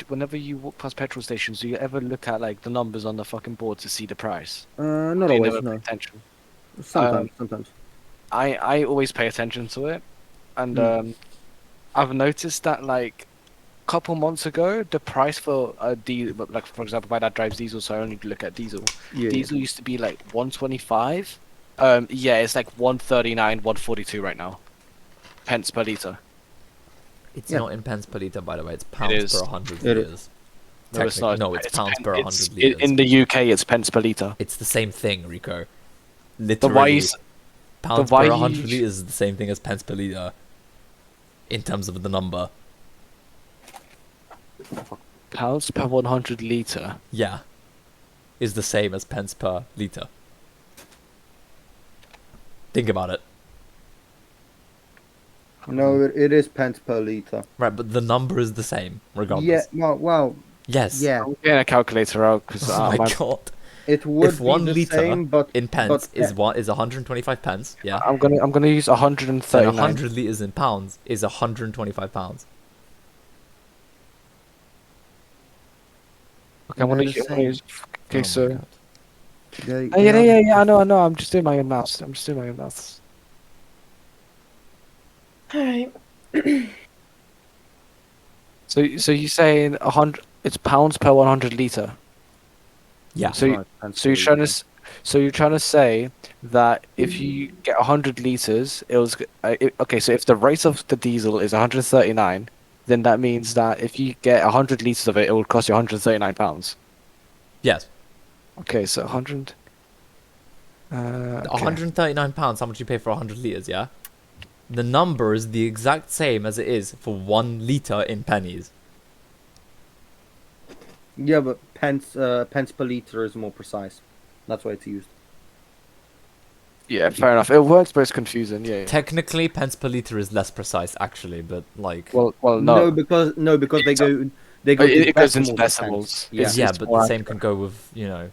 whenever you walk past petrol stations, do you ever look at like the numbers on the fucking board to see the price? Not Do you always, never pay no. attention? Sometimes. I always pay attention to it, and Mm. I've noticed that like a couple months ago, the price for diesel, like for example, my dad drives diesel, so I only look at diesel. Yeah. Diesel used to be like 125. Yeah, it's like 139, 142 right now. Pence per liter. It's Yeah. not in pence per liter, by the way. It's pounds is. per 100 It is. liters. No, it's not. No, it's pounds per 100 it's, liters. in the UK, it's pence per liter. It's the same thing, Rico. But why Literally, is pounds why per you- 100 liters is the same thing as pence per liter. In terms of the number. pounds per 100 liter? Yeah. Is the same as pence per liter. Think about it. No, it is pence per liter. Right, but the number is the same, regardless. Yeah. Well. Yes. Yeah. I'm getting a calculator out because Oh my god. It would If 1 be the liter same, but in pence but- is 125 pence, yeah? I'm gonna use Then 139. 100 liters in pounds is 125 pounds. Okay, I'm gonna They're the use. I'm gonna same. use okay, Oh my so. God. Yeah. I know. I'm just doing my own maths. Alright. So you're saying 100? It's pounds per 100 liter. Yeah. So Right, pence So per you're showing liter. us. So you're trying to say that if you get 100 liters, okay. So if the rate of the diesel is 139, then that means that if you get 100 liters of it, it will cost you 139 pounds. Yes. Okay, so 100. Okay. 139 pounds. How much you pay for 100 liters? Yeah. The number is the exact same as it is for 1 liter in pennies. Yeah, but pence per liter is more precise. That's why it's used. Yeah, fair enough. It works, but it's confusing. Yeah. Technically, pence per liter is less precise, actually, but like. Well, No, no. because they It's go to it goes into decimals. decimals. Yeah. Yeah, it's but more the same accurate. can go with, you know.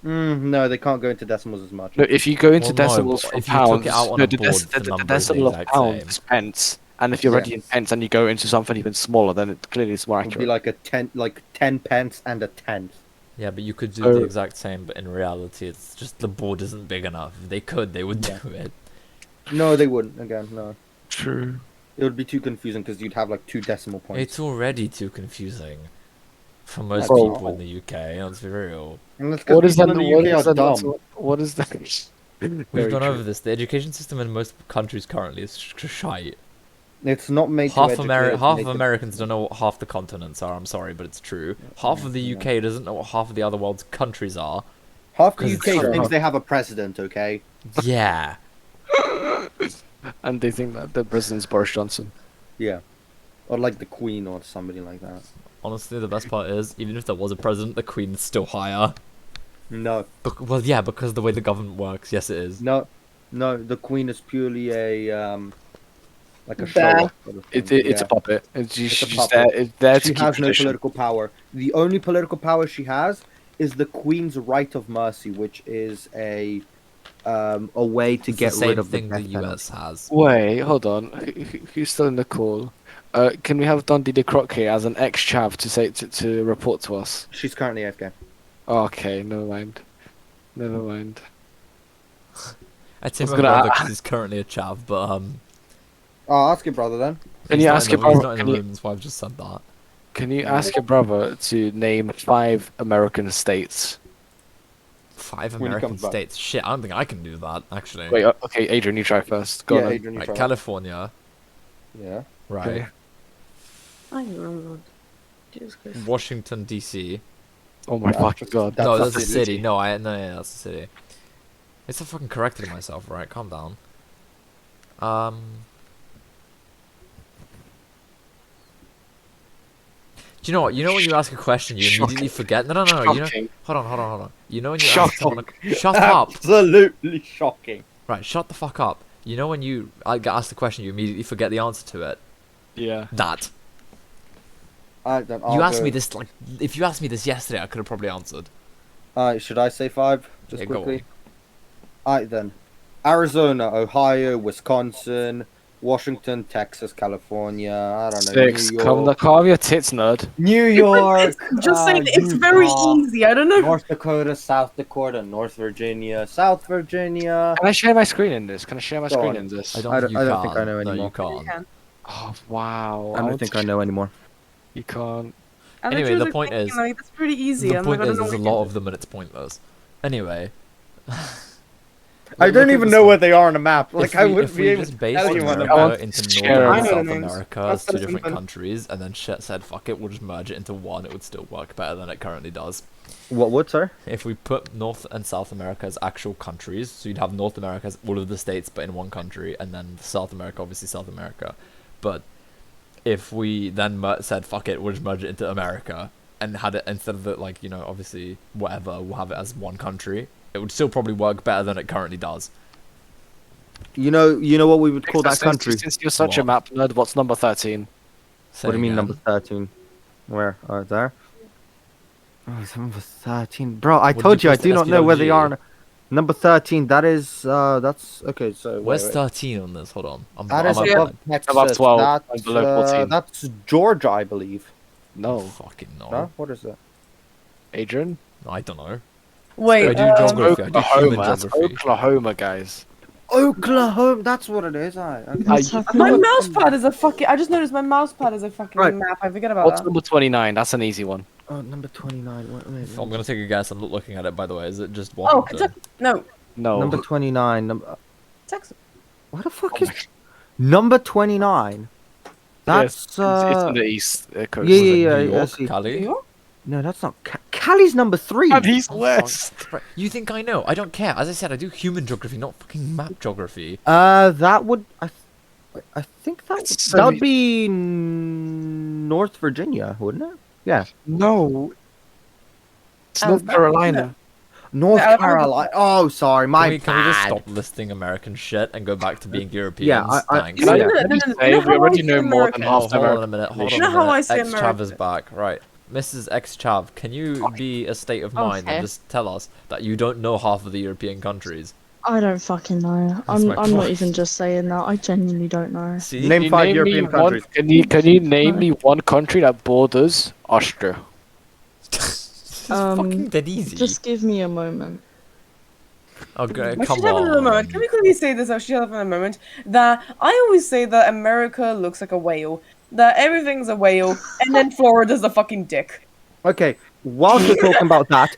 No, they can't go into decimals as much. No, if you go into Well, no, decimals but from if you pounds, took it out on no, a board, the the number is the decimal of exact pounds same. is pence, and if you're already in pence and you go into something even smaller, then it clearly is more It would be accurate. like 10 pence and a tenth. Yeah, but you could do So- the exact same, but in reality, it's just the board isn't big enough. If they could, they would Yeah. do it. No, they wouldn't. Again, no. True. It would be too confusing because you'd have like 2 decimal points. It's already too confusing for most Well- people in the UK. Let's be real. And that's 'cause What is that? people in the What UK is are that? dumb. What is that? We've Very gone true. over this. The education system in most countries currently is shite. It's not made to Half educate, it's half made of to- Americans don't know what half the continents are. I'm sorry, but it's true. Half of the yeah. UK doesn't know what half of the other world's countries are. Half the 'Cause UK it's- thinks they have a president, okay? Yeah. And they think that the president's Boris Johnson. Yeah. Or like the Queen or somebody like that. Honestly, the best part is, even if there was a president, the Queen is still higher. No. Well, yeah, because the way the government works. Yes, it is. No. No, the Queen is purely a like a show Bah. off sort of thing. It's Yeah. a puppet. It's a She's puppet. there. It's there to She keep has no tradition. political power. The only political power she has is the Queen's right of mercy, which is a way to It's get the same rid of thing the the death penalty. US has. Wait, hold on. Who's still in the call? Can we have Dundee de Croc here as an ex-chav to report to us? She's currently AFK. Okay, never mind. Never mind. I tell was my gonna brother a- because he's currently a chav, but Oh, ask your brother then. Can he's you not ask in your the, he's brother? not in the room, that's why I've just said that. Can you ask your brother to name 5 American states? 5 When he American comes back. states. Shit, I don't think I can do that, actually. Wait, okay, Adrian, you try first. Go Yeah, on. Then. Adrian, you Right, try that. California. Yeah. Right. Okay. I remember. Jesus Christ. Washington, D.C. Oh my fucking god. That's No, a that's a city. city. No, yeah, that's a city. It's a fucking corrected myself, right? Calm down. Do you know what? You know when you ask a question, you immediately forget. No. You know. Shocking. Hold on. You know when you ask someone. Shut Ah, up. Absolutely shocking. Right, shut the fuck up. You know when you get asked the question, you immediately forget the answer to it. Yeah. That. Then You asked me this like, if you asked me this yesterday, I could have probably answered. Should I say 5? Just Yeah, go quickly. Alright then. Arizona, Ohio, Wisconsin, Washington, Texas, California. I don't know. 6. New York. Calm your tits, nerd. New York. Just saying, it's very Utah, easy. I don't know. North Dakota, South Dakota, North Virginia, South Virginia. Can I share my screen in this? Can I share my Go screen on. in this? I don't, I think, don't- you I don't can. think I know No, anymore. you can't. Can. Oh wow. I don't think I know anymore. You can't. And Anyway, literally the point thinking, is- like, that's pretty easy. The I'm point like, I is, don't know there's a what lot it of them and it's pointless. Anyway. I Look don't at even this know one. where they are on a map. Like If I we- wouldn't if be we able just to based tell you on the I America want map. into to North share and it. I know South the names. America That's as two the different simple. countries, and then said, fuck it, we'll just merge it into one, it would still work better than it currently does. What would, sir? If we put North and South America as actual countries, so you'd have North America as all of the states but in one country, and then South America, obviously South America. But if we then said, fuck it, we'll just merge it into America, and had it, instead of it, like, you know, obviously, whatever, we'll have it as one country, it would still probably work better than it currently does. You know what we would call that Since- country? Since you're such a What? map nerd, what's number 13? Say What do you mean again. number 13? Where? Oh, there? Oh, it's number 13. Bro, I What told did you you I post do to not know where they SPWG? are. Number 13, that is, that's, okay, so, Where's wait. 13 on this? Hold on. That is I'm above Texas. Above 12 and That's, below 14. that's Georgia, I believe. No. fucking no. No? What is that? Adrian? I don't know. Wait, I do geography. I do human Oklahoma. That's geography. Oklahoma, guys. Oklahoma. That's what it is. Okay. What's I- My happening? mouse pad is a fucking. I just noticed my mouse pad is a fucking Right. map. I forget about What's that. number 29? That's an easy one. Oh, number 29. Wait, I'm gonna take a guess. I'm not looking at it, by the way. Is it just Oh, Washington? Kentucky. No, No. Number 29. Texas. What the fuck Oh is number 29? That's it's on the east coast. yeah, Was it yeah, New yeah. York, See. Cali? You? No, that's not. Cali's number 3. And he's Oh, west. Right. You think I know? I don't care. As I said, I do human geography, not fucking map geography. That would. I think It's that would so- be North Virginia, wouldn't it? Yeah. No. It's Oh, North Carolina. North Yeah, I- Carolina. Oh, sorry, my Can we just bad. stop listing American shit and go back to being Europeans? Yeah, Thanks. No, Yeah. no, no, Let me no, no, say, you know we how I already say know more than America? half the Hold on a American minute. Hold on You a know how I minute. say X Chav is America? back. Right. Mrs. X Chav, can you be a state of mind Okay. and just tell us that you don't know half of the European countries? I don't fucking know. That's I'm my I'm not point. even just saying that. I genuinely don't know. See? Name Can you 5 me European one- countries. Can you name me one country that borders Austria? It's Um, fucking dead easy. Just give me a moment. Okay, But come she's having a moment. on. Can we quickly say this? She's having a moment that I always say that America looks like a whale. That everything's a whale, and then Florida's a fucking dick. Okay, whilst we're talking about that,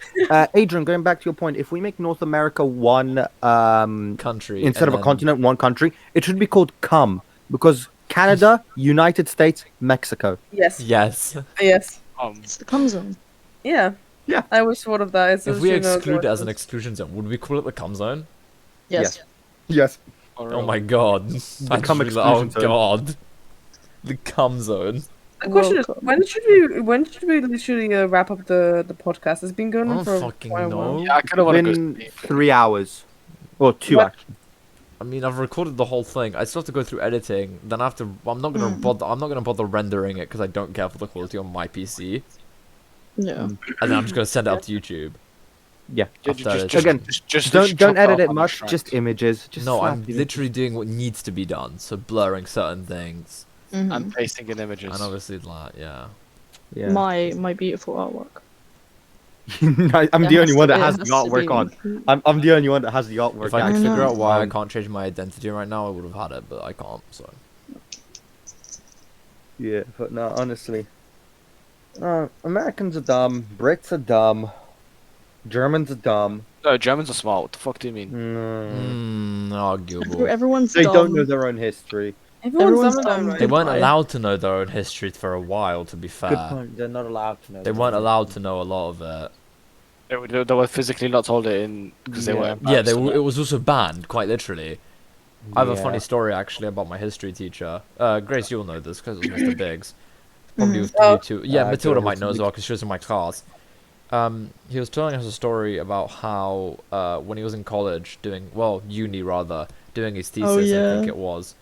Adrian, going back to your point, if we make North America one Country. instead and of a then- continent, one country, it should be called CUM because Canada, United States, Mexico. Yes. Yes. Yes. It's the cum zone. Yeah. Yeah. I always thought of that. It's If just, we you know, exclude it as an the- exclusion zone, would we call it the cum zone? Yes. Yes. Oh my god. The cum oh exclusion zone. god. The cum zone. The question is, Welcome. when should we literally wrap up the podcast? It's been going I on don't for fucking quite a while. know. Yeah, I kind of want to go. Been sleep. 3 hours. Or 2, What? actually. I mean, I've recorded the whole thing. I still have to go through editing. Then I have to. I'm not gonna bother. I'm not gonna bother rendering it because I don't care for the quality on my PC. Yeah. And then I'm just gonna send it up to YouTube. Yeah. After editing. Again, just Don't chop edit off it on much, the just tracks. images. Just No, slap I'm images. literally doing what needs to be done. So blurring certain things. Mhm. and pasting in images. And obviously that, yeah. Yeah. My beautiful artwork. I'm It the has only to- one that it has the has to artwork be- on. I'm the only one that has the artwork. If I could I figure know. out why I can't change my identity right now, I would have had it, but I can't. So Yeah, but no, honestly. Americans are dumb. Brits are dumb. Germans are dumb. No, Germans are smart. What the fuck do you mean? arguable. Everyone's They dumb. don't know their own history. Everyone's Everyone's dumb, dumb. right? They weren't Goodbye. allowed to know their own history for a while. To be Good fair, point. They're not allowed to know. they weren't allowed to know a lot of it. They were physically not told it in because they Yeah. were. Yeah, embarrassed of it was also banned, quite literally. I have a funny story actually about my history teacher. Grace, you'll know this because it was Mr. Biggs. Probably with Oh. you too. Yeah, I Matilda don't might know as know. well because she was in my class. He was telling us a story about how when he was in college uni rather, doing his thesis, I yeah. think it was.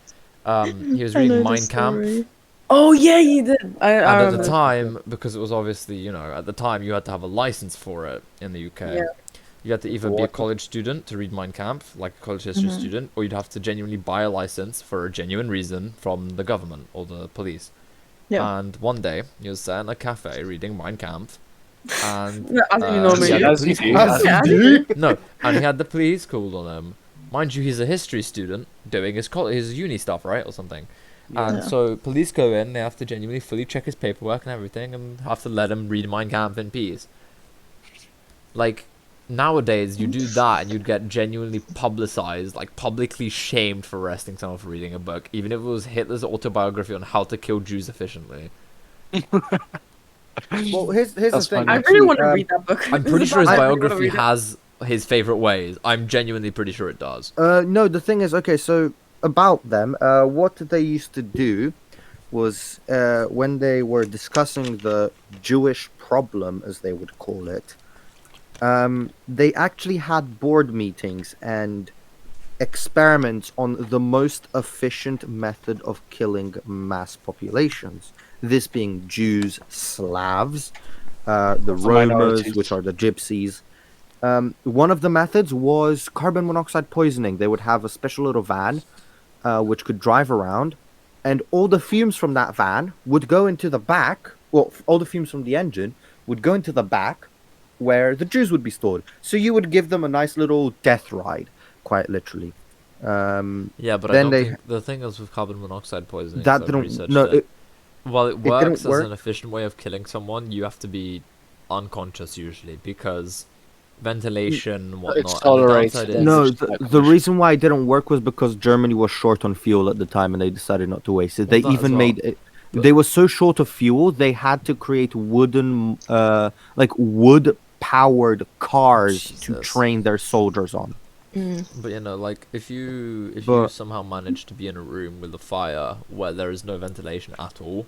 He was I reading know Mein this Kampf. story. Oh yeah, you did. I And at remember. the time, because it was obviously, at the time you had to have a license for it in the UK. Yeah. You had to either be a What? college student to read Mein Kampf, like a college history student, or you'd have to genuinely buy a license for a genuine reason from the government or the police. Yeah. And one day, he was sat in a cafe reading Mein Kampf, and No, as you normally he had do. the As you police do. called As on Yeah, him. as you do. No, and he had the police called on him. Mind you, he's a history student doing his uni stuff, right, or something. And Yeah. so police go in, they have to genuinely fully check his paperwork and everything, and have to let him read Mein Kampf in peace. Like, nowadays, you do that and you'd get genuinely publicized, like publicly shamed for arresting someone for reading a book, even if it was Hitler's autobiography on how to kill Jews efficiently. Well, here's the That's thing. funny. I really actually, want to read that book. I'm This pretty is sure his about- I really wanna biography read it. has his favorite ways. I'm genuinely pretty sure it does. No, the thing is, okay, so about them, what they used to do was when they were discussing the Jewish problem, as they would call it, they actually had board meetings and experiments on the most efficient method of killing mass populations. This being Jews, Slavs, the Romers, minorities. which are the gypsies. One of the methods was carbon monoxide poisoning. They would have a special little van which could drive around, and all the fumes from that van would go into the back. Well, all the fumes from the engine would go into the back where the Jews would be stored. So you would give them a nice little death ride, quite literally. Yeah, but I Then don't they- think the thing is with carbon monoxide poisoning. that 'cause I've didn't. researched No, it. While it didn't works as work. an efficient way of killing someone, you have to be unconscious usually because ventilation, and whatnot. And the tolerated downside then. is No, Just the, that the condition. reason why it didn't work was because Germany was short on fuel at the time, and they decided not to waste it. Well, They that as even well. made it. But- They were so short of fuel, they had to create wooden, like wood-powered cars to Jesus. train their soldiers on. But you know, like if you But- somehow manage to be in a room with a fire where there is no ventilation at all,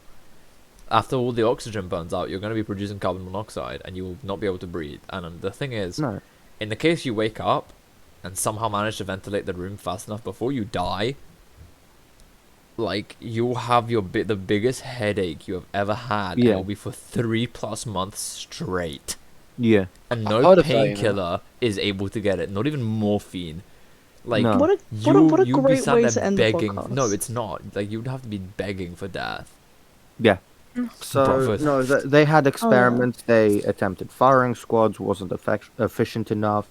after all the oxygen burns out, you're going to be producing carbon monoxide, and you will not be able to breathe. And the thing is, No, in the case you wake up and somehow manage to ventilate the room fast enough before you die, like you'll have the biggest headache you have ever had, and Yeah. it'll be for 3+ months straight. yeah, And I've no heard of that, you know. painkiller is able to get it. Not even morphine. Like No. What a you'd be great sat way there to end the begging. No, podcast. it's not. Like you'd have to be begging for death. So Brothers. no, they had experiments. They attempted firing squads, wasn't efficient enough.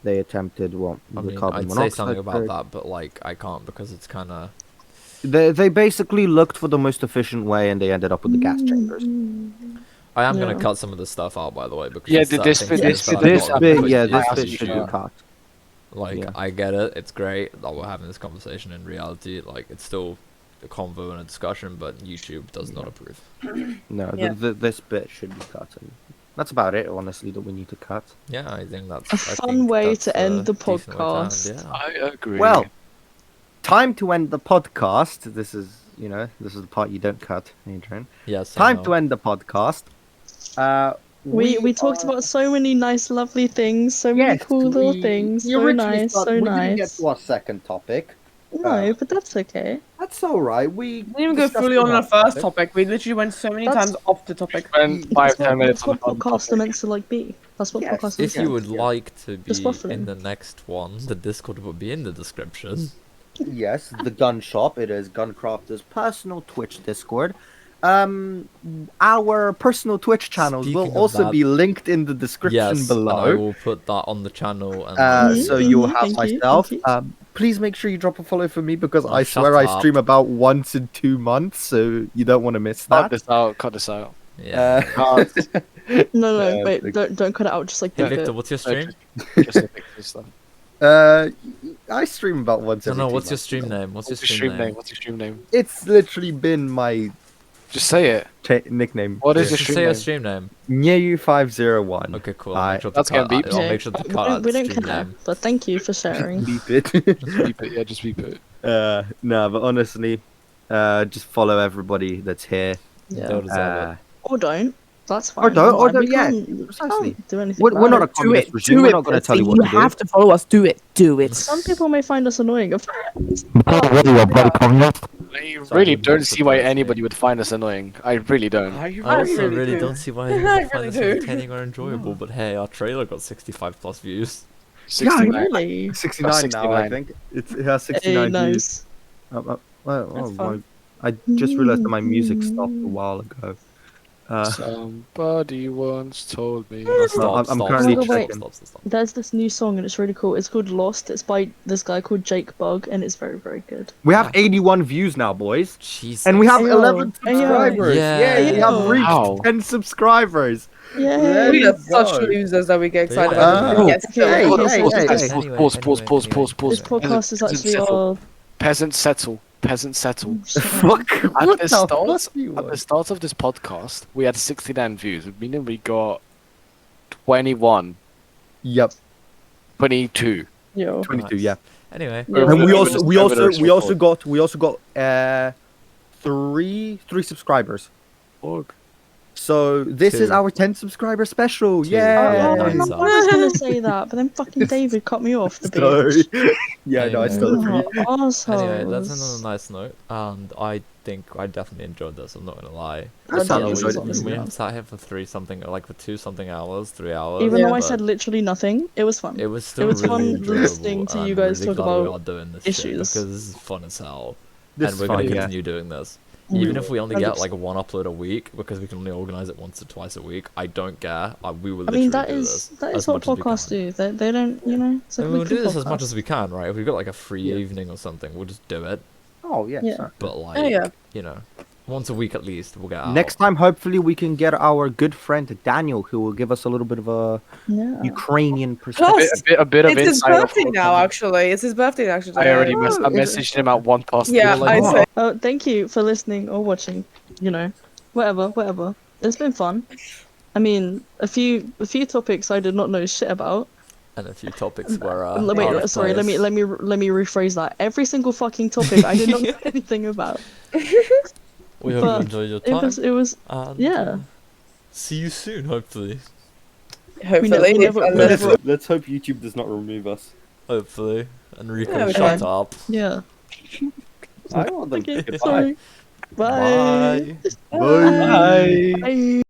They attempted I the mean, carbon I'd say monoxide. something about grid. that, but like I can't because it's kind of. They basically looked for the most efficient way, and they ended up with the gas chambers. I am gonna Yeah. cut some of this stuff out, by the way, because Yeah, there's certain this things bit- in this that I'm bit- not this gonna bit- put Yeah, in this I bit see, should yeah. be cut. Like, Yeah. I get it. It's great that we're having this conversation. In reality, like, it's still a convo and a discussion, but YouTube does not approve. No, Yeah. this bit should be cut. And that's about it, honestly, that we need to cut. Yeah, I think that's A I fun think way that's to a end the decent way to end, podcast. yeah. I agree. Well, time to end the podcast. This is the part you don't cut, Adrian. Yes. Time to end the podcast. We talked about so many nice, lovely things, so many cool little things. So nice, so we didn't get nice. to our second topic. No, but that's okay. That's all right. We didn't even go discussed fully on our the first topic. We literally went so many That's- times off the topic. Spend That's 5-10 minutes on what the podcasts are topic. meant to like be. That's what Yes, podcasts are If you would Yeah. like to be Just waffling. in the next one, the Discord will be in the description. Yes, the gun shop. It is Guncrafter's personal Twitch Discord. Our personal Twitch channels will Speaking of also that- be linked in the description Yes, I below. will put that on the channel. And So you'll have thank you, myself. thank you. Please make sure you drop a follow for me because Oh, I shut swear I up. stream about once in 2 months, so you don't want to miss Cut that. this out. Cut this out. yeah. No, Yeah, wait, like- don't cut it out. Just like Hey leave Victor, it. what's your stream? Just the pictures stuff. I stream about once No, every no. 2 What's your months, stream you know. name? What's your What's your stream name? What's your stream name? It's literally been my Just say it. nickname. What is Just your say stream your name? stream name. Nyeyu501. Okay, cool. Aye. I'll make sure to That's cut gonna that. beep. I'll make sure to we cut don't, we that don't stream care, name. but thank you for sharing. Beep it. Just beep it. Yeah, just beep it. No, but honestly, just follow everybody that's here. Yeah. They'll deserve it. Or don't. That's fine. Or don't, or Fine, don't, we yeah, can't- precisely. can't do anything. We're about not a it. communist regime. We're not going to tell you what to do. You have to follow us. Do it. Do it. Some people may find us annoying. I really would don't not see why surprise me. anybody would find us annoying. I really don't. I I also really really do. don't see why I anyone would find really this do. entertaining or enjoyable, but hey, our trailer got 65+ views. 69. Really? 69 now, I 69. think. It has Hey, 69 views. nice. Oh, fun. I just realized that my music stopped a while ago. Somebody once told me. I'm currently wait. checking. Stop. There's this new song and it's really cool. It's called Lost. It's by this guy called Jake Bug and it's very, very good. We have 81 views now, boys. Jesus. And we have Ayo, 11 ayo. subscribers. Yeah. Yeah, we have Ayo. reached Wow. 10 subscribers. Yay! We There are you such go. losers that we get excited Yeah. about Oh. it. Yes, Okay, so- okay, so Anyway, this- anyway, Pause. anyway. This podcast is actually our. Peasant settle. Peasant settle. Fuck. At What the the start, fuck do you at want? the start of this podcast, we had 69 views, meaning we got 21, Yep, 22. Yo. 22. Yeah. Anyway. Yeah. And we Over- also we over also the we also got three subscribers. Org. So this is Two. our 10 subscriber special. Two. Yeah. Yeah, Oh, nice. no, I was gonna say that, but then fucking David cut me off. The bitch. Sorry. Yeah, no, I still agree. Oh, assholes. Anyway, that's another nice note, and I think I definitely enjoyed this. I'm not gonna lie. I Yeah, sound we- enjoyed we- it. We have sat here for 3 something hours, 3 hours. Even though I but said literally nothing, it was fun. it was still was really fun enjoyable, listening to and you guys really talk glad we about are doing this issues. shit because this is fun as hell, This and is we're fun, gonna yeah. continue doing this. Even if we only get 100%. like one upload a week, because we can only organize it once or twice a week, I don't care. We will I literally mean, that do is this that as is what much as we podcasts can. do. They don't, you know. It's a And we'll do weekly this as much podcast. as we can, right? If we've got like a free Yeah. evening or something, we'll just do it. Oh yes. Yeah. sir. But like, yeah. you know, once a week at least, we'll get out. Next time, hopefully, we can get our good friend Daniel, who will give us a little bit of a Yeah. Ukrainian perspective. Plus, A bit of it's his insight. birthday now. Actually, it's his birthday actually. I already Oh, I is it? messaged him at 1 past. Yeah, like, I say. Oh, thank you for listening or watching. You know, whatever. It's been fun. I mean, a few topics I did not know shit about. And a few topics were Wait, out of sorry. Let place. me rephrase that. Every single fucking topic I did not know anything about. We hope but you enjoyed your It time. was And, yeah. see you soon, hopefully. Hopefully, we never- Let's hope YouTube does not remove us. Hopefully. Enrico, Yeah, we shut can. up. Yeah. I want them. Okay. Goodbye. Sorry. Bye. Bye. Bye. Bye.